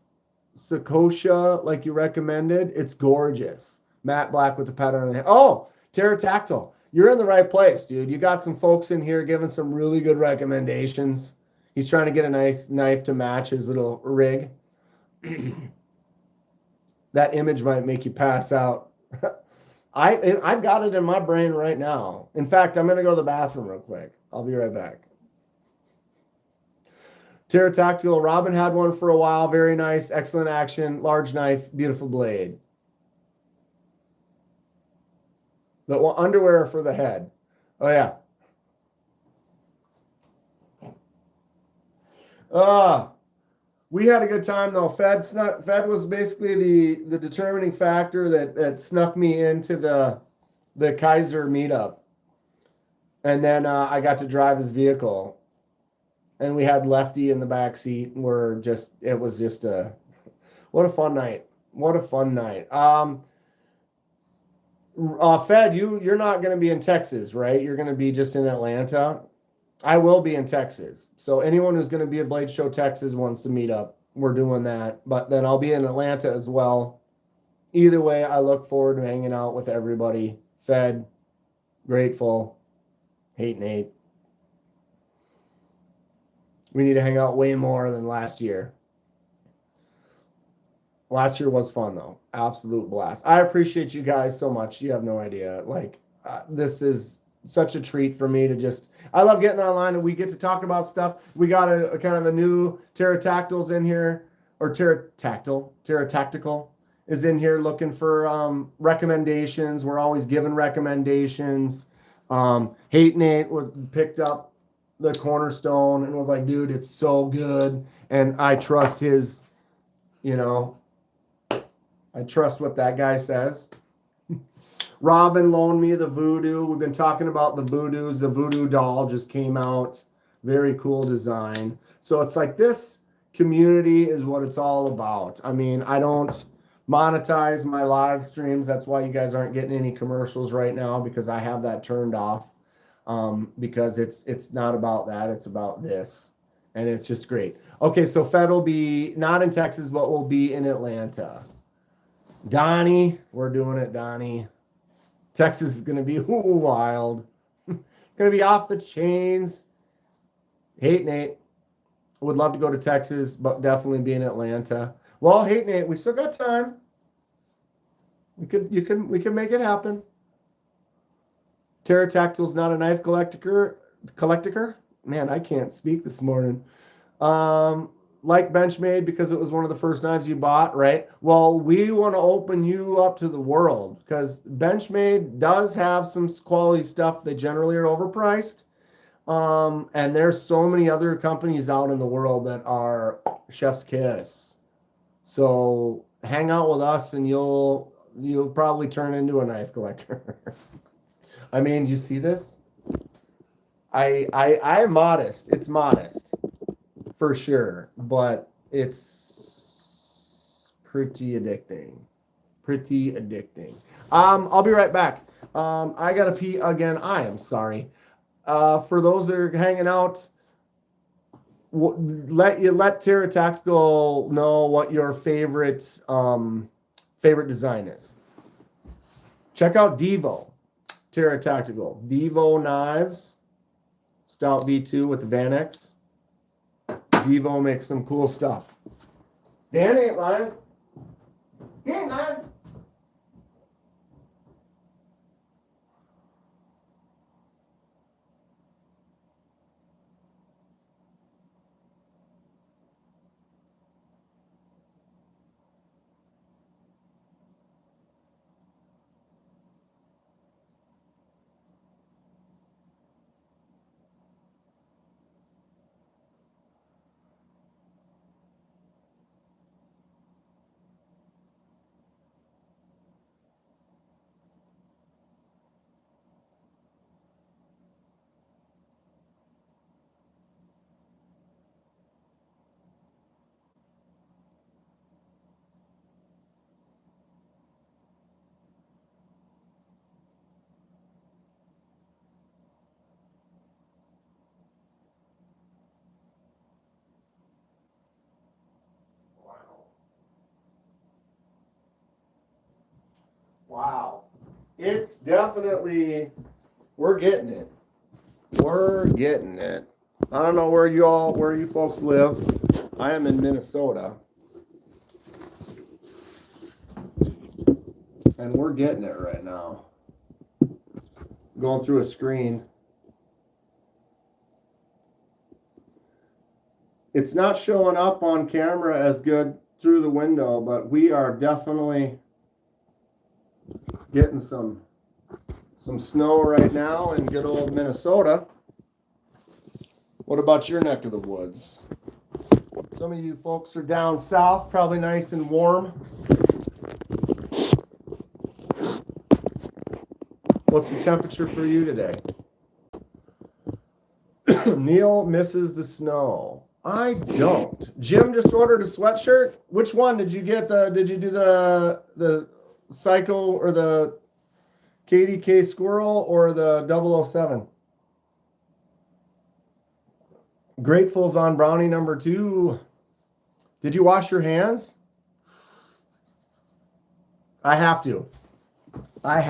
Sakosha like you recommended. It's gorgeous. Matte black with the pattern on the head. Oh, Pterodactyl. You're in the right place, dude. You got some folks in here giving some really good recommendations. He's trying to get a nice knife to match his little rig. That image might make you pass out. I've got it in my brain right now. In fact, I'm going to go to the bathroom real quick. I'll be right back. Pterodactyl. Robin had one for a while. Very nice. Excellent action. Large knife. Beautiful blade. The underwear for the head. Oh, yeah. We had a good time, though. Fed was basically the determining factor that snuck me into the Kaiser meetup. And then I got to drive his vehicle. And we had Lefty in the back seat. And it was just what a fun night. What a fun night. Fed, you're not going to be in Texas, right? You're going to be just in Atlanta. I will be in Texas. So anyone who's going to be at Blade Show Texas wants to meet up, we're doing that. But then I'll be in Atlanta as well. Either way, I look forward to hanging out with everybody. Fed, grateful, Hate Nate. We need to hang out way more than last year. Last year was fun, though. Absolute blast. I appreciate you guys so much. You have no idea. This is such a treat for me to just... I love getting online and we get to talk about stuff. We got a kind of a new Pterodactyls in here. Or Pterodactyl is in here looking for recommendations. We're always giving recommendations. Hate Nate picked up the Cornerstone and was like, dude, it's so good. And I trust his, I trust what that guy says. Robin loaned me the Voodoo. We've been talking about the Voodoos. The Voodoo doll just came out. Very cool design. So it's like this community is what it's all about. I mean, I don't monetize my live streams. That's why you guys aren't getting any commercials right now, because I have that turned off. Because it's not about that. It's about this. And it's just great. Okay, so Fed will be not in Texas, but will be in Atlanta. Donnie, we're doing it, Donnie. Texas is going to be wild. It's going to be off the chains. Hate Nate. Would love to go to Texas, but definitely be in Atlanta. Well, Hate Nate, we still got time. We can make it happen. Pterodactyl's not a knife collector. Man, I can't speak this morning. Like Benchmade because it was one of the first knives you bought, right? Well, we want to open you up to the world because Benchmade does have some quality stuff. They generally are overpriced. And there's so many other companies out in the world that are chef's kiss. So hang out with us and you'll probably turn into a knife collector. I mean, do you see this? I'm modest. It's modest for sure, but it's pretty addicting. Pretty addicting. I'll be right back. I gotta pee again. I am sorry. For those that are hanging out, let Terra Tactical know what your favorite design is. Check out Devo, Terra Tactical. Devo knives, Stout V2 with the Van X. Devo makes some cool stuff. Dan ain't lying. He ain't lying. Wow. It's definitely, we're getting it. We're getting it. I don't know where you folks live. I am in Minnesota. And we're getting it right now. Going through a screen. It's not showing up on camera as good through the window, but we are definitely getting some snow right now in good old Minnesota. What about your neck of the woods? Some of you folks are down south, probably nice and warm. What's the temperature for you today? Neil misses the snow. I don't. Jim just ordered a sweatshirt. Which one did you get? Did you do the Cycle or the KDK Squirrel or the 007? Grateful's on brownie number 2. Did you wash your hands? I have to. I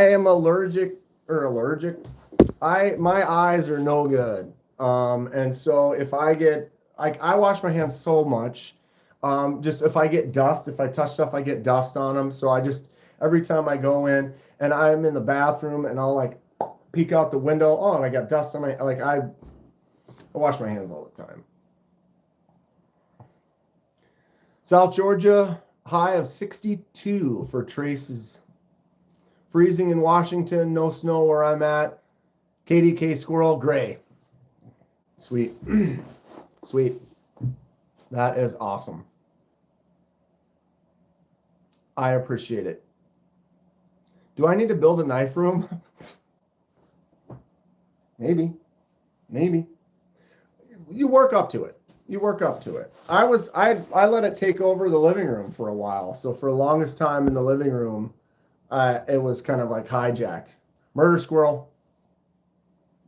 am allergic. My eyes are no good. And so if I wash my hands so much. Just if I get dust, if I touch stuff, I get dust on them. So every time I go in and I'm in the bathroom and I'll like peek out the window. Oh, and I got dust on I wash my hands all the time. South Georgia, high of 62 for traces. Freezing in Washington, no snow where I'm at. KDK Squirrel, gray. Sweet. Sweet. That is awesome. I appreciate it. Do I need to build a knife room? Maybe. You work up to it. I let it take over the living room for a while. So for the longest time in the living room, it was kind of like hijacked. Murder Squirrel.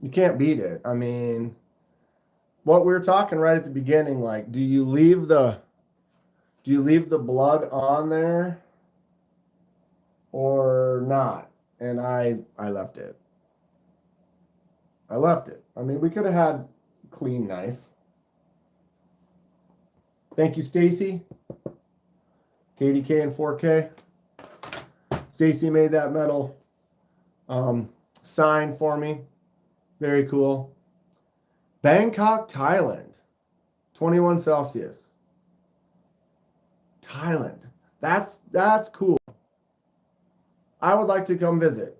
You can't beat it. I mean, what we were talking right at the beginning, like, do you leave the blood on there or not? And I left it. I mean, we could have had a clean knife. Thank you, Stacy. KDK and 4K. Stacy made that metal. sign for me. Very cool. Bangkok, Thailand. 21 Celsius. Thailand. That's cool. I would like to come visit.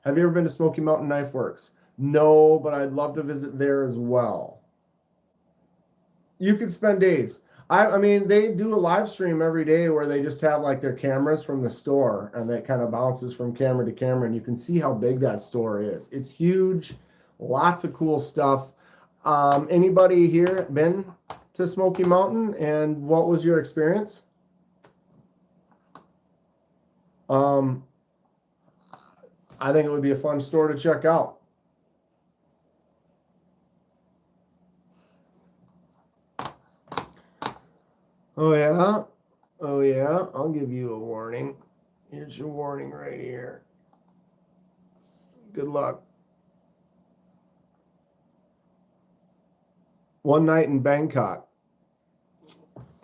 Have you ever been to Smoky Mountain Knife Works? No, but I'd love to visit there as well. You could spend days. I mean, they do a live stream every day where they just have like their cameras from the store and that kind of bounces from camera to camera, and you can see how big that store is. It's huge, lots of cool stuff. Anybody here been to Smoky Mountain, and what was your experience? I think it would be a fun store to check out. Oh yeah? Oh yeah? I'll give you a warning. Here's your warning right here. Good luck. One night in Bangkok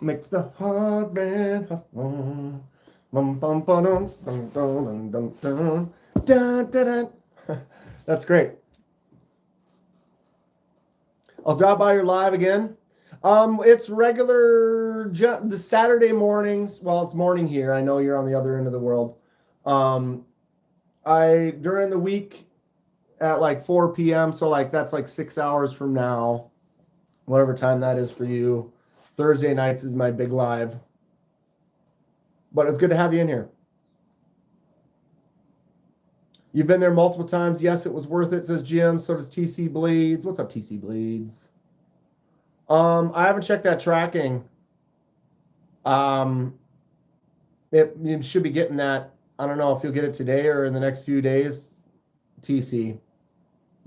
makes the heart man. That's great. I'll drop by your live again. It's regular the Saturday mornings. Well, it's morning here. I know you're on the other end of the world. I during the week at like 4 p.m. So like that's like 6 hours from now, whatever time that is for you. Thursday nights is my big live. But it's good to have you in here. You've been there multiple times. Yes, it was worth it, says Jim. So does TC Bleeds. What's up, TC Bleeds? I haven't checked that tracking. You should be getting that. I don't know if you'll get it today or in the next few days, TC.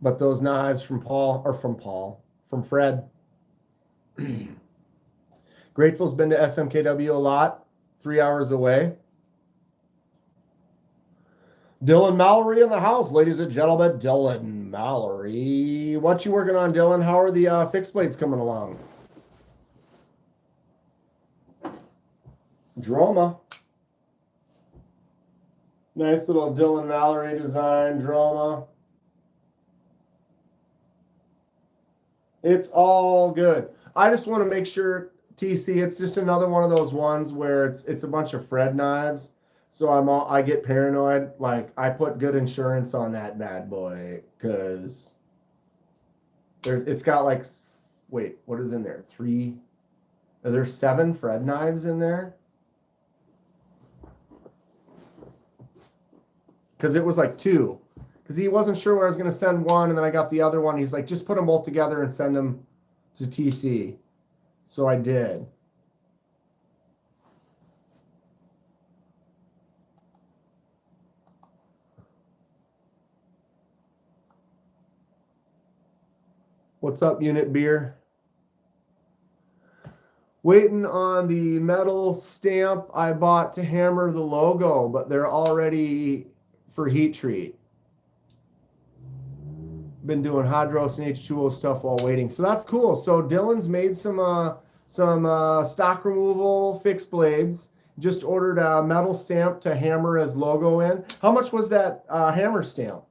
But those knives from from Fred. Grateful's been to SMKW a lot, 3 hours away. Dylan Mallory in the house, ladies and gentlemen. Dylan Mallory. What you working on, Dylan? How are the fixed blades coming along? Droma. Nice little Dylan Mallory design, Droma. It's all good. I just want to make sure, TC, it's just another one of those ones where it's a bunch of Fred knives. So I get paranoid. Like, I put good insurance on that bad boy because it's got like, wait, what is in there? Are there 7 Fred knives in there? Because it was like 2. Because he wasn't sure where I was going to send one, and then I got the other one. He's like, just put them both together and send them to TC. So I did. What's up, Unit Beer? Waiting on the metal stamp I bought to hammer the logo, but they're already for heat treat. Been doing hydros and H2O stuff while waiting. So that's cool. So Dylan's made some stock removal fixed blades. Just ordered a metal stamp to hammer his logo in. How much was that hammer stamp?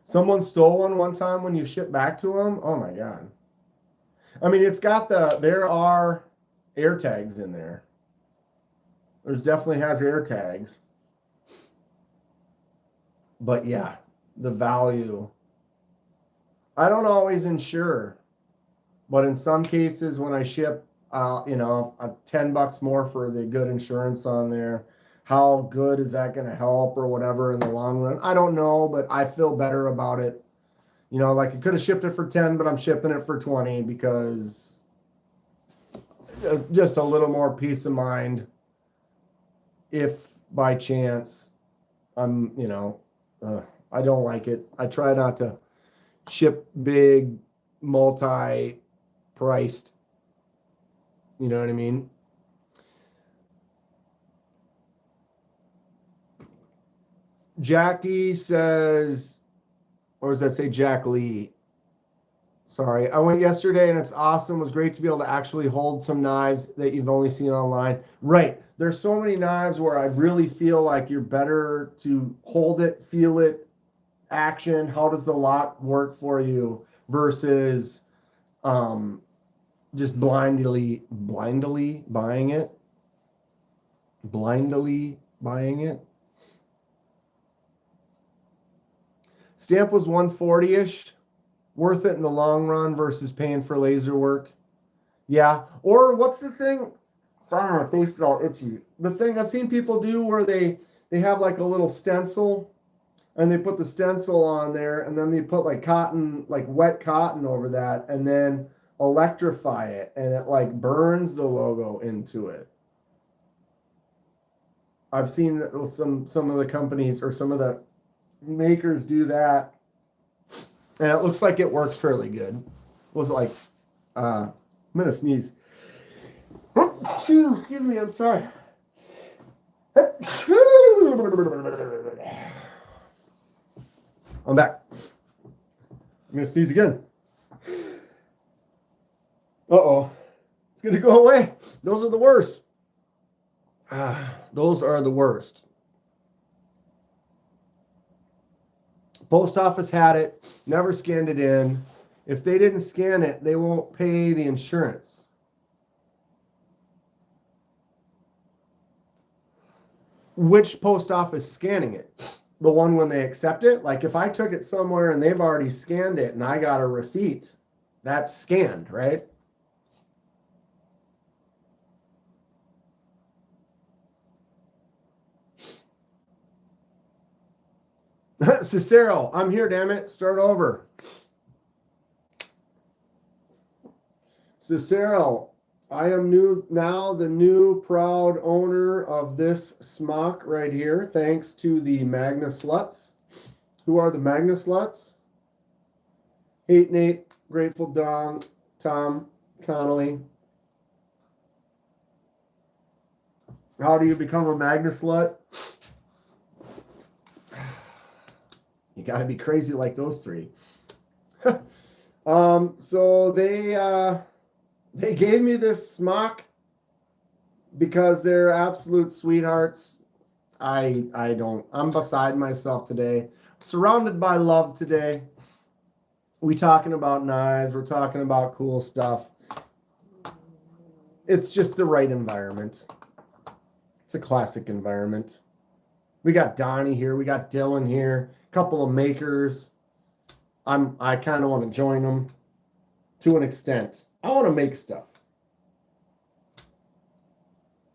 Someone stole one time when you shipped back to them? Oh my God. I mean, it's got there are air tags in there. There's definitely has air tags. But yeah, the value. I don't always insure, but in some cases when I ship, $10 more for the good insurance on there. How good is that going to help or whatever in the long run? I don't know, but I feel better about it. You know, like I could have shipped it for 10, but I'm shipping it for 20 because just a little more peace of mind. If by chance I'm, I don't like it. I try not to ship big, multi-priced, you know what I mean? Jackie says, or does that say Jack Lee? Sorry, I went yesterday and it's awesome. It was great to be able to actually hold some knives that you've only seen online. Right. There's so many knives where I really feel like you're better to hold it, feel it, action. How does the lot work for you versus um, just blindly buying it? Blindly buying it. Stamp was 140-ish. Worth it in the long run versus paying for laser work. Yeah. Or what's the thing? Sorry, my face is all itchy. The thing I've seen people do where they have like a little stencil and they put the stencil on there and then they put like cotton, like wet cotton over that and then electrify it and it like burns the logo into it. I've seen some of the companies or some of the makers do that, and it looks like it works fairly good. Was it like I'm gonna sneeze. Excuse me, I'm sorry. I'm back. I'm gonna sneeze again. Uh-oh. It's gonna go away. Those are the worst. Those are the worst. Post office had it, never scanned it in. If they didn't scan it, they won't pay the insurance. Which post office scanning it? The one when they accept it? Like if I took it somewhere and they've already scanned it and I got a receipt, that's scanned, right? Cicero, I'm here, damn it. Start over. Cicero, I am now the new proud owner of this smock right here, thanks to the Magna Sluts. Who are the Magna Sluts? 8 Nate, Grateful Dom, Tom, Connolly. How do you become a Magna Slut? You got to be crazy like those three. So they gave me this smock because they're absolute sweethearts. I'm beside myself today. Surrounded by love today. We talking about knives. We're talking about cool stuff. It's just the right environment. It's a classic environment. We got Donnie here. We got Dylan here. A couple of makers. I kind of want to join them to an extent. I want to make stuff.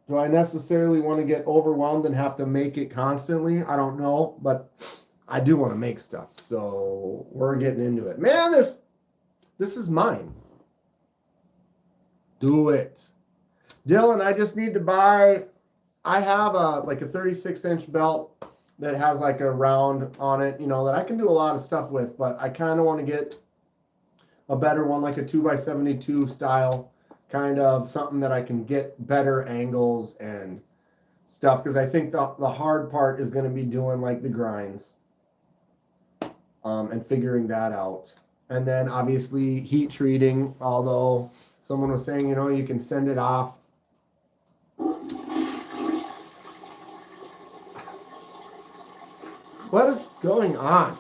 Do I necessarily want to get overwhelmed and have to make it constantly? I don't know, but I do want to make stuff. So we're getting into it. Man, this is mine. Do it. Dylan, I just need to buy, I have a 36-inch belt that has like a round on it, that I can do a lot of stuff with, but I kind of want to get a better one, like a 2x72 style, kind of something that I can get better angles and stuff, because I think the hard part is going to be doing like the grinds and figuring that out. And then obviously heat treating, although someone was saying, you can send it off. What is going on?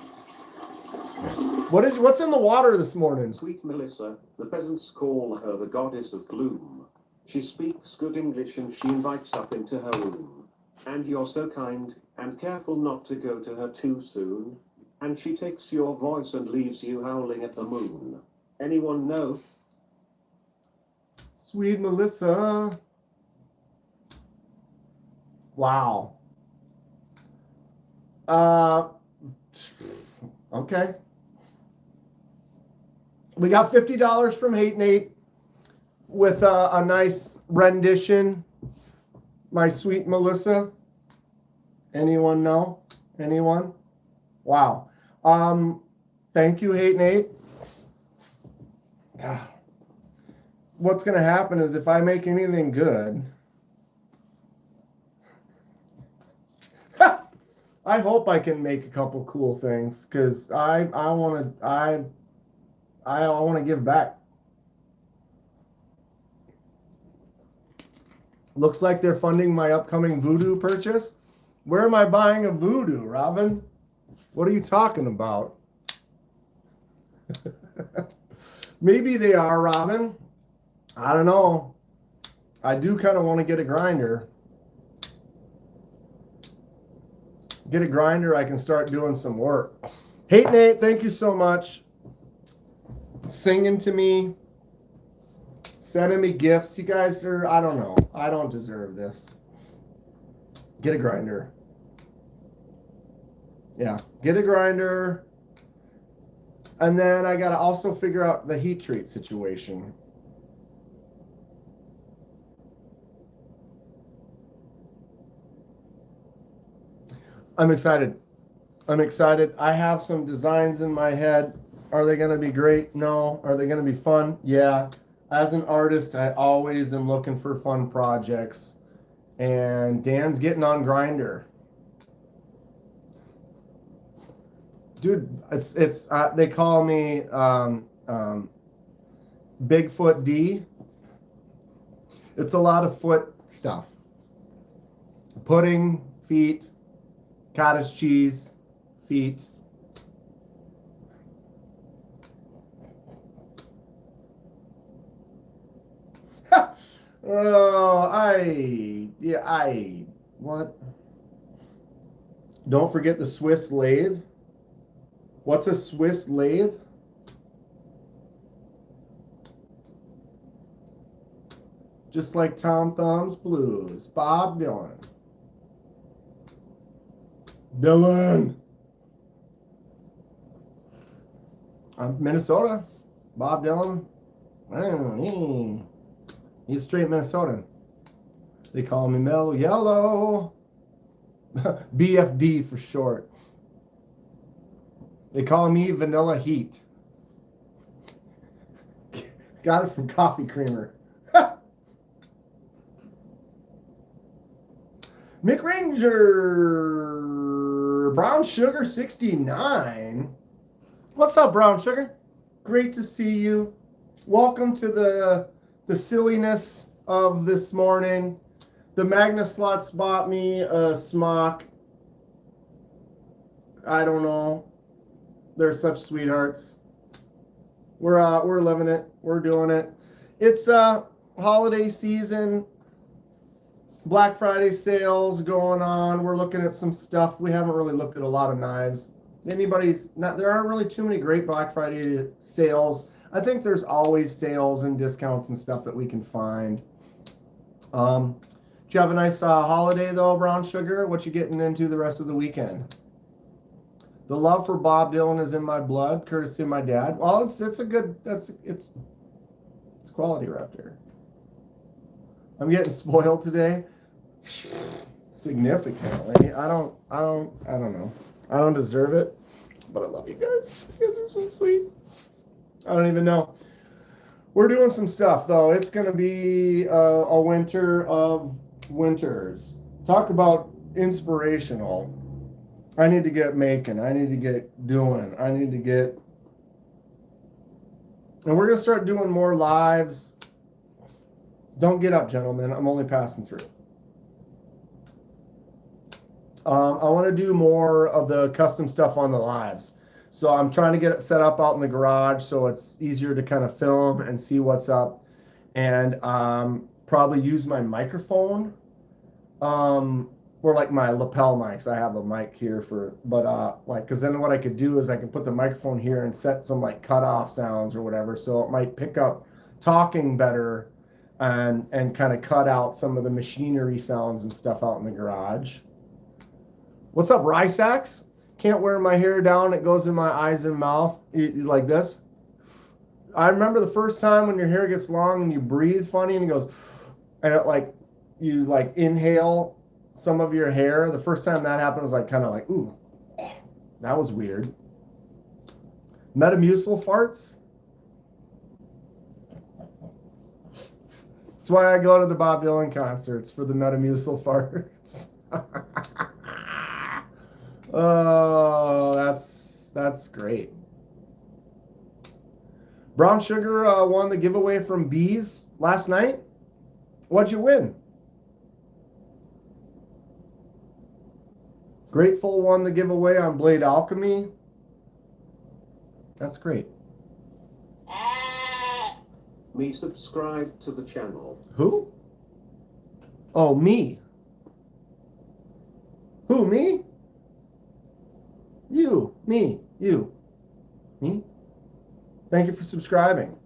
What's in the water this morning? Sweet Melissa, the peasants call her the goddess of gloom. She speaks good English and she invites up into her room. And you're so kind and careful not to go to her too soon. And she takes your voice and leaves you howling at the moon. Anyone know? Sweet Melissa. Wow. Okay. We got $50 from Hate Nate with a nice rendition. My Sweet Melissa. Anyone know? Anyone? Wow. Thank you, Hate Nate. What's going to happen is if I make anything good, I hope I can make a couple cool things, because I I want to give back. Looks like they're funding my upcoming voodoo purchase. Where am I buying a voodoo, Robin? What are you talking about? Maybe they are, Robin. I don't know. I do kind of want to get a grinder. Get a grinder, I can start doing some work. Hey, Nate, thank you so much. Singing to me. Sending me gifts. You guys are, I don't know. I don't deserve this. Get a grinder. Yeah, get a grinder. And then I got to also figure out the heat treat situation. I'm excited. I'm excited. I have some designs in my head. Are they going to be great? No. Are they going to be fun? Yeah. As an artist, I always am looking for fun projects. And Dan's getting on Grindr. Dude, it's they call me Bigfoot D. It's a lot of foot stuff. Pudding, feet, cottage cheese, feet. Oh, what? Don't forget the Swiss lathe. What's a Swiss lathe? Just like Tom Thumb's Blues. Bob Dylan. Dylan. I'm from Minnesota. Bob Dylan. He's straight Minnesotan. They call me Mellow Yellow. BFD for short. They call me Vanilla Heat. Got it from Coffee Creamer. Mick Ranger. Brown Sugar 69. What's up, Brown Sugar? Great to see you. Welcome to the silliness of this morning. The Magna Sluts bought me a smock. I don't know. They're such sweethearts. We're living it. We're doing it. It's holiday season. Black Friday sales going on. We're looking at some stuff. We haven't really looked at a lot of knives. There aren't really too many great Black Friday sales. I think there's always sales and discounts and stuff that we can find. Did you have a nice holiday though, Brown Sugar? What you getting into the rest of the weekend? The love for Bob Dylan is in my blood, courtesy of my dad. Well, it's quality right there. I'm getting spoiled today. Significantly. I don't know. I don't deserve it, but I love you guys. You guys are so sweet. I don't even know. We're doing some stuff though. It's gonna be a winter of winters. Talk about inspirational. I need to get making. I need to get doing. I need to get. And we're gonna start doing more lives. Don't get up, gentlemen. I'm only passing through. I want to do more of the custom stuff on the lives. So I'm trying to get it set up out in the garage so it's easier to kind of film and see what's up. And probably use my microphone. Or like my lapel mics. I have a mic here because then what I could do is I could put the microphone here and set some like cutoff sounds or whatever. So it might pick up talking better and kind of cut out some of the machinery sounds and stuff out in the garage. What's up, Rysax? Can't wear my hair down. It goes in my eyes and mouth like this. I remember the first time when your hair gets long and you breathe funny and it goes, and it like, you like inhale some of your hair. The first time that happened, I was like kind of like, ooh, that was weird. Metamucil farts. That's why I go to the Bob Dylan concerts, for the Metamucil farts. Oh, that's great. Brown Sugar won the giveaway from Bees last night. What'd you win? Grateful won the giveaway on Blade Alchemy. That's great. Me subscribe to the channel. Who? Oh, me. Who, me? You, me, you. Me? Thank you for subscribing.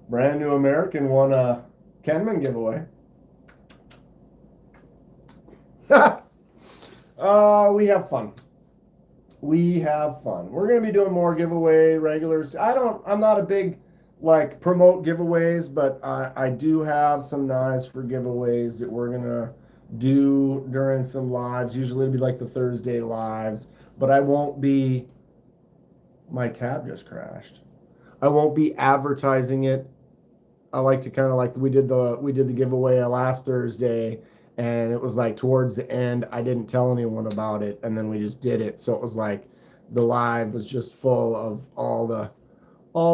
Brand New American won a Kenman giveaway. We have fun. We have fun. We're going to be doing more giveaway regulars. I'm not a big like promote giveaways, but I do have some knives for giveaways that we're going to do during some lives. Usually it'll be like the Thursday lives, but I won't be, my tab just crashed. I won't be advertising it. I like to kind of like we did the giveaway last Thursday, and it was like towards the end I didn't tell anyone about it, and then we just did it. So it was like the live was just full of all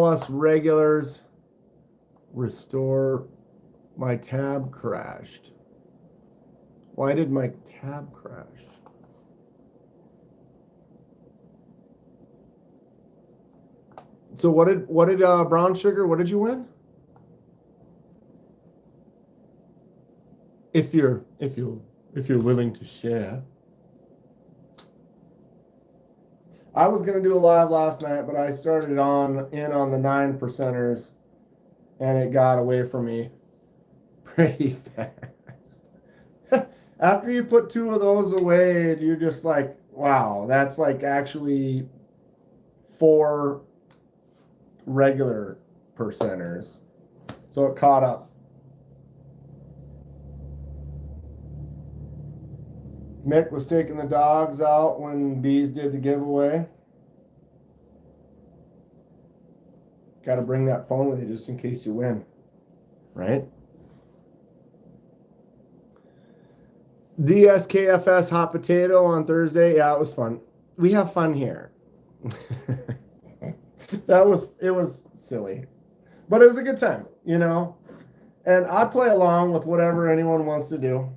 us regulars. Restore. My tab crashed. Why did my tab crash? So what did Brown Sugar, what did you win? If you're willing to share. I was gonna do a live last night, but I started in on the 9%ers, and it got away from me pretty fast. After you put 2 of those away, you're just like, wow, that's like actually 4 regular percenters. So it caught up. Mick was taking the dogs out when Bees did the giveaway. Got to bring that phone with you just in case you win, right? DSKFS hot potato on Thursday. Yeah, it was fun. We have fun here. It was silly, but it was a good time, you know. And I play along with whatever anyone wants to do,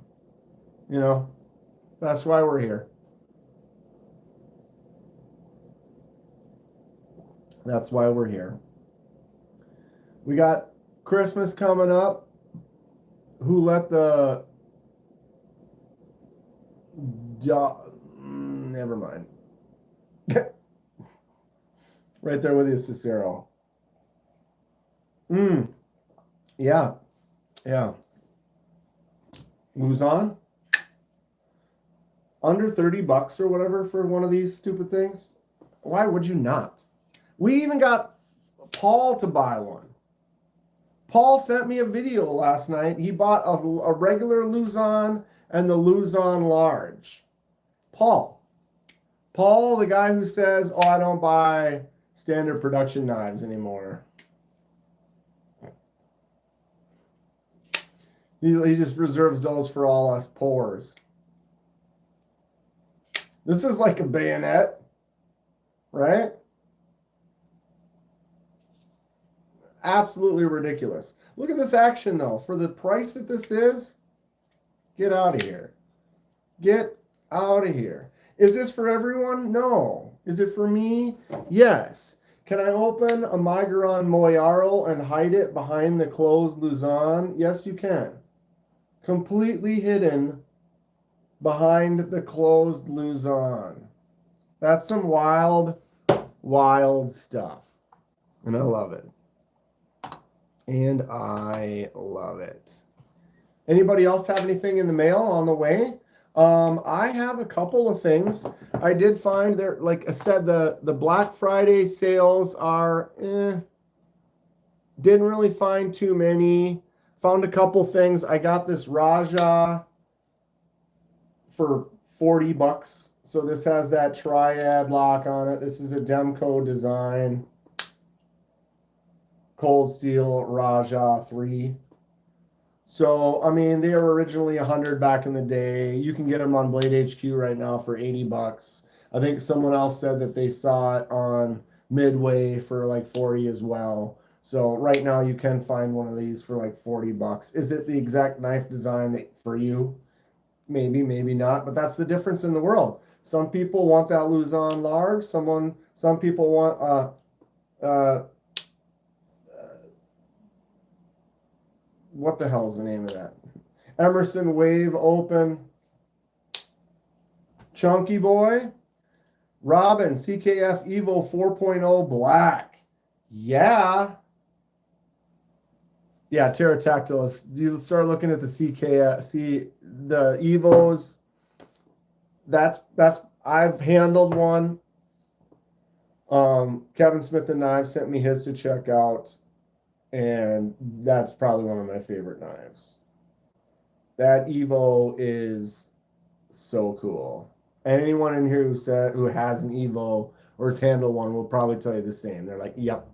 you know. That's why we're here. That's why we're here. We got Christmas coming up. Who let the never mind. Right there with you, Cicero. Yeah. Yeah. Luzon? Under $30 or whatever for one of these stupid things. Why would you not? We even got Paul to buy one. Paul sent me a video last night. He bought a regular Luzon and the Luzon large. Paul, the guy who says, oh, I don't buy standard production knives anymore. He just reserves those for all us poors. This is like a bayonet, right? Absolutely ridiculous. Look at this action, though. For the price that this is, get out of here. Get out of here. Is this for everyone? No. Is it for me? Yes. Can I open a Migron Moyaro and hide it behind the closed Luzon? Yes, you can. Completely hidden behind the closed Luzon. That's some wild, wild stuff. And I love it. And I love it. Anybody else have anything in the mail on the way? I have a couple of things. I did find there, like I said, the Black Friday sales are, didn't really find too many. Found a couple things. I got this Raja for $40. So this has that triad lock on it. This is a Demco design. Cold Steel Raja 3. So, I mean, they were originally $100 back in the day. You can get them on Blade HQ right now for $80. I think someone else said that they saw it on Midway for like 40 as well. So right now you can find one of these for like $40. Is it the exact knife design that for you? Maybe, maybe not, but that's the difference in the world. Some people want that Luzon large. Some people want what the hell is the name of that? Emerson Wave Open Chunky Boy. Robin CKF Evo 4.0 Black. Yeah. Yeah, pterodactyl. You start looking at the CKF, the Evos. That's I've handled one. Kevin Smith and Knives sent me his to check out, and that's probably one of my favorite knives. That Evo is so cool. And anyone in here who has an Evo or has handled one will probably tell you the same. They're like, yep.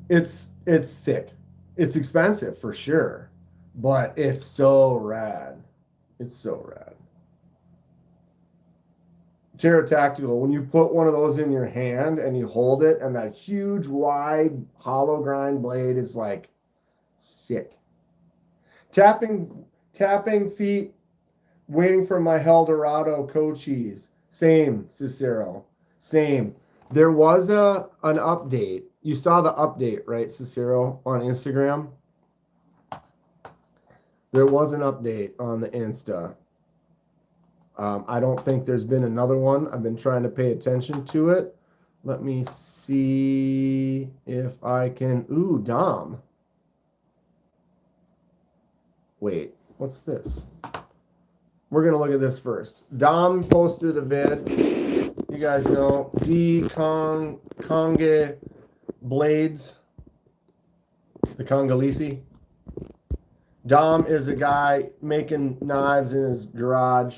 It's sick. It's expensive for sure, but it's so rad. It's so rad. Pterodactyl, when you put one of those in your hand and you hold it, and that huge, wide, hollow grind blade is like sick. Tapping feet, waiting for my Eldorado Cochise. Same, Cicero. Same. There was an update. You saw the update, right, Cicero, on Instagram? There was an update on the Insta. I don't think there's been another one. I've been trying to pay attention to it. Let me see if I can. Ooh, Dom. Wait, what's this? We're going to look at this first. Dom posted a vid. You guys know Conge Blades. The Congolese. Dom is a guy making knives in his garage.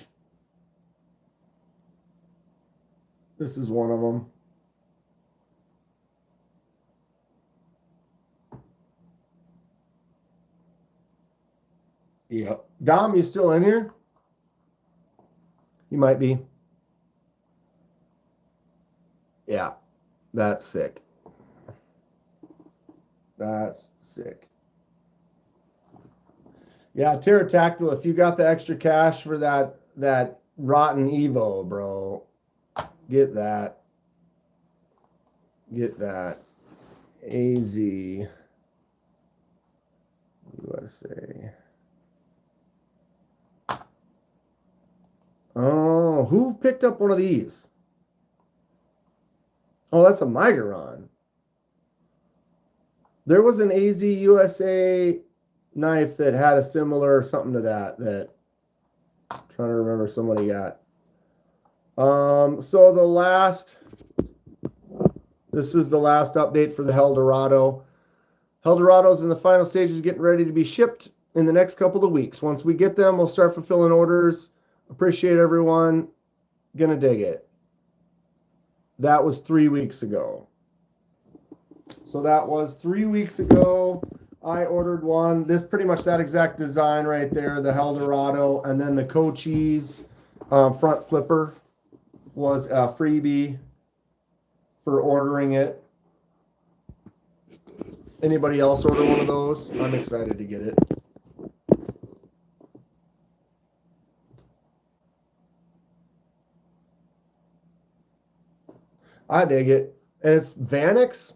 This is one of them. Yep. Dom, you still in here? You might be. Yeah, that's sick. That's sick. Yeah, pterodactyl, if you got the extra cash for that rotten Evo, bro, get that. Get that. AZ USA. Oh, who picked up one of these? Oh, that's a Migaron. There was an AZ USA knife that had a similar something to that I'm trying to remember somebody got. So this is the last update for the Eldorado. Eldorado's in the final stages, getting ready to be shipped in the next couple of weeks. Once we get them, we'll start fulfilling orders. Appreciate everyone. Gonna dig it. That was 3 weeks ago. So that was 3 weeks ago. I ordered one. This pretty much that exact design right there, the Eldorado, and then the Cochise front flipper was a freebie for ordering it. Anybody else order one of those? I'm excited to get it. I dig it. And it's Vanex.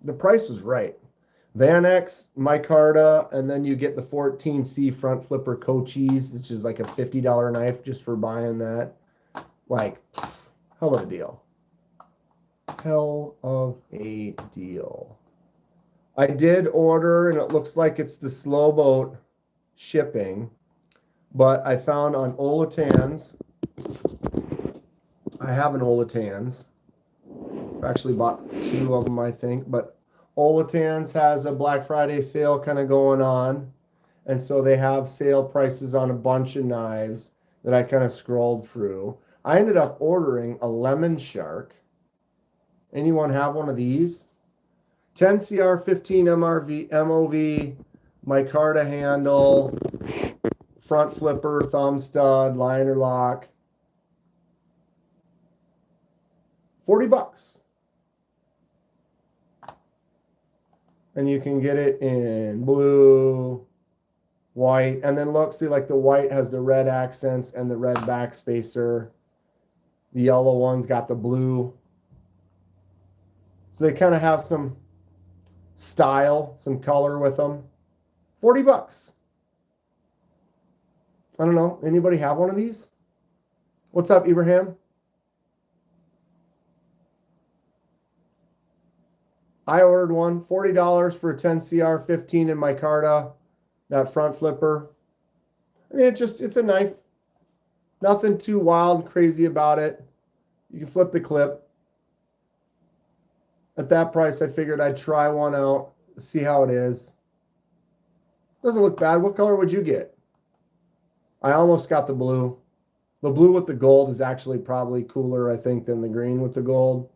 The price was right. Vanex, micarta, and then you get the 14C front flipper Cochise, which is like a $50 knife just for buying that. Like, hell of a deal. Hell of a deal. I did order, and it looks like it's the slow boat shipping, but I found on Olatan's. I have an Olatan's. I actually bought 2 of them, I think, but Olatan's has a Black Friday sale kind of going on, and so they have sale prices on a bunch of knives that I kind of scrolled through. I ended up ordering a Lemon Shark. Anyone have one of these? 10 CR 15 MOV micarta handle, front flipper, thumb stud, liner lock. $40. And you can get it in blue, white, and then look, see, like the white has the red accents and the red back spacer. The yellow one's got the blue. So they kind of have some style, some color with them. $40. I don't know. Anybody have one of these? What's up, Ibrahim? I ordered one. $40 for a 10CR 15 in micarta. That front flipper. I mean, it's a knife. Nothing too wild and crazy about it. You can flip the clip. At that price, I figured I'd try one out, see how it is. Doesn't look bad. What color would you get? I almost got the blue. The blue with the gold is actually probably cooler, I think, than the green with the gold.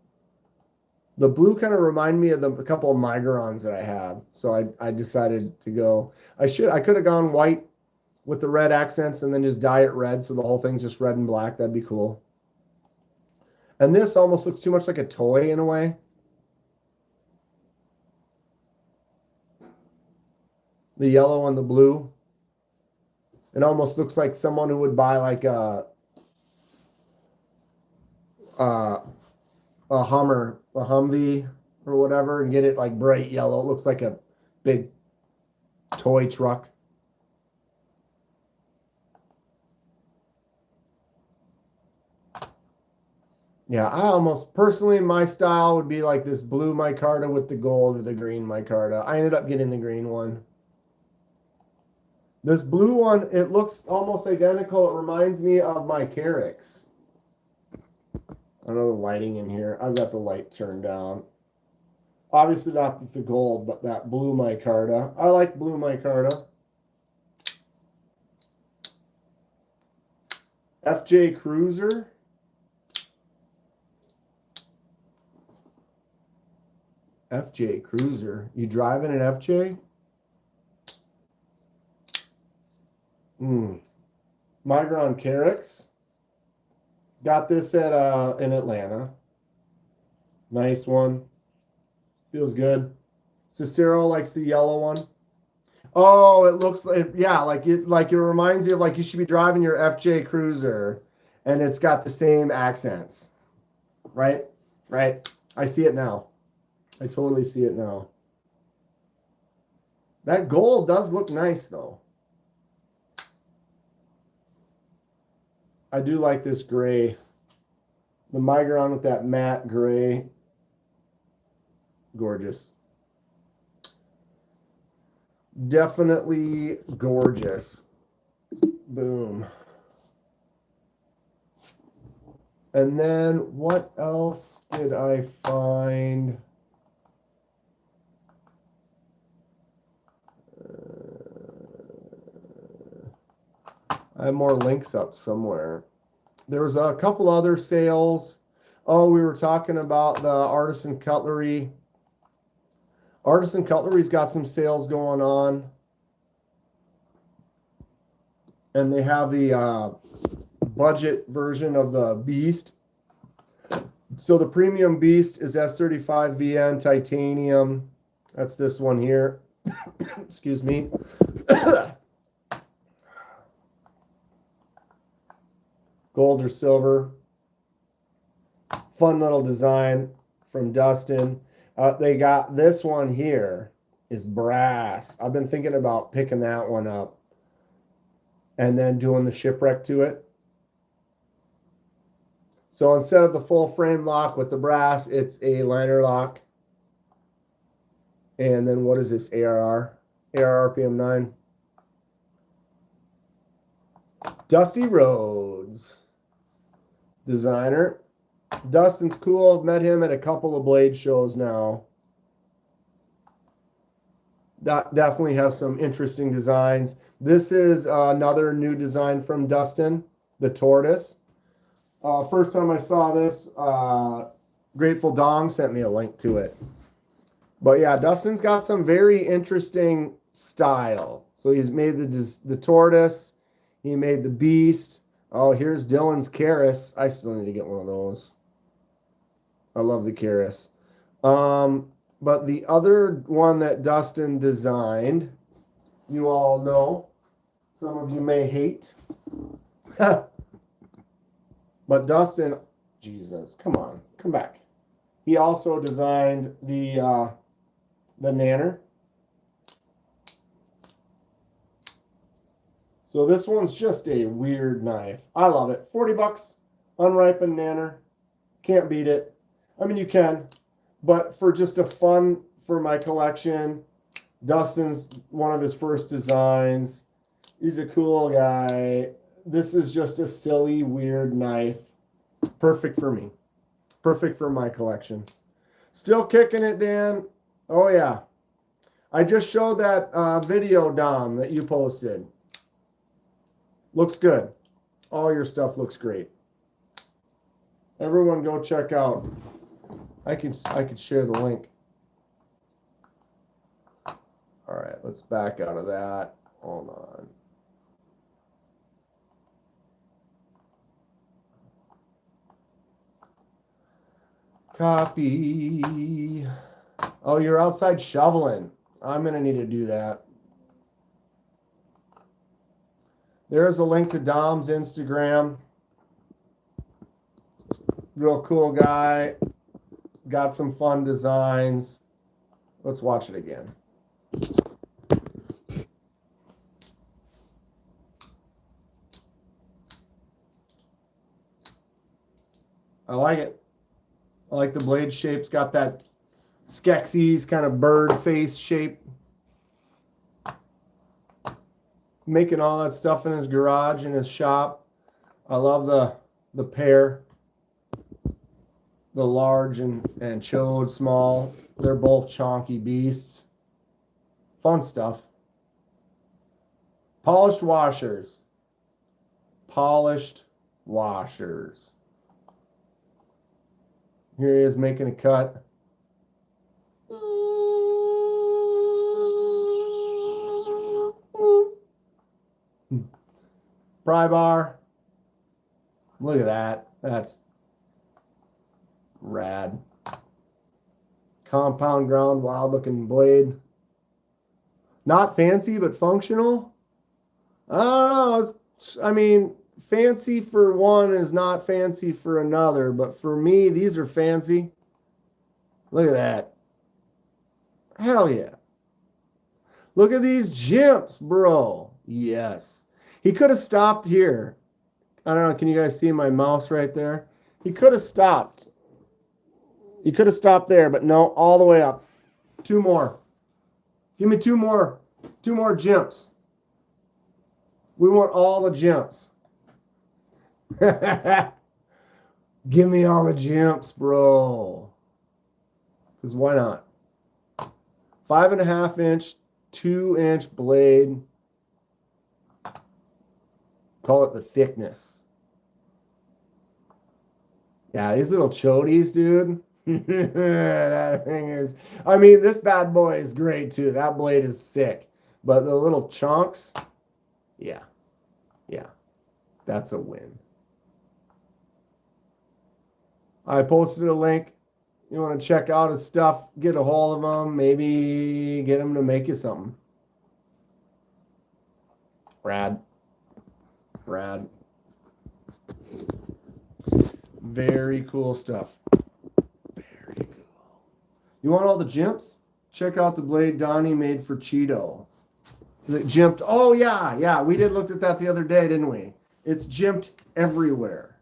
The blue kind of remind me of a couple of Migrons that I have, so I decided to go. I could have gone white with the red accents and then just dye it red, so the whole thing's just red and black. That'd be cool. And this almost looks too much like a toy in a way. The yellow and the blue. It almost looks like someone who would buy like a Humvee or whatever and get it like bright yellow. It looks like a big toy truck. Yeah, I almost personally, my style would be like this blue micarta with the gold or the green micarta. I ended up getting the green one. This blue one, it looks almost identical. It reminds me of my Carrix. I don't know the lighting in here. I've got the light turned down. Obviously not the gold, but that blue micarta. I like blue micarta. FJ Cruiser. FJ Cruiser. You driving an FJ? Migron Carrix. Got this at in Atlanta. Nice one. Feels good. Cicero likes the yellow one. Oh, it looks like, yeah, like it reminds you of like you should be driving your FJ Cruiser, and it's got the same accents. Right? Right. I see it now. I totally see it now. That gold does look nice though. I do like this gray. The Migron with that matte gray. Gorgeous. Definitely gorgeous. Boom. And then what else did I find? I have more links up somewhere. There was a couple other sales. Oh, we were talking about the Artisan Cutlery. Artisan Cutlery's got some sales going on. And they have the budget version of the Beast. So the premium Beast is S35 VN titanium. That's this one here. Excuse me. Gold or silver. Fun little design from Dustin. They got this one here is brass. I've been thinking about picking that one up and then doing the shipwreck to it. So instead of the full frame lock with the brass, it's a liner lock. And then what is this? ARR RPM9. Dusty Rhodes. Designer. Dustin's cool. I've met him at a couple of blade shows now. That definitely has some interesting designs. This is another new design from Dustin, the tortoise. First time I saw this, Grateful Dong sent me a link to it. But yeah, Dustin's got some very interesting style. So he's made the tortoise. He made the Beast. Oh, here's Dylan's Karis. I still need to get one of those. I love the Karis. But the other one that Dustin designed, you all know. Some of you may hate. But Dustin, Jesus, come on, come back. He also designed the nanner. So this one's just a weird knife. I love it. 40 bucks, unripened nanner. Can't beat it. I mean, you can, but for just a fun for my collection, Dustin's one of his first designs. He's a cool guy. This is just a silly, weird knife. Perfect for me. Perfect for my collection. Still kicking it, Dan. Oh, yeah. I just showed that video, Dom, that you posted. Looks good. All your stuff looks great. Everyone go check out. I could share the link. All right, let's back out of that. Hold on. Copy. Oh, you're outside shoveling. I'm going to need to do that. There's a link to Dom's Instagram. Real cool guy. Got some fun designs. Let's watch it again. I like it. I like the blade shape. It's got that Skeksis kind of bird face shape. Making all that stuff in his garage, in his shop. I love the pair. The large and chode small. They're both chonky beasts. Fun stuff. Polished washers. Polished washers. Here he is making a cut. Pry bar. Look at that. That's rad. Compound ground, wild looking blade. Not fancy, but functional. I don't know. I mean, fancy for one is not fancy for another, but for me, these are fancy. Look at that. Hell yeah. Look at these jimps, bro. Yes. He could have stopped here. I don't know. Can you guys see my mouse right there? He could have stopped. He could have stopped there, but no, all the way up. Two more. Give me two more jimps. We want all the jimps. Give me all the jimps, bro. Because why not? 5.5 inch, 2-inch blade. Call it the thickness. Yeah, these little chodies, dude. That thing is, I mean, this bad boy is great too. That blade is sick. But the little chunks, yeah. That's a win. I posted a link. You want to check out his stuff, get a hold of him, maybe get him to make you something. Rad. Very cool stuff. Very cool. You want all the jimps? Check out the blade Donnie made for Cheeto. Is it jimped? Oh, yeah. We did look at that the other day, didn't we? It's jimped everywhere.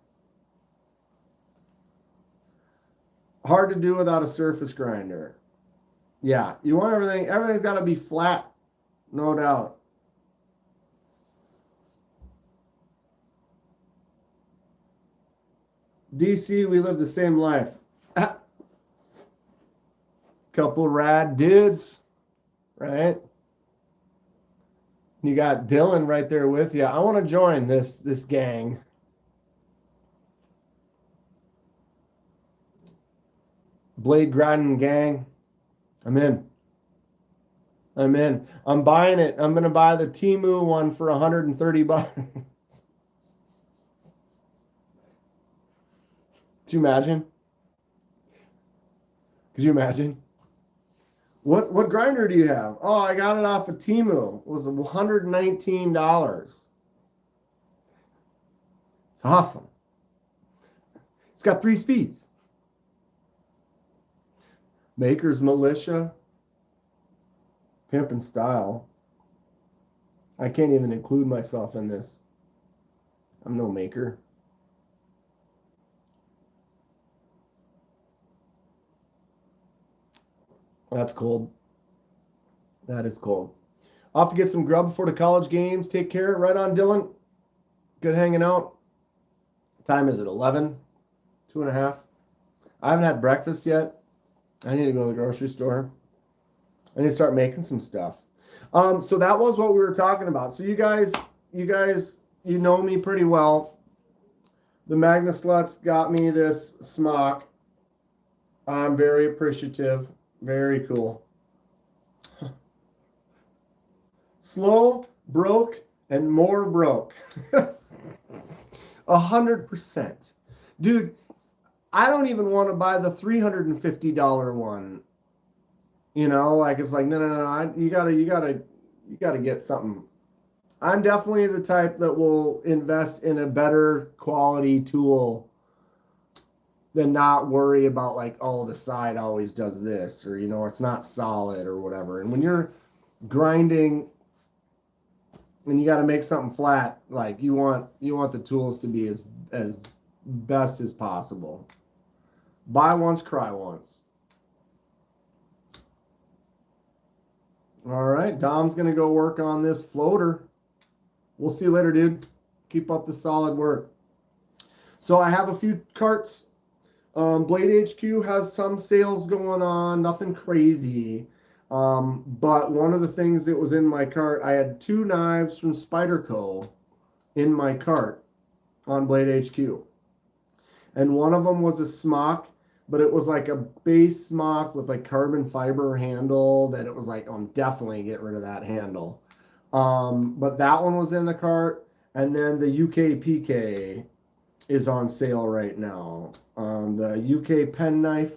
Hard to do without a surface grinder. Yeah, you want everything. Everything's got to be flat, no doubt. DC, we live the same life. Couple rad dudes, right? You got Dylan right there with you. I want to join this gang. Blade grinding gang. I'm in. I'm buying it. I'm going to buy the Temu one for 130 bucks. you imagine? Could you imagine? What grinder do you have? Oh, I got it off of Temu. It was $119. It's awesome. It's got 3 speeds. Maker's Militia. Pimpin' Style. I can't even include myself in this. I'm no maker. That's cold. That is cold. Off to get some grub before the college games. Take care. Right on, Dylan. Good hanging out. Time is it? 11? 2:30. I haven't had breakfast yet. I need to go to the grocery store. I need to start making some stuff. So that was what we were talking about. So you guys, you know me pretty well. The Magna Sluts got me this smock. I'm very appreciative. Very cool. Slow, broke, and more broke. 100%. Dude, I don't even want to buy the $350 one. You know, like it's like, no. You gotta get something. I'm definitely the type that will invest in a better quality tool than not worry about like, oh, the side always does this, or it's not solid or whatever. And when you're grinding and you got to make something flat, like you want the tools to be as best as possible. Buy once, cry once. All right, Dom's gonna go work on this floater. We'll see you later, dude. Keep up the solid work. So I have a few carts. Blade HQ has some sales going on, nothing crazy. But one of the things that was in my cart, I had 2 knives from Spyderco in my cart on Blade HQ. And one of them was a smock, but it was like a base smock with like carbon fiber handle that it was like, I'm definitely get rid of that handle. But that one was in the cart. And then the UK PK is on sale right now. The UK pen knife,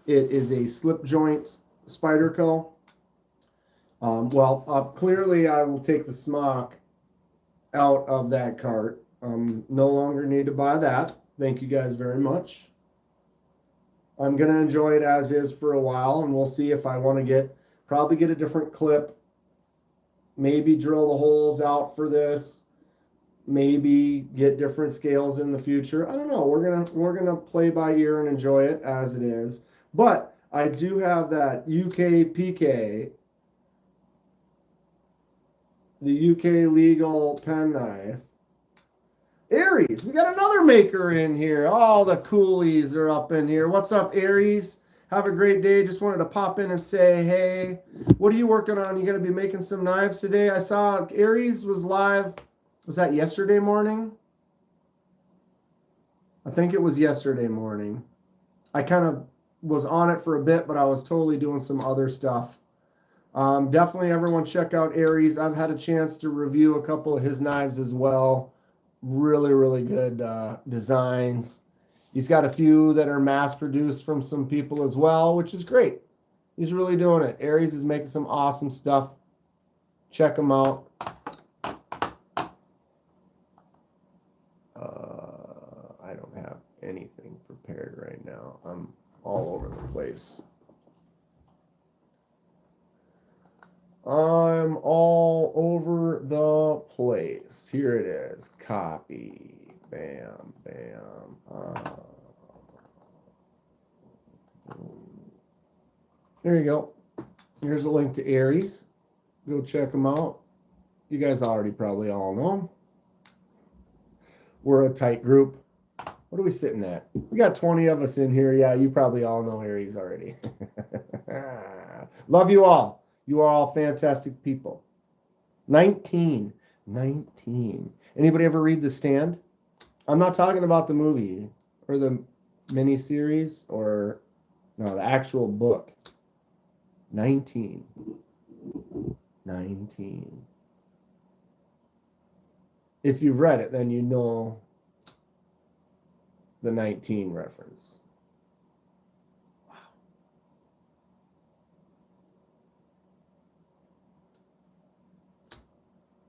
it is a slip joint Spyderco. Clearly I will take the smock out of that cart. No longer need to buy that. Thank you guys very much. I'm going to enjoy it as is for a while, and we'll see if I want to probably get a different clip, maybe drill the holes out for this, maybe get different scales in the future. I don't know. We're gonna play by ear and enjoy it as it is. But I do have that UK PK, the UK legal pen knife. Aries, we got another maker in here. All the coolies are up in here. What's up, Aries? Have a great day. Just wanted to pop in and say, hey, what are you working on? You going to be making some knives today? I saw Aries was live. Was that yesterday morning? I think it was yesterday morning. I kind of was on it for a bit, but I was totally doing some other stuff. Definitely everyone check out Aries. I've had a chance to review a couple of his knives as well. Really, really good designs. He's got a few that are mass produced from some people as well, which is great. He's really doing it. Aries is making some awesome stuff. Check him out. I don't have anything prepared right now. I'm all over the place. I'm all over the place. Here it is. Copy. Bam, bam. There you go. Here's a link to Aries. Go check them out. You guys already probably all know them. We're a tight group. What are we sitting at? We got 20 of us in here. Yeah, you probably all know Aries already. Love you all. You are all fantastic people. 19. Anybody ever read The Stand? I'm not talking about the movie or the miniseries or no, the actual book. 19. If you've read it, then you know the 19 reference. Wow.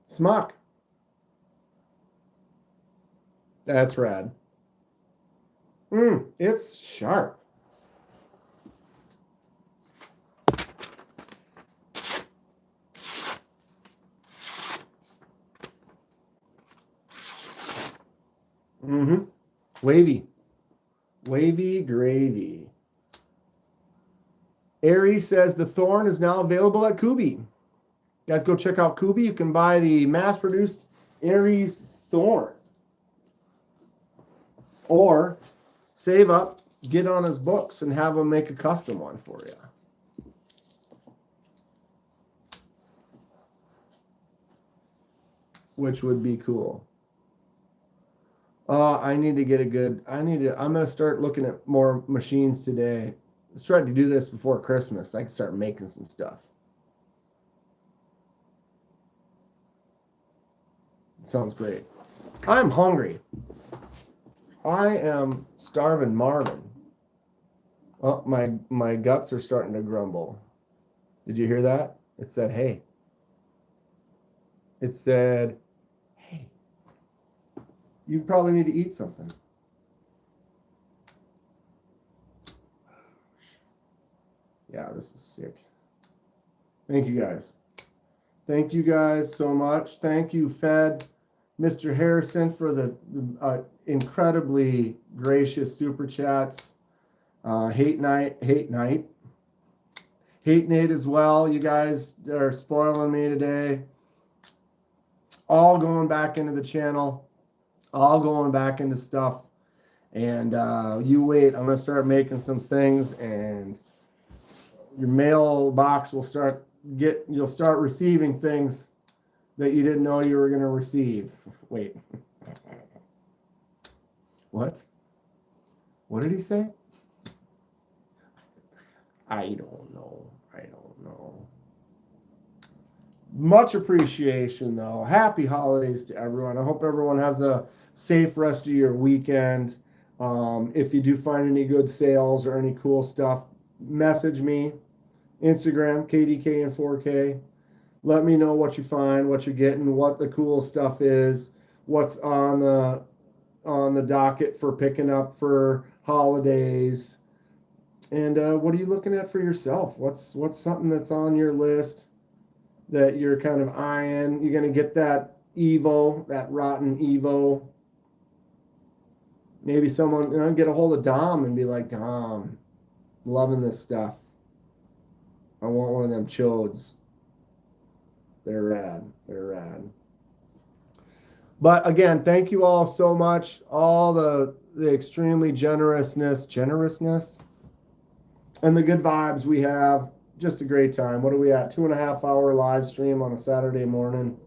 Smock. That's rad. It's sharp. Wavy. Wavy gravy. Aries says the Thorn is now available at Kubi. Guys, go check out Kubi. You can buy the mass-produced Aries Thorn. Or save up, get on his books, and have him make a custom one for you. Which would be cool. I need to get a good, I'm going to start looking at more machines today. Let's try to do this before Christmas. I can start making some stuff. Sounds great. I'm hungry. I am starving Marvin. Oh, my guts are starting to grumble. Did you hear that? It said, hey. It said, hey. You probably need to eat something. Yeah, this is sick. Thank you guys. Thank you guys so much. Thank you, Fed, Mr. Harrison, for the incredibly gracious super chats. Hate Nate as well. You guys are spoiling me today. All going back into the channel. All going back into stuff. And you wait. I'm going to start making some things, and your mailbox will you'll start receiving things that you didn't know you were going to receive. Wait. What? What did he say? I don't know. Much appreciation, though. Happy holidays to everyone. I hope everyone has a safe rest of your weekend. If you do find any good sales or any cool stuff, message me. Instagram, KDK and 4K. Let me know what you find, what you're getting, what the cool stuff is, what's on the docket for picking up for holidays. And what are you looking at for yourself? What's something that's on your list that you're kind of eyeing? You're going to get that Evo, that rotten Evo. Maybe someone get a hold of Dom and be like, Dom, loving this stuff. I want one of them chodes. They're rad. But again, thank you all so much. All the extremely generousness, and the good vibes we have. Just a great time. What are we at? 2.5 hour live stream on a Saturday morning.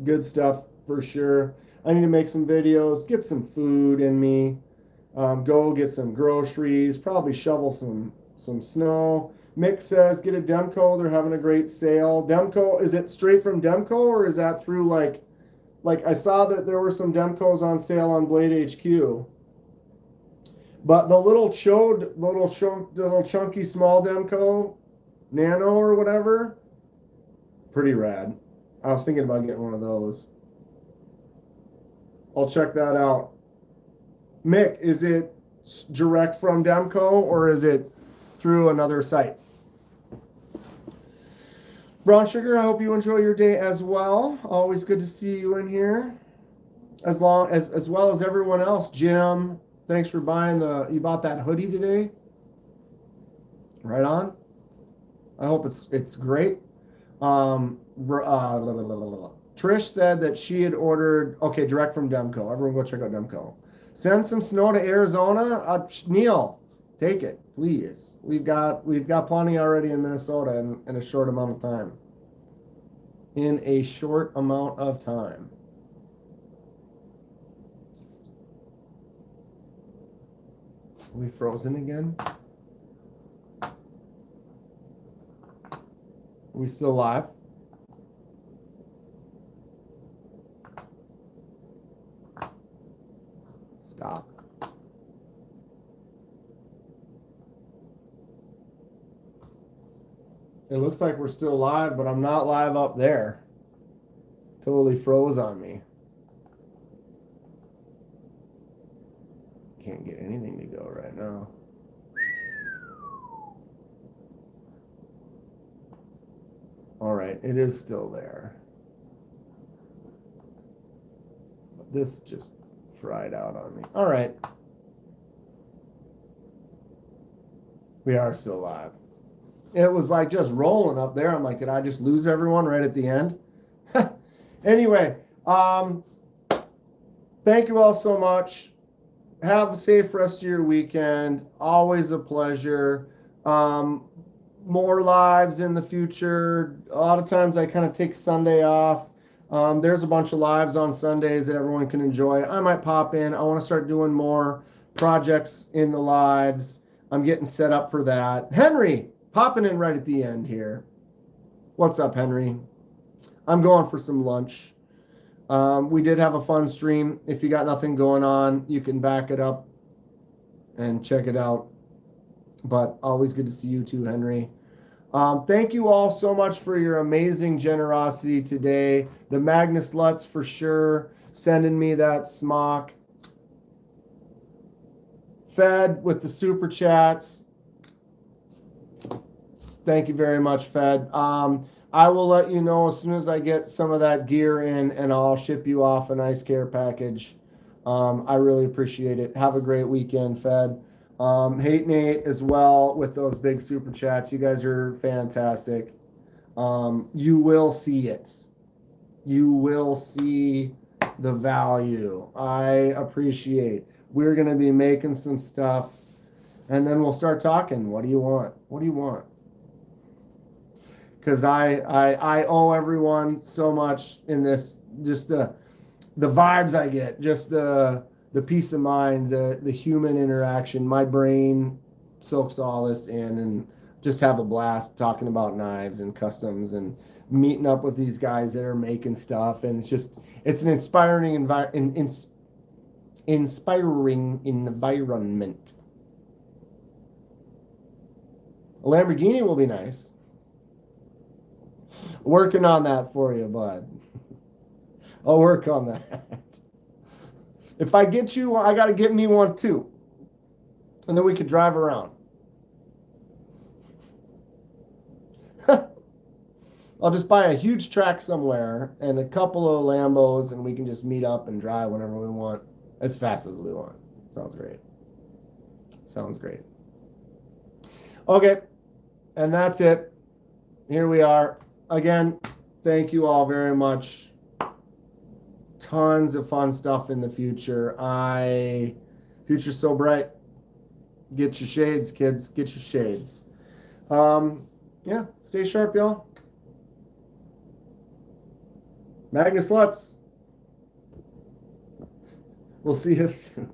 Good stuff for sure. I need to make some videos, get some food in me, go get some groceries, probably shovel some snow. Mick says, get a Demco. They're having a great sale. Demco, is it straight from Demco, or is that through like I saw that there were some Demcos on sale on Blade HQ. But the little chunky small Demco, Nano or whatever, pretty rad. I was thinking about getting one of those. I'll check that out. Mick, is it direct from Demco, or is it through another site? Brown Sugar, I hope you enjoy your day as well. Always good to see you in here. As well as everyone else. Jim, thanks for you bought that hoodie today. Right on. I hope it's great. Trish said that she had ordered, direct from Demco. Everyone go check out Demco. Send some snow to Arizona. Neil, take it, please. We've got plenty already in Minnesota in a short amount of time. In a short amount of time. Are we frozen again? Are we still live? stop. It looks like we're still live, but I'm not live up there. Totally froze on me. Can't get anything to go right now. All right, it is still there. But this just fried out on me. All right. We are still live. It was like just rolling up there. I'm like, did I just lose everyone right at the end? Anyway, thank you all so much. Have a safe rest of your weekend. Always a pleasure. More lives in the future. A lot of times I kind of take Sunday off. There's a bunch of lives on Sundays that everyone can enjoy. I might pop in. I want to start doing more projects in the lives. I'm getting set up for that. Henry, popping in right at the end here. What's up, Henry? I'm going for some lunch. We did have a fun stream. If you got nothing going on, you can back it up and check it out. But always good to see you too, Henry. Thank you all so much for your amazing generosity today. The Magnus Lutz for sure sending me that smock. Fed with the super chats. Thank you very much, Fed. I will let you know as soon as I get some of that gear in, and I'll ship you off a nice care package. I really appreciate it. Have a great weekend, Fed. Hate Nate as well with those big super chats. You guys are fantastic. You will see it. You will see the value. I appreciate. We're going to be making some stuff, and then we'll start talking. What do you want? What do you want? Because I owe everyone so much in this, just the vibes I get, just the peace of mind, the human interaction. My brain soaks all this in, and just have a blast talking about knives and customs and meeting up with these guys that are making stuff. And it's an inspiring inspiring environment. A Lamborghini will be nice. Working on that for you, bud. I'll work on that. If I get you, I got to get me one too. And then we could drive around. I'll just buy a huge track somewhere and a couple of Lambos, and we can just meet up and drive whenever we want, as fast as we want. Sounds great. Sounds great. Okay, and that's it. Here we are. Again, thank you all very much. Tons of fun stuff in the future. Future's so bright. Get your shades, kids. Get your shades. Yeah, stay sharp, y'all. Magnus Lutz. We'll see you soon.